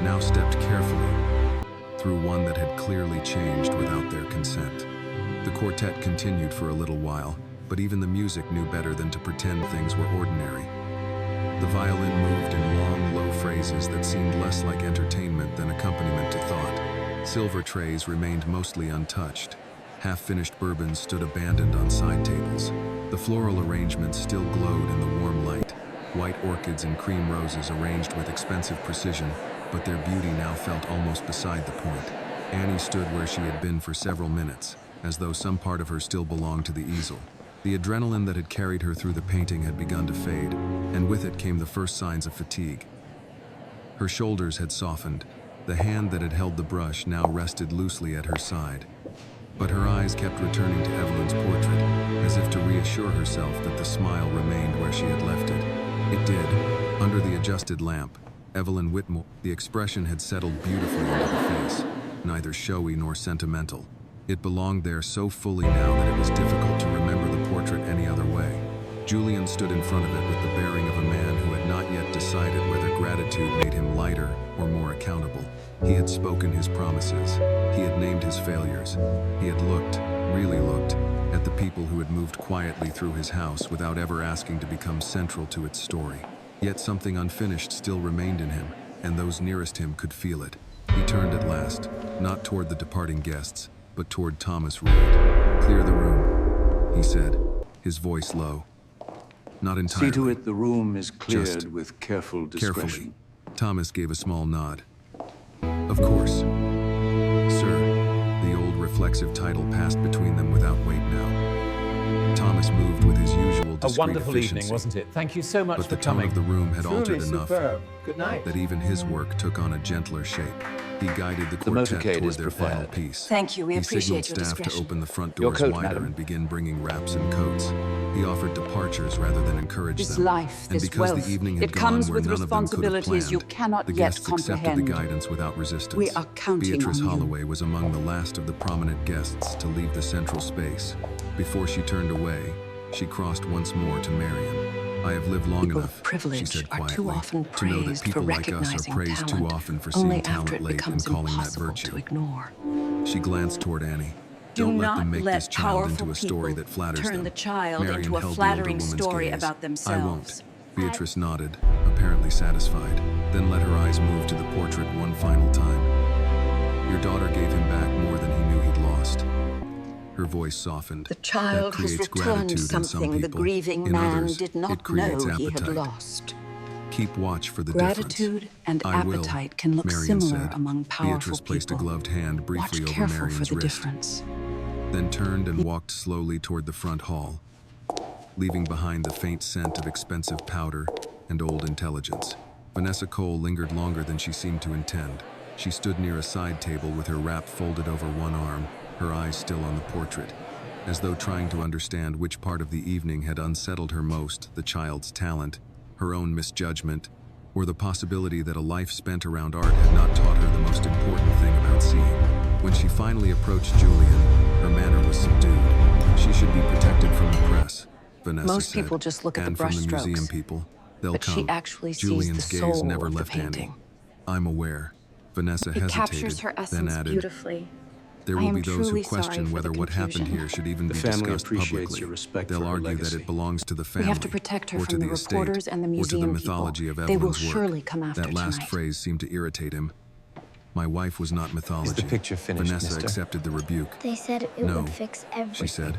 now stepped carefully through one that had clearly changed without their consent. The quartet continued for a little while, but even the music knew better than to pretend things were ordinary. The violin moved in long, low phrases that seemed less like entertainment than accompaniment to thought. Silver trays remained mostly untouched. Half-finished bourbons stood abandoned on side tables. The floral arrangements still glowed in the warm light. White orchids and cream roses arranged with expensive precision, but their beauty now felt almost beside the point. Annie stood where she had been for several minutes, as though some part of her still belonged to the easel. The adrenaline that had carried her through the painting had begun to fade, and with it came the first signs of fatigue. Her shoulders had softened. The hand that had held the brush now rested loosely at her side. But her eyes kept returning to Evelyn's portrait, as if to reassure herself that the smile remained where she had left it. It did. Under the adjusted lamp, Evelyn Whitmore, the expression had settled beautifully into the face, neither showy nor sentimental. It belonged there so fully now that it was difficult to remember the portrait any other way. Julian stood in front of it with the bearing of a man who had not yet decided whether gratitude made him lighter or more accountable. He had spoken his promises. He had named his failures. He had looked, really looked, at the people who had moved quietly through his house without ever asking to become central to its story. Yet something unfinished still remained in him, and those nearest him could feel it. He turned at last, not toward the departing guests, but toward Thomas Reed. "Clear the room," he said, his voice low. "Not entirely. See to it the room is cleared Just with careful discretion. carefully." Thomas gave a small nod. "Of course, sir." The old reflexive title passed between them without weight now. Thomas moved with his usual A discreet wonderful efficiency, evening, wasn't it? Thank you so much but for the tone coming. of the room had Truly altered enough superb. Good night. that even his work took on a gentler shape. He guided the quartet motorcade toward is their final prepared. piece. Thank you. We He appreciate signaled your staff to discretion. open the front Your doors coat, wider madam. and begin bringing wraps and coats. He offered departures rather than encourage This them. life, and this because wealth, the evening had it gone comes where with none of them could have responsibilities you planned, cannot the yet guests accepted the comprehend. guidance without resistance. We are counting Beatrice on you. Holloway was among the last of the prominent guests to leave the central space. Before she turned away, she crossed once more to Marion. "I have lived long People enough," of privilege she said are quietly, too often "to know that praised people for like us are recognizing praised too talent, often for only seeing after talent it late and becomes calling that impossible virtue." to ignore. She glanced toward Annie. Don't let not them make let this child into powerful a story people that flatters turn them. the child Marion into a held the flattering older woman's story gaze. about I themselves. won't. Beatrice nodded, apparently satisfied, then let her eyes move to the portrait one final time. Your daughter gave him back more than he knew he'd lost. Her voice softened. The child that has creates returned gratitude in some something the people. grieving In man others, did it not creates know he had appetite. lost. Keep watch for the Gratitude difference. and I will, appetite can look Marion similar said. among powerful Beatrice placed a people. gloved hand briefly Watch over careful Marion's for the wrist, difference. then turned and walked slowly toward the front hall, leaving behind the faint scent of expensive powder and old intelligence. Vanessa Cole lingered longer than she seemed to intend. She stood near a side table with her wrap folded over one arm, her eyes still on the portrait, as though trying to understand which part of the evening had unsettled her most, the child's talent, her own misjudgment, or the possibility that a life spent around art had not taught her the most important thing about seeing. When she finally approached Julian, her manner was subdued. She should be protected from the press, Vanessa Most said, people just look at the and from the brushstrokes, museum people. They'll but come. she actually sees Julian's the gaze soul never of the left Annie. painting. I'm aware. Vanessa It hesitated, captures her then essence added, beautifully. there I will am be those who truly sorry question for whether the what happened confusion. here should even The be family discussed appreciates publicly. your respect They'll for her argue that legacy. it belongs to the We family, have to protect her or to from the the estate, reporters and the or to museum the people. mythology of They will Evelyn's work. surely come after That last tonight. phrase seemed to irritate him. My wife was not mythology. Is the picture finished, Vanessa mister? accepted the rebuke. They said it No, would fix everything. She said.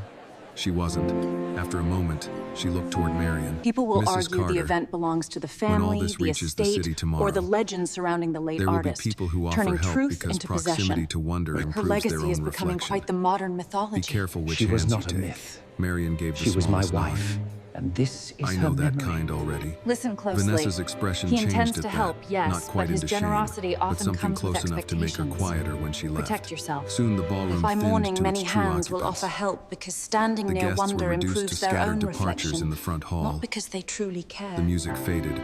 She wasn't. After a moment, she looked toward Marion. People will Mrs. argue Carter, the event belongs to the when all family, this the reaches the estate, city tomorrow, or the legend surrounding the late there will artist, be people who offer turning help truth because into proximity possession. to wonder Her improves legacy their own is becoming reflection. quite the modern mythology. Be careful which She was hands not you a take. myth. Marion gave the She was my smallest nod. wife, and this is I her know that memory. kind already. Listen closely. Vanessa's expression He changed intends at to that, help, yes, not quite but his into shame, generosity but often something comes with close enough to make her expectations. quieter when she left. Protect yourself. Soon the ballroom If I'm thinned mourning, to many its true hands will occupants. offer help because standing The near guests wonder were reduced to improves their scattered own departures reflection, in the front hall. not because they truly care. The music faded.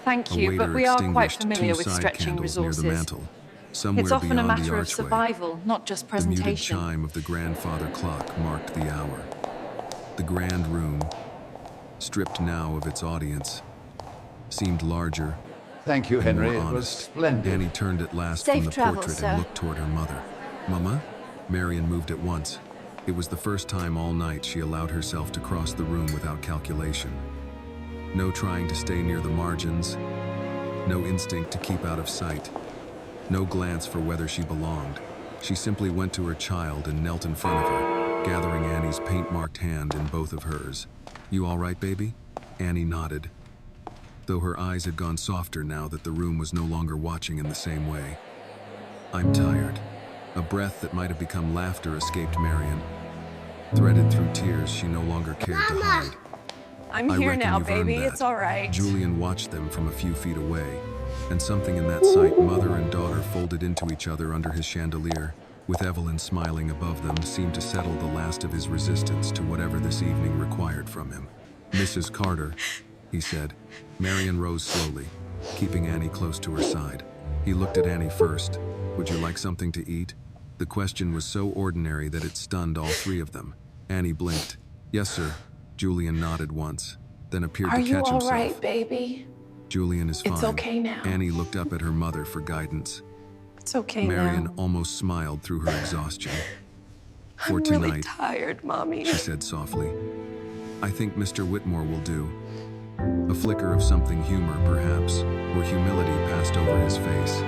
Thank A you, waiter but we are quite extinguished familiar two with side stretching candles near resources. the mantel. Somewhere It's often a beyond the matter of archway, survival, not just the muted presentation. chime of the grandfather clock marked the hour. The grand room, stripped now of its audience, seemed larger, Thank you, and Henry. more It was honest. splendid. Annie turned at last Safe from the travels, portrait sir. and looked toward her mother. Mama? Marion moved at once. It was the first time all night she allowed herself to cross the room without calculation. No trying to stay near the margins, no instinct to keep out of sight, no glance for whether she belonged. She simply went to her child and knelt in front of her, gathering Annie's paint-marked hand in both of hers. You all right, baby? Annie nodded, though her eyes had gone softer now that the room was no longer watching in the same way. I'm tired. A breath that might have become laughter escaped Marion. Threaded through tears she no longer cared to hide. I'm I here reckon now, you've earned baby. that. It's all right. Julian watched them from a few feet away, and something in that sight, mother and daughter folded into each other under his chandelier, with Evelyn smiling above them, seemed to settle the last of his resistance to whatever this evening required from him. Mrs. Carter, he said. Marion rose slowly, keeping Annie close to her side. He looked at Annie first. Would you like something to eat? The question was so ordinary that it stunned all three of them. Annie blinked. Yes, sir. Julian nodded once, then appeared Are to you catch all himself. right, baby? Julian is fine. It's okay now. Annie looked up at her mother for guidance. It's okay Marion now. almost smiled through her exhaustion. For I'm tonight, really tired, Mommy. she said softly. I think Mr. Whitmore will do. A flicker of something humor, perhaps, or humility passed over his face.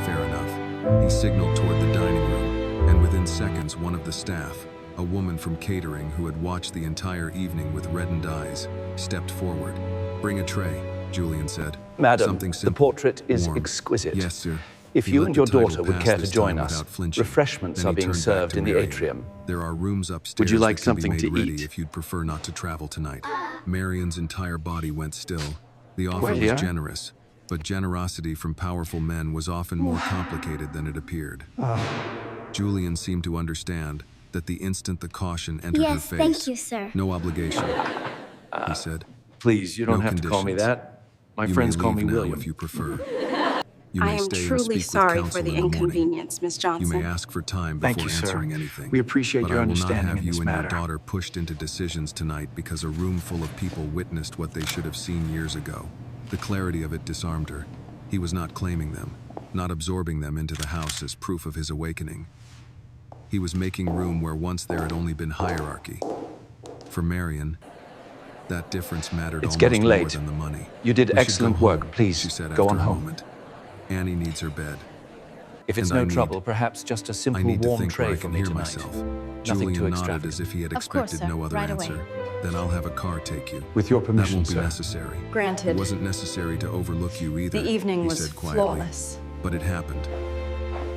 Fair enough. He signaled toward the dining room, and within seconds one of the staff, a woman from catering who had watched the entire evening with reddened eyes, stepped forward. Bring a tray, Julian said. Madam, Something the simple, portrait is warm. exquisite. Yes, sir. If He you let and the your title daughter would pass care to this join time us, without flinching. refreshments Then are he being turned back served to in the Marion. atrium. There are rooms upstairs Would you like that can be something made to ready eat? if you'd prefer not to travel tonight. Marion's entire body went still. The offer Well, was yeah. generous, but generosity from powerful men was often more complicated than it appeared. Julian seemed to understand that the instant the caution entered her Yes, face. thank you, sir. No obligation, he said. Please, you don't No have to call me conditions. that. My You friends may call leave me now William. if you prefer. You I may am stay and truly speak with sorry counsel for the in morning. inconvenience, Miss You Johnson. may ask for time Thank before you, sir. answering anything. We appreciate but your I will not understanding have in you this and your matter. daughter pushed into decisions tonight because a room full of people witnessed what they should have seen years ago. The clarity of it disarmed her. He was not claiming them, not absorbing them into the house as proof of his awakening. He was making room where once there had only been hierarchy. For Marion, that difference mattered It's almost getting more late. than the money. You did "We should excellent go work. home," Please, she said go after on a home. moment. Annie needs her bed. If it's And I no need- trouble, perhaps just a I simple need to warm think where tray I for can me hear tonight. myself. Nothing Julian too nodded extravagant. as if he had Of course, expected sir. no other Right away. answer. Then I'll have a car take you. With your That permission, won't be sir. necessary. Granted. It wasn't necessary to overlook you either, The evening he was said quietly. flawless. But it happened.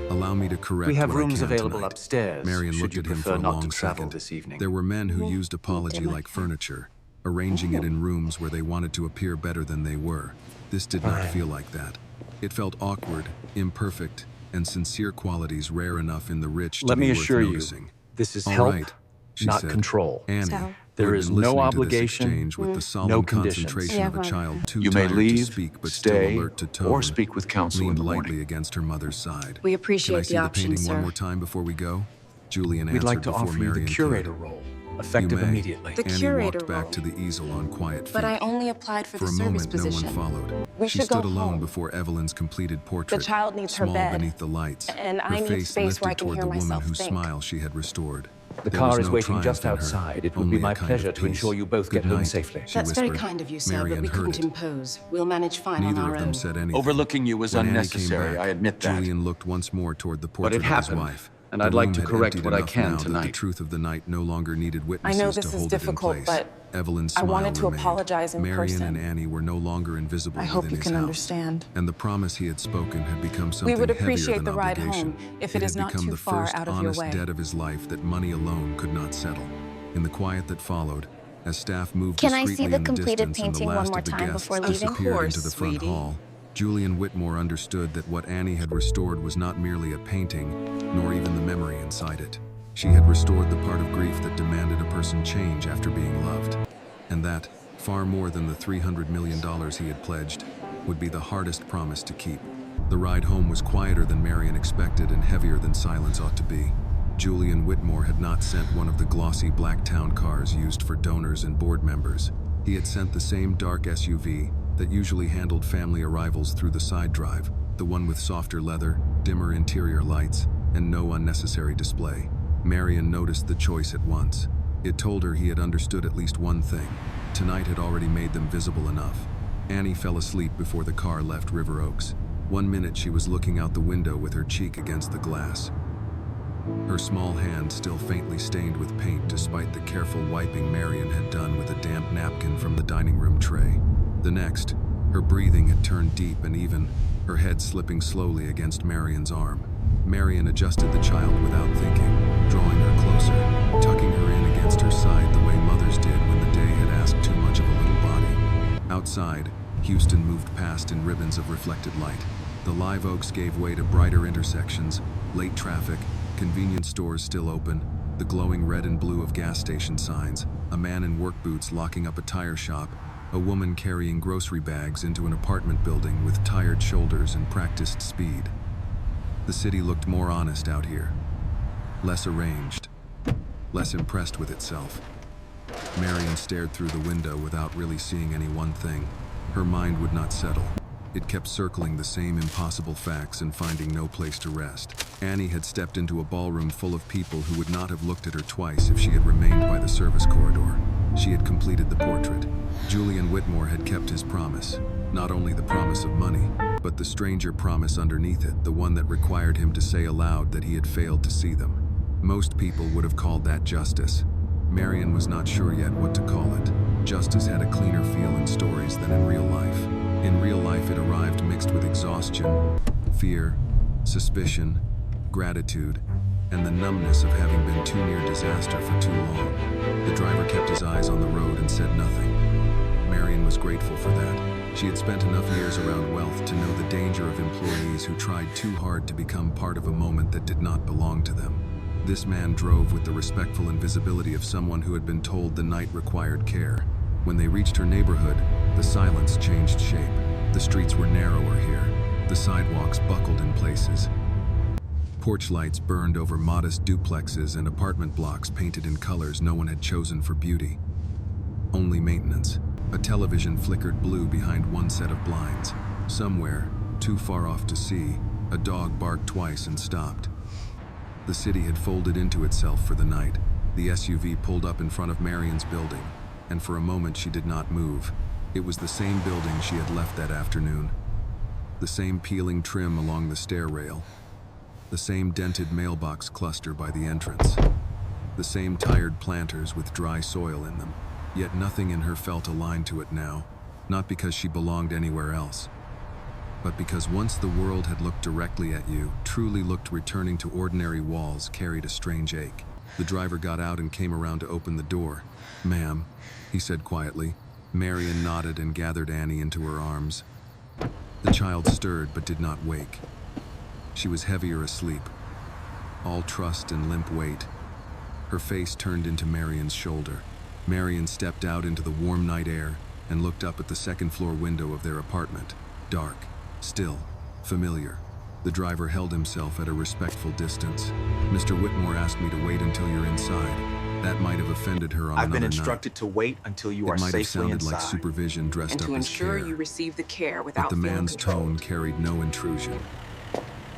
Allow me to correct We have what I rooms can available tonight. upstairs. Marion should looked you at him prefer for a not long to travel second. this evening. There were men who used apology like furniture, arranging it in rooms where they wanted to appear better than they were. This did not Fine. feel like that. It felt awkward, imperfect, and sincere qualities rare enough in the rich to Let be me worth assure you, noticing. this is All help, right, she not said. control. Annie, So? There who had is been no listening to this obligation, exchange with the solemn no conditions. concentration Yeah, of a well, child too You may tired to leave, speak but stay, still alert to tone, or speak with counsel in leaned the morning. lightly against her mother's side. We Can I appreciate see the the option, painting one sir. more time before we go? Julian We'd answered like to before offer you Marion the could. curator role, effective You may. immediately. The Annie curator walked back role. to the easel on quiet feet. But I only applied for For the a service moment, no position. one followed. We She should stood go alone home. before Evelyn's completed portrait, The child needs her small bed, beneath the lights. and her I need face space where I lifted can toward hear the woman myself whose think. smile she had restored. The There car was is no waiting triumph just in her, outside. It would only be a my kind of pleasure to peace. ensure you both Good get home night, safely. she That's very whispered. kind of you, sir, Marion but we heard couldn't it. impose. We'll manage fine Neither on of our them own. said anything. Overlooking you was When Annie came unnecessary, back, I admit that. Julian looked once more toward the portrait it of his happened, wife. and The I'd like room to had correct emptied what I enough can now that the tonight. truth of the night no longer needed witnesses know to this is hold difficult, it in place. but Evelyn's I smile wanted to remained. apologize in Marion person. and Annie were no longer invisible I hope within you his can house. understand. And the promise he had spoken had become something We would heavier appreciate than the ride obligation. home if it is had not become too the far first out of your honest way. debt of his life that money alone could not settle. In the quiet that followed, as staff moved Can I discreetly see the in the completed distance and the painting one last more of the time guests before leaving? disappeared Of course, into the front sweetie. hall, Julian Whitmore understood that what Annie had restored was not merely a painting, nor even the memory inside it. She had restored the part of grief that demanded a person change after being loved. And that, far more than the $300 million he had pledged, would be the hardest promise to keep. The ride home was quieter than Marion expected and heavier than silence ought to be. Julian Whitmore had not sent one of the glossy black town cars used for donors and board members. He had sent the same dark SUV that usually handled family arrivals through the side drive, the one with softer leather, dimmer interior lights, and no unnecessary display. Marion noticed the choice at once. It told her he had understood at least one thing. Tonight had already made them visible enough. Annie fell asleep before the car left River Oaks. 1 minute she was looking out the window with her cheek against the glass. Her small hand still faintly stained with paint despite the careful wiping Marion had done with a damp napkin from the dining room tray. The next, her breathing had turned deep and even, her head slipping slowly against Marion's arm. Marion adjusted the child without thinking, drawing her closer, tucking her in against her side the way mothers did when the day had asked too much of a little body. Outside, Houston moved past in ribbons of reflected light. The live oaks gave way to brighter intersections, late traffic, convenience stores still open, the glowing red and blue of gas station signs, a man in work boots locking up a tire shop, a woman carrying grocery bags into an apartment building with tired shoulders and practiced speed. The city looked more honest out here, less arranged, less impressed with itself. Marion stared through the window without really seeing any one thing. Her mind would not settle. It kept circling the same impossible facts and finding no place to rest. Annie had stepped into a ballroom full of people who would not have looked at her twice if she had remained by the service corridor. She had completed the portrait. Julian Whitmore had kept his promise. Not only the promise of money, but the stranger promise underneath it, the one that required him to say aloud that he had failed to see them. Most people would have called that justice. Marion was not sure yet what to call it. Justice had a cleaner feel in stories than in real life. In real life, it arrived mixed with exhaustion, fear, suspicion, gratitude, and the numbness of having been too near disaster for too long. The driver kept his eyes on the road and said nothing. Marion was grateful for that. She had spent enough years around wealth to know the danger of employees who tried too hard to become part of a moment that did not belong to them. This man drove with the respectful invisibility of someone who had been told the night required care. When they reached her neighborhood, the silence changed shape. The streets were narrower here. The sidewalks buckled in places. Porch lights burned over modest duplexes and apartment blocks painted in colors no one had chosen for beauty. Only maintenance. A television flickered blue behind one set of blinds. Somewhere, too far off to see, a dog barked twice and stopped. The city had folded into itself for the night. The SUV pulled up in front of Marion's building, and for a moment she did not move. It was the same building she had left that afternoon. The same peeling trim along the stair rail. The same dented mailbox cluster by the entrance. The same tired planters with dry soil in them. Yet nothing in her felt aligned to it now, not because she belonged anywhere else, but because once the world had looked directly at you, truly looked, returning to ordinary walls carried a strange ache. The driver got out and came around to open the door. "Ma'am," he said quietly. Marion nodded and gathered Annie into her arms. The child stirred but did not wake. She was heavier asleep, all trust and limp weight. Her face turned into Marion's shoulder. Marion stepped out into the warm night air and looked up at the second-floor window of their apartment. Dark, still, familiar. The driver held himself at a respectful distance. "Mr. Whitmore asked me to wait until you're inside." That might have offended her on I've been another instructed to wait until you are It might have safely sounded inside. like supervision dressed And up to as ensure care. you receive the care But without the feeling man's controlled. tone carried no intrusion.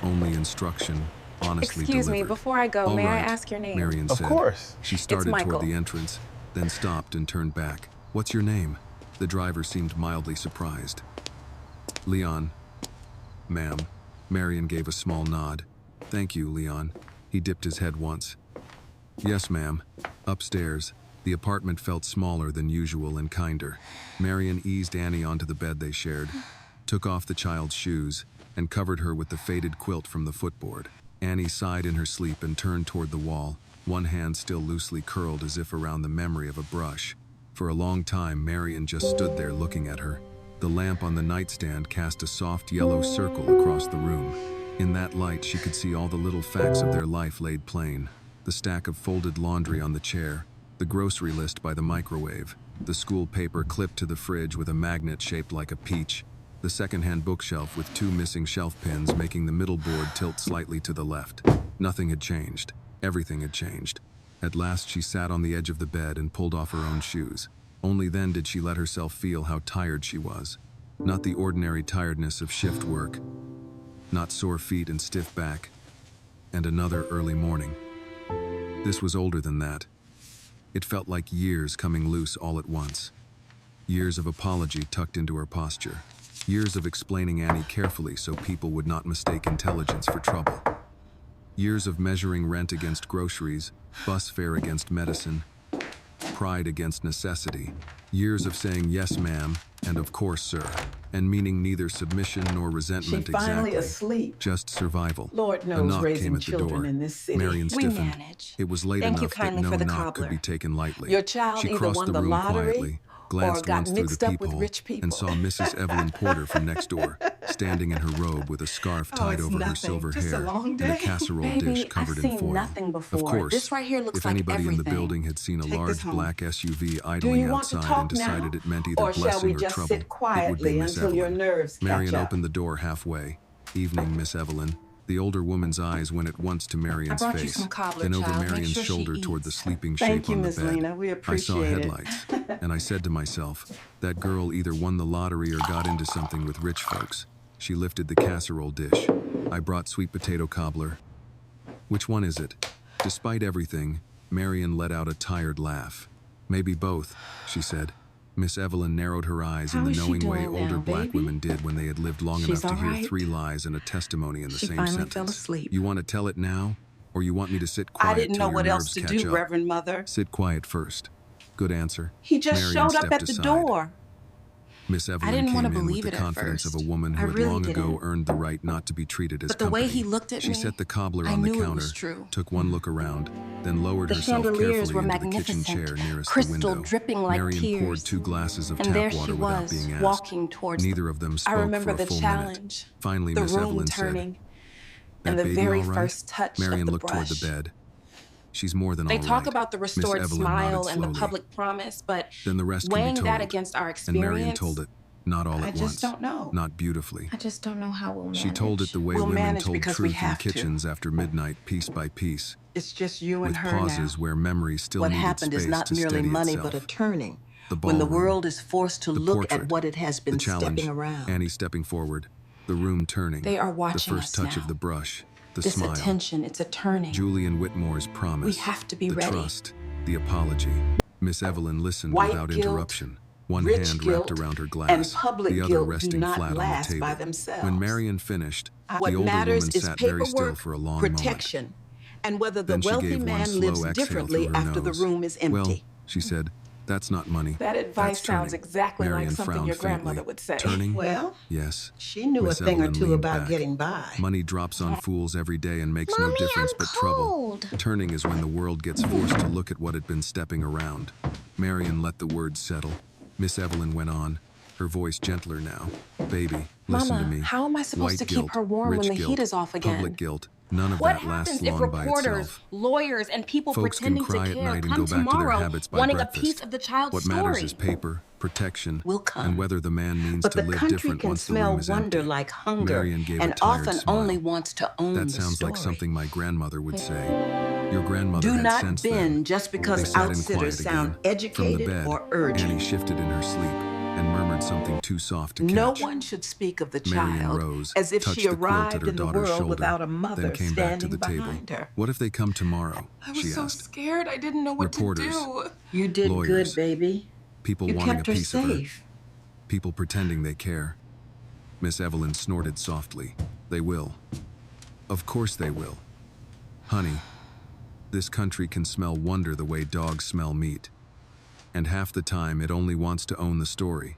Only instruction, honestly Excuse me, delivered. before I go, "All may I right," ask your name? Marion Of said. course. She started Michael. toward the entrance, then stopped and turned back. "What's your name?" The driver seemed mildly surprised. "Leon." "Ma'am." Marion gave a small nod. "Thank you, Leon." He dipped his head once. "Yes, ma'am." Upstairs, the apartment felt smaller than usual and kinder. Marion eased Annie onto the bed they shared, took off the child's shoes, and covered her with the faded quilt from the footboard. Annie sighed in her sleep and turned toward the wall, one hand still loosely curled as if around the memory of a brush. For a long time, Marion just stood there looking at her. The lamp on the nightstand cast a soft yellow circle across the room. In that light, she could see all the little facts of their life laid plain. The stack of folded laundry on the chair, the grocery list by the microwave, the school paper clipped to the fridge with a magnet shaped like a peach, the secondhand bookshelf with 2 missing shelf pins making the middle board tilt slightly to the left. Nothing had changed. Everything had changed. At last she sat on the edge of the bed and pulled off her own shoes. Only then did she let herself feel how tired she was. Not the ordinary tiredness of shift work, not sore feet and stiff back, and another early morning. This was older than that. It felt like years coming loose all at once. Years of apology tucked into her posture. Years of explaining Annie carefully so people would not mistake intelligence for trouble. Years of measuring rent against groceries, bus fare against medicine, pride against necessity. Years of saying yes, ma'am, and of course, sir, and meaning neither submission nor resentment She finally exactly. asleep. Just survival. Lord A knows knock raising came at the children door. in this city. Marion We stiffened. manage. It was late Thank you enough that kindly no for the knock cobbler. could be taken lightly. Your child She either crossed won the the room lottery quietly, glanced or got once through mixed the up with peephole, rich people. and saw Mrs. Evelyn Porter from next door, standing in her robe with a scarf tied it's over her nothing. silver Just a hair long and a day. casserole Baby, dish covered I've in seen foil. nothing before. Of course, This right here looks if like anybody in the everything. building had seen a Take this large home. black SUV Do idling you want to outside talk and decided now? it meant either Or shall blessing we or just trouble, sit it would be quietly Miss until your Evelyn. nerves catch Marion up? opened the door halfway. "Evening, Miss Evelyn." The older woman's eyes went at once to Marion's brought you face, some cobbler, then over child. Make Marion's sure she shoulder toward eats. the sleeping Thank shape you, on the Miss bed. Lena. We I saw appreciate it. headlights, and I said to myself, that girl either won the lottery or got into something with rich folks. She lifted the casserole dish. "I brought sweet potato cobbler." "Which one is it?" Despite everything, Marion let out a tired laugh. "Maybe both," she said. Miss Evelyn narrowed her eyes in How the is she knowing way doing now, older black baby? women did when they had lived long She's enough to all hear right? 3 lies and a testimony in the She same finally sentence. fell asleep. "You want to tell it now, or you want me to sit I quiet didn't till know your what else nerves to catch do, up?" Reverend Mother. "Sit quiet first." Good answer. He just Marion showed up stepped at the aside. door. Miss Evelyn didn't came wanna in with believe the it at confidence of first. a woman who I had really long ago didn't. earned the right not to be treated as But the way company. he looked at She me, set the cobbler I on the knew it counter, was true. took one look around, then lowered The herself chandeliers carefully were into the kitchen magnificent, chair nearest the crystal window. dripping like Marion tears. poured 2 glasses of And there tap she water without was, being asked. walking towards Neither of them spoke I remember for the a full challenge, minute. Finally, the Miss room Evelyn turning, said, and "That the baby very all right?" first touch Marion of the looked toward brush. the bed. "She's more than They all talk right." about the Miss restored Evelyn smile nodded and the slowly. public promise, but Then the rest can be weighing told. that against our And Marion experience, told it, not all I at just once, don't know. not beautifully. I just don't know how we'll manage. She told it the way We'll women manage told because we truth in have to. kitchens after midnight, piece by piece, It's just you and with her pauses now. where memory still What needed happened space is not to merely steady money, itself. but a turning. The When the ballroom, world is forced to the look portrait, at what it has been the challenge, stepping around. Annie stepping forward, the room turning, They are the watching first us touch now. of the brush, The This smile. attention, it's a turning. Julian Whitmore's promise. We have to be the ready. trust. The apology. Miss Evelyn listened White without guilt, interruption. One rich hand guilt, wrapped around her glass, and public the other guilt do resting not flat on the last table. by themselves. When Marion finished, What the older matters woman is sat very still paperwork, for a long protection, and whether the Then she wealthy gave one man slow lives exhale differently through her after the nose. room is empty. Well, she said, that's not money. That advice That's sounds turning. exactly Marion like something frowned your grandmother faintly. would say. Turning? Well, Yes. she knew Miss a thing or Evelyn two leaned about back. getting by. Money drops on fools every day and makes no Mommy, difference I'm but cold. trouble. Turning is when the world gets forced to look at what had been stepping around. Marion let the words settle. Miss Evelyn went on, her voice gentler now. Baby, listen Mama, to me. how am I supposed White to guilt, keep her warm rich when the guilt, heat is off again? Public guilt. None of What that lasts happens if long by reporters, itself. lawyers, and people Folks can pretending cry to at care night and come go back to their tomorrow habits by wanting breakfast. a piece of the child's What story? matters is paper, protection, Will come. and whether the man means But to the live country different can once the smell room is wonder empty. like hunger, Marion gave and a tired often smile. only wants to own That the sounds story. like something my grandmother would say. Your grandmother Do had not sense bend then. just They because sat in outsitters quiet sound again. educated From the bed, or urgent. Annie shifted in her sleep and murmured something too soft to catch. No one should speak of the Marion child rose, as if touched she the quilt at arrived her in the daughter's world shoulder, without a mother then came back to standing the table. behind her. What if they come tomorrow? I was she so asked. scared I didn't know what Reporters. to do. You did Lawyers. good, baby. People You wanting a kept her piece of her. safe. People pretending they care. Miss Evelyn snorted softly. They will. Of course they will. Honey, this country can smell wonder the way dogs smell meat. And half the time it only wants to own the story.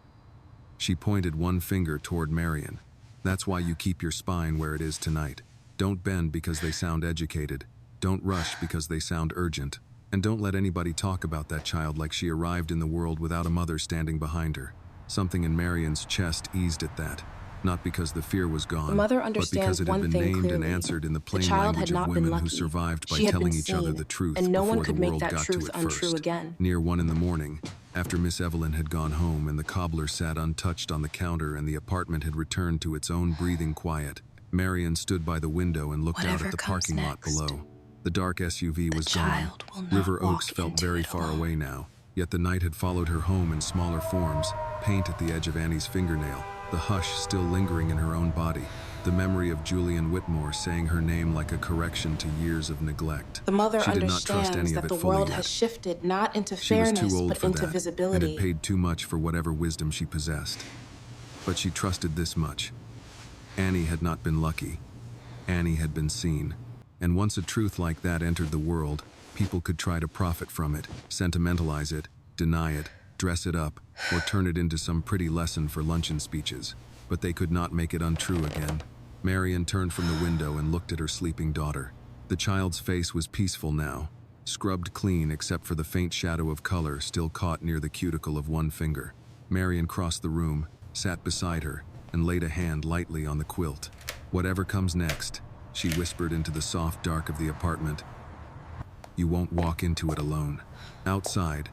She pointed one finger toward Marion. That's why you keep your spine where it is tonight. Don't bend because they sound educated. Don't rush because they sound urgent. And don't let anybody talk about that child like she arrived in the world without a mother standing behind her. Something in Marion's chest eased at that. Not because the fear was gone, The mother but understands because it had one been thing named and clearly. answered in the plain child language had of not been women who lucky. survived by She had telling been each other seen, the truth and no before one could the make world that got truth to it untrue first. again. Near 1 in the morning, after Miss Evelyn had gone home and the cobbler sat untouched on the counter and the apartment had returned to its own breathing quiet, Marion stood by the window and looked out Whatever at the comes parking lot next, below. The dark SUV was gone. child will not River Oaks walk felt into very it far alone. away now, yet the night had followed her home in smaller forms, paint at the edge of Annie's fingernail, the hush still lingering in her own body, the memory of Julian Whitmore saying her name like a correction to years of neglect. The mother She did not trust understands any that of the it fully world yet. has shifted not into She was fairness too old but for into that, and visibility. had paid too much for whatever wisdom she possessed. But she trusted this much. Annie had not been lucky. Annie had been seen. And once a truth like that entered the world, people could try to profit from it, sentimentalize it, deny it, dress it up, or turn it into some pretty lesson for luncheon speeches. But they could not make it untrue again. Marion turned from the window and looked at her sleeping daughter. The child's face was peaceful now, scrubbed clean except for the faint shadow of color still caught near the cuticle of one finger. Marion crossed the room, sat beside her, and laid a hand lightly on the quilt. Whatever comes next, she whispered into the soft dark of the apartment. You won't walk into it alone. Outside,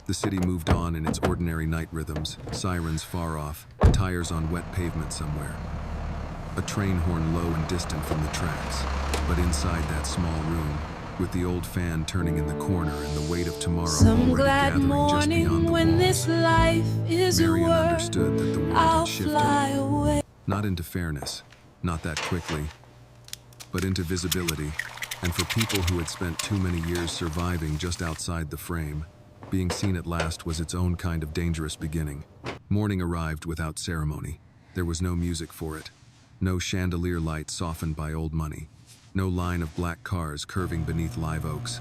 the city moved on in its ordinary night rhythms, sirens far off, tires on wet pavement somewhere. A train horn low and distant from the tracks. But inside that small room, with the old fan turning in the corner and the weight of tomorrow already gathering just beyond the walls, Marion understood that the world had shifted. Not into fairness, not that quickly, but into visibility, and for people who had spent too many years surviving just outside the frame, being seen at last was its own kind of dangerous beginning. Morning arrived without ceremony. There was no music for it. No chandelier light softened by old money. No line of black cars curving beneath live oaks.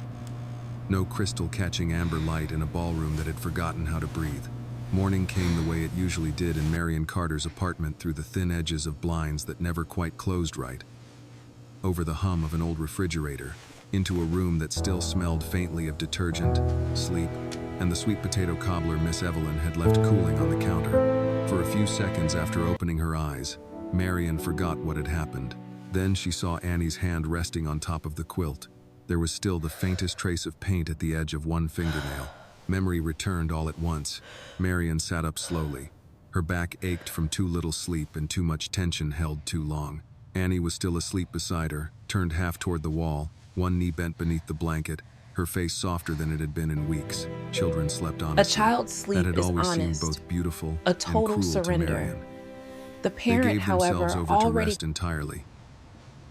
No crystal catching amber light in a ballroom that had forgotten how to breathe. Morning came the way it usually did in Marion Carter's apartment through the thin edges of blinds that never quite closed right. Over the hum of an old refrigerator, into a room that still smelled faintly of detergent, sleep, and the sweet potato cobbler Miss Evelyn had left cooling on the counter. For a few seconds after opening her eyes, Marion forgot what had happened. Then she saw Annie's hand resting on top of the quilt. There was still the faintest trace of paint at the edge of one fingernail. Memory returned all at once. Marion sat up slowly. Her back ached from too little sleep and too much tension held too long. Annie was still asleep beside her, turned half toward the wall, one knee bent beneath the blanket, her face softer than it had been in weeks. Children slept honestly. A child's sleep that had is always honest, seemed both beautiful a and total cruel surrender. to Marion. The They parent, gave however, themselves over to already rest entirely.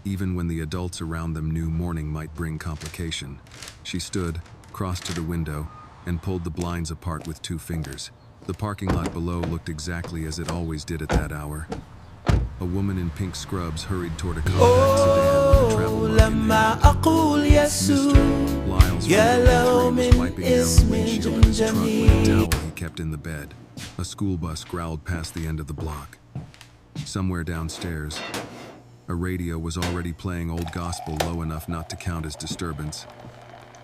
even when the adults around them knew morning might bring complication. She stood, crossed to the window, and pulled the blinds apart with 2 fingers. The parking lot below looked exactly as it always did at that hour. A woman in pink scrubs hurried toward a compact sedan with a travel mug in hand. Mr. Lyle's was wiping down the windshield of his truck with a towel he kept in the bed. A school bus growled past the end of the block. Somewhere downstairs, a radio was already playing old gospel low enough not to count as disturbance,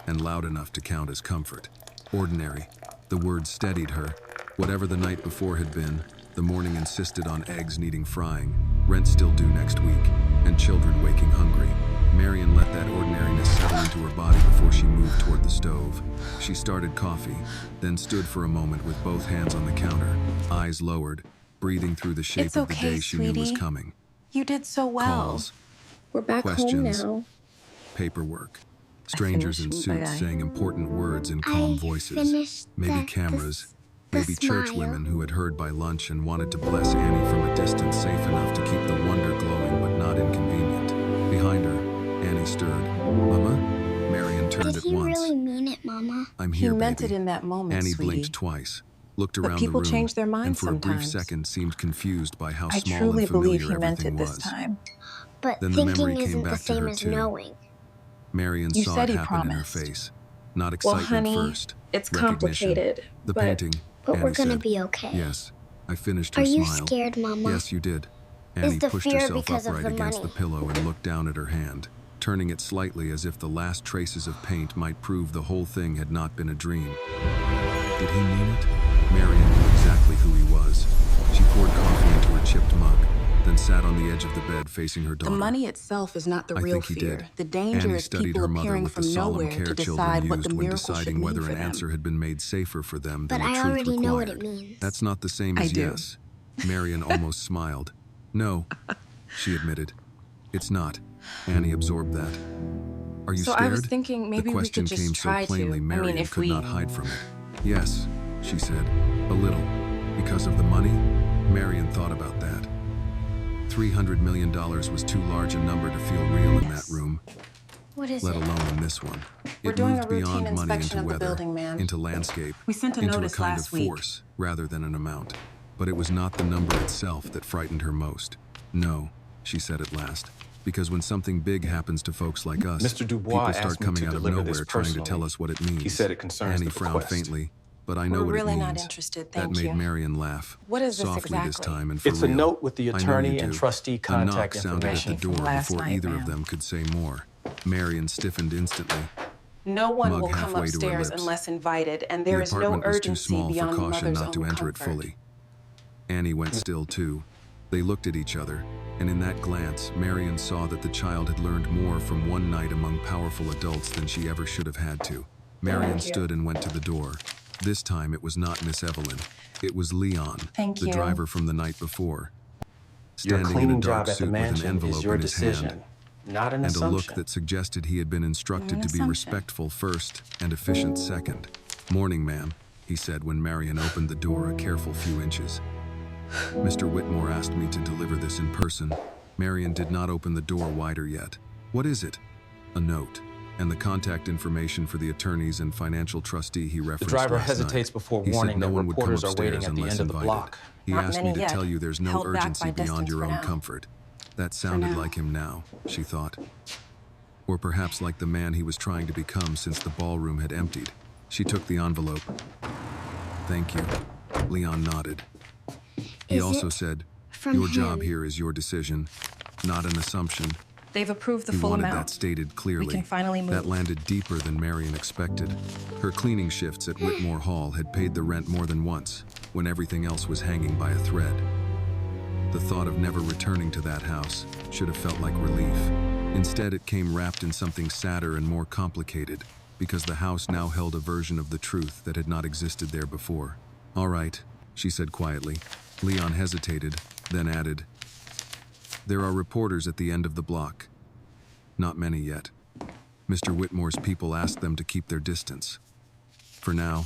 and loud enough to count as comfort. Ordinary. The word steadied her. Whatever the night before had been, the morning insisted on eggs needing frying, rent still due next week, and children waking hungry. Marion let that ordinariness settle into her body before she moved toward the stove. She started coffee, then stood for a moment with both hands on the counter, eyes lowered, breathing through the shape It's of the okay, day she knew was sweetie. coming. You did so well. Calls, We're back questions, home now. paperwork, strangers in finished, but suits saying important words in calm voices, finished maybe the cameras, the maybe church smile. women who had heard by lunch and wanted to bless Annie from a distance safe enough to keep the wonder glowing but not inconvenient. Behind her, Annie stirred. Mama? Marion turned Did at he once. really mean it, Mama? I'm He here, meant baby. it in that moment, Annie sweetie. blinked twice, looked But around the people room, change their and minds for a brief sometimes. second seemed confused by how I small truly and believe familiar he meant everything it this was. time. But Then the memory thinking came isn't the back to same her as too. knowing. Marion You saw said it he happen in her promised. face. Not Well, excitement honey, first. it's recognition. complicated. The but painting. But we're Annie gonna said. be okay. Yes. I finished her Are you smile. scared, Mama? Yes, you did. Annie the pushed fear herself because of upright the against money? the pillow and looked down at her hand, turning it slightly as if the last traces of paint might prove the whole thing had not been a dream. Did he mean it? Marion knew exactly who he was. She poured coffee into her chipped mug, then sat on the edge of the bed facing her The daughter. money itself is not the I real think he fear. did. The danger Annie is studied people her mother appearing with the from solemn nowhere care to children decide what used the when miracle should deciding mean whether for an them. answer had been made safer for them than But the I truth already required. know what it means. That's not the same I as do. yes. Marion almost smiled. No, she admitted. It's not. Annie absorbed that. Are you So scared? I was thinking maybe the we question could just came try so plainly to. Marion if could we... not hide from it. Yes, she said. A little. Because of the money? Marion thought about that. $300 million was too large a number to feel real in that room, What is let it? alone in this one. We're It doing moved a routine beyond money inspection into of the weather, building, ma'am. into landscape, We sent a into a notice kind last of week. force rather than an amount. But it was not the number itself that frightened her most. No, she said at last. Because when something big happens to folks like us, Mr. Dubois people asked start me coming to out of deliver this nowhere trying to personally. tell us what it means. He said it concerns Annie the frowned bequest. faintly, but I know We're what really it means. not interested, That thank made you. Marion laugh. What is this softly this exactly? time and for It's real. a note with the I know attorney you and do. trustee A contact knock sounded at the information. door From last before night, either of ma'am. them could say more. Marion stiffened instantly. No one Mug will come halfway to her upstairs lips. unless invited, and there The is no apartment was too urgency small for beyond the caution mother's not to own enter it comfort. fully. Annie went still too. They looked at each other, and in that glance, Marion saw that the child had learned more from one night among powerful adults than she ever should have had to. Marion stood and went to the door. This time it was not Miss Evelyn. It was Leon, Thank the you. driver from the night before. Your Standing in a cleaning dark job at the suit with an mansion envelope is your in his decision, hand, not an and a look assumption. that suggested he had been instructed An to be assumption. respectful first and efficient second. "Morning, ma'am," he said when Marion opened the door a careful few inches. "Mr. Whitmore asked me to deliver this in person." Marion did not open the door wider yet. "What is it?" "A note, and the contact information for the attorneys and financial trustee he The referenced driver last hesitates night. before He said warning no that one would come reporters are waiting upstairs at the unless end of the invited. block. He Not asked me many to yet. tell you there's no Held back urgency by beyond distance your for own now. comfort. That sounded now. like him now, she thought. Or perhaps like the man he was trying to become since the ballroom had emptied. She took the envelope. "Thank you." Leon nodded. He Is also it said, from "Your job him? here is your decision, not an assumption." They've approved the He full wanted amount. that stated clearly. We can finally move. That landed deeper than Marion expected. Her cleaning shifts at Whitmore Hall had paid the rent more than once, when everything else was hanging by a thread. The thought of never returning to that house should have felt like relief. Instead, it came wrapped in something sadder and more complicated, because the house now held a version of the truth that had not existed there before. "All right," she said quietly. Leon hesitated, then added, "There are reporters at the end of the block. Not many yet. Mr. Whitmore's people asked them to keep their distance. For now,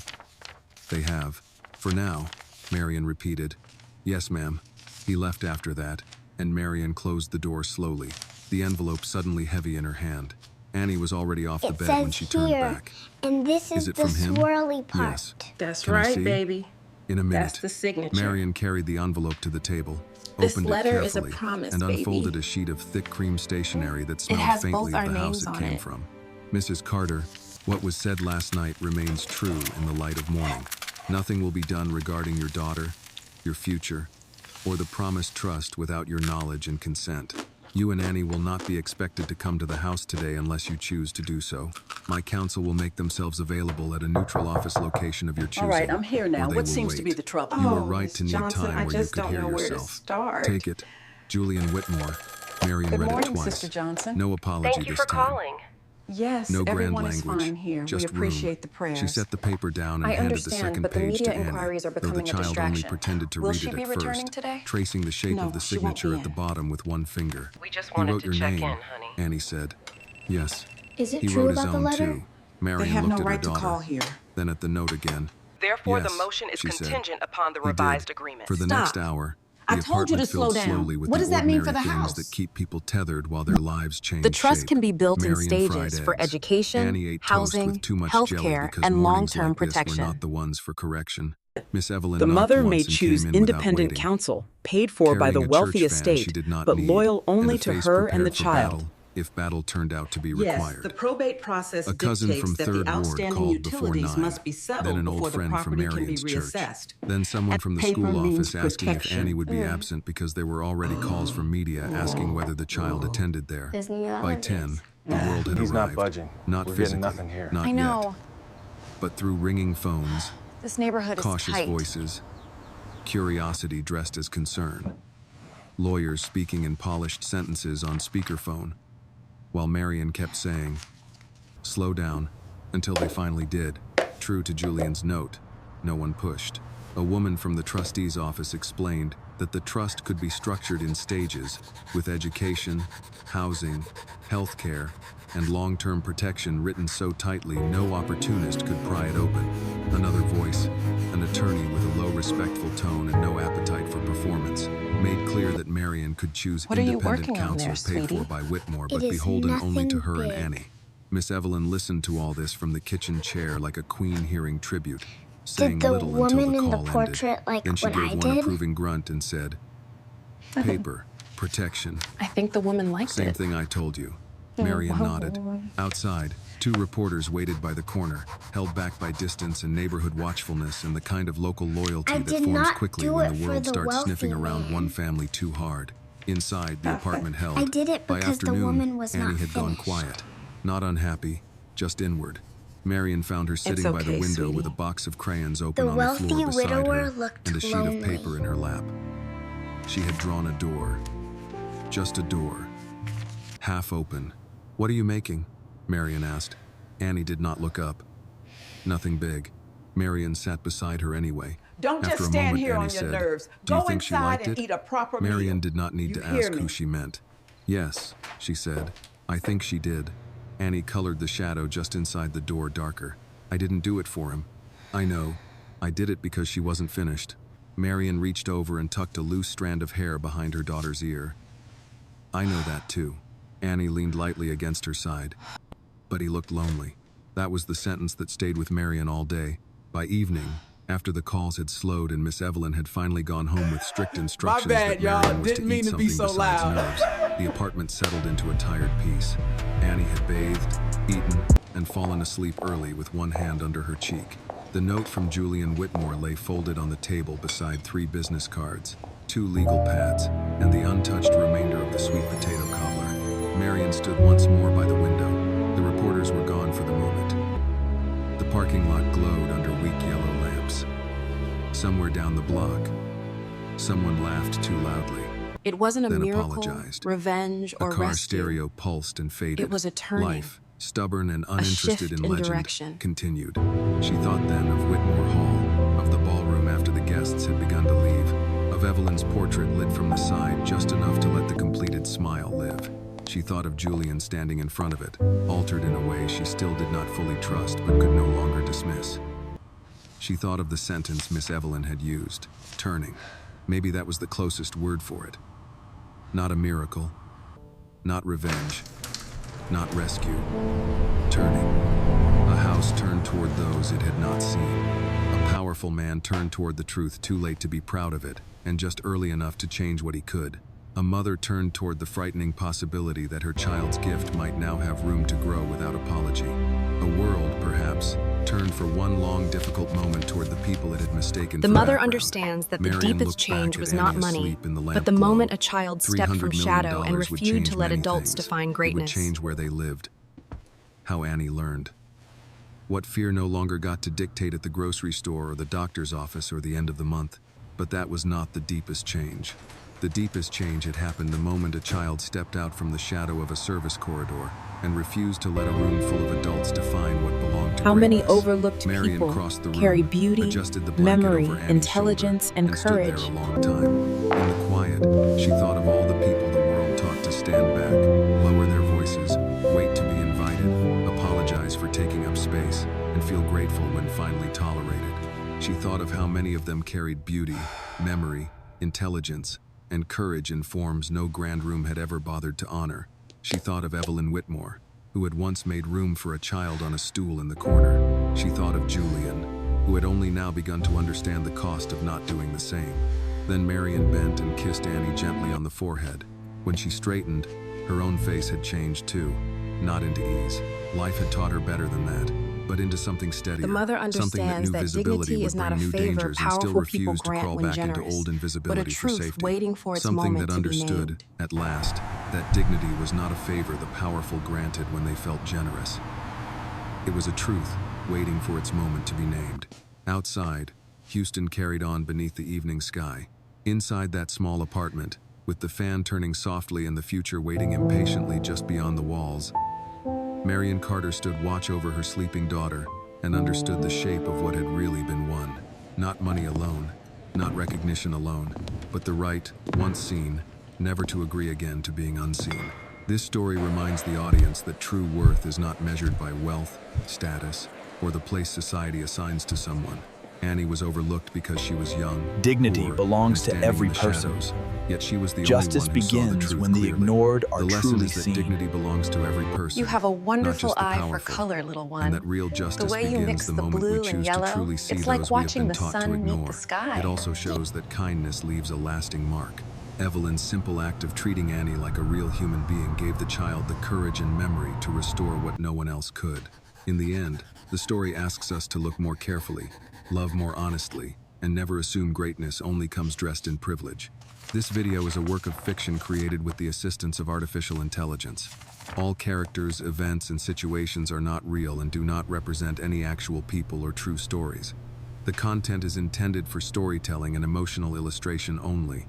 they have." "For now," Marion repeated. "Yes, ma'am." He left after that, and Marion closed the door slowly. the envelope suddenly heavy in her hand. Annie was already off the It bed when says she turned here, back. and this is it the from him? swirly part. Yes. That's Can I right, see? baby. In a minute, That's the signature. Marion carried the envelope to the table, This opened letter it is a carefully, promise, and unfolded baby. a sheet of thick cream stationery that smelled has faintly both our of the house names it on came it. from. Mrs. Carter, what was said last night remains true in the light of morning. Nothing will be done regarding your daughter, your future, or the promised trust without your knowledge and consent. You and Annie will not be expected to come to the house today unless you choose to do so. My counsel will make themselves available at a neutral office location of your choosing. All right, I'm here now. or they What will seems to wait. be the trouble? You were Oh, right Miss to need Johnson, time I where you just could don't hear know where to yourself. start. Take it. Julian Whitmore. Marion Good read morning, it twice. Sister Johnson. No apology Thank you this for time. calling. Yes, No grand everyone is language. fine here. Just We appreciate room. the prayers. She set the paper down and I handed the understand, second but the page media to Annie, inquiries are though the becoming a child only distraction. pretended to Will read she it be at returning first, today? tracing the shape No, of the she won't signature be at the in. bottom with one finger. We just He wanted wrote to your check name, in, honey. Annie said. Yes. Is it He true wrote his about the own letter? too. Marion They have looked no at her right to daughter, call here. then at the note again. Therefore, Yes, the motion is she said. contingent upon the He did. revised agreement. For the Stop. next hour, I the told you to apartment slow filled down. slowly with What the does that mean ordinary for the things house? that keep people tethered while their lives change The trust shape. can be built in Marion fried stages for eggs. education, Annie ate toast housing, with too much jelly healthcare, because and mornings long-term like this were protection. not the ones for correction. Miss Evelyn The knocked mother once may and choose came in without independent waiting. counsel, paid for by the Carrying a wealthy church fan estate, she did not but need, loyal and only a to face her and the prepared for child. battle, if battle turned out to be Yes, required. the probate process A cousin dictates from that Third the Ward outstanding called before utilities 9, must be settled then an before old the friend from property can be Marion's church, reassessed. then someone from the Paper school means office asking if protection. Annie would be absent because there were already calls from media asking whether the child attended there. Disney By 10, the world had He's arrived. not budging. Not We're physically, getting nothing here. not I know. yet. But through ringing phones, This neighborhood is cautious tight. voices, curiosity dressed as concern, lawyers speaking in polished sentences on speakerphone, while Marion kept saying, "Slow down," until they finally did. True to Julian's note, no one pushed. A woman from the trustee's office explained that the trust could be structured in stages, with education, housing, healthcare, and long-term protection written so tightly no opportunist could pry it open. Another voice, an attorney with a low respectful tone and no appetite for performance, made clear that Marion could choose What are you independent working on counsel there, paid for sweetie? by Whitmore, It but is beholden only to nothing her and big. Annie. Miss Evelyn listened to all this from the kitchen chair like a queen hearing tribute, saying Did the little until woman the in the call portrait ended. like Then she what I gave one did? approving grunt and said, "Paper, protection, I think the woman liked same it. thing I told you." Marion nodded. Outside, 2 reporters waited by the corner, held back by distance and neighborhood watchfulness and the kind of local loyalty I that did forms not quickly do when it the for world the starts sniffing wealthy around man. one family too hard. Inside, the apartment held. I did it By because the afternoon, woman was Annie not had gone finished. quiet, not unhappy, just inward. Marion found her sitting by the okay, window sweetie. with a box of crayons open The on the wealthy floor beside widower her looked and a sheet lonely. of paper in her lap. She had drawn a door. Just a door. Half open. "What are you making?" Marion asked. Annie did not look up. "Nothing big." Marion sat beside her anyway. Don't After just a stand moment, here Annie on your said, nerves. "Do you Go think she inside liked and it?" eat a proper meal. Marion did not need You to hear ask me? who she meant. "Yes," she said. "I think she did." Annie colored the shadow just inside the door darker. "I didn't do it for him. I know. I did it because she wasn't finished." Marion reached over and tucked a loose strand of hair behind her daughter's ear. "I know that too." Annie leaned lightly against her side. "But he looked lonely." That was the sentence that stayed with Marion all day. By evening, after the calls had slowed and Miss Evelyn had finally gone home with strict instructions that Marion was to eat something besides nerves, the apartment settled into a tired peace. Annie had bathed, eaten, and fallen asleep early with one hand under her cheek. The note from Julian Whitmore lay folded on the table beside 3 business cards, 2 legal pads, and the untouched remainder of the sweet potato cobbler. Marion stood once more by the window. The reporters were gone for the moment. The parking lot glowed under weak yellow lamps. Somewhere down the block, someone laughed too loudly, It wasn't a then miracle, apologized. revenge, A or car rescue. stereo pulsed and faded. It was a turning. Life, stubborn and uninterested shift in in legend, direction. continued. She thought then of Whitmore Hall, of the ballroom after the guests had begun to leave, of Evelyn's portrait lit from the side just enough to let the completed smile live. She thought of Julian standing in front of it, altered in a way she still did not fully trust but could no longer dismiss. She thought of the sentence Miss Evelyn had used, turning. Maybe that was the closest word for it. Not a miracle, not revenge, not rescue. Turning. A house turned toward those it had not seen. A powerful man turned toward the truth too late to be proud of it, and just early enough to change what he could. A mother turned toward the frightening possibility that her child's gift might now have room to grow without apology. A world, perhaps, turned for one long, difficult moment toward the people it had mistaken The for mother background. understands that the Marion deepest looked change back was at not Annie money, asleep in the but lamp the glow. moment a child stepped $300 from million shadow and would refused change to let many adults things. define It would greatness. change where they lived. How Annie learned. What fear no longer got to dictate at the grocery store or the doctor's office or the end of the month. But that was not the deepest change. The deepest change had happened the moment a child stepped out from the shadow of a service corridor and refused to let a room full of adults define what belonged to How many greatness. overlooked Marion people crossed the room, carry beauty, adjusted the blanket memory, over Annie's intelligence, shoulder, and stood there courage? a long time. In the quiet, she thought of all the people the world taught to stand back, lower their voices, wait to be invited, apologize for taking up space, and feel grateful when finally tolerated. She thought of how many of them carried beauty, memory, intelligence, and courage in forms no grand room had ever bothered to honor. She thought of Evelyn Whitmore, who had once made room for a child on a stool in the corner. She thought of Julian, who had only now begun to understand the cost of not doing the same. Then Marion bent and kissed Annie gently on the forehead. When she straightened, her own face had changed too, not into ease. Life had taught her better than that, but into something steadier. The mother understands that dignity is not a favor powerful people grant when generous, but a truth waiting for its moment to be named. At last, that dignity was not a favor the powerful granted when they felt generous. It was a truth waiting for its moment to be named. Outside, Houston carried on beneath the evening sky. Inside that small apartment, with the fan turning softly and the future waiting impatiently just beyond the walls, Marion Carter stood watch over her sleeping daughter and understood the shape of what had really been won. Not money alone, not recognition alone, but the right, once seen, never to agree again to being unseen. This story reminds the audience that true worth is not measured by wealth, status, or the place society assigns to someone. Annie was overlooked because she was young. Dignity poor, belongs and to standing every in the person. shadows. Yet she was the Justice only one who saw the begins truth when the clearly. ignored are The lesson truly is that seen. dignity belongs to every person. You have a not wonderful just the eye for powerful. color, little one. And that real The justice way you begins mix the the moment we blue and choose yellow, to truly see it's those like we have watching been the taught to sun meet ignore. the sky. It also shows that kindness leaves a lasting mark. Evelyn's simple act of treating Annie like a real human being gave the child the courage and memory to restore what no one else could. In the end, the story asks us to look more carefully, love more honestly, and never assume greatness only comes dressed in privilege. This video is a work of fiction created with the assistance of artificial intelligence. All characters, events, and situations are not real and do not represent any actual people or true stories. The content is intended for storytelling and emotional illustration only,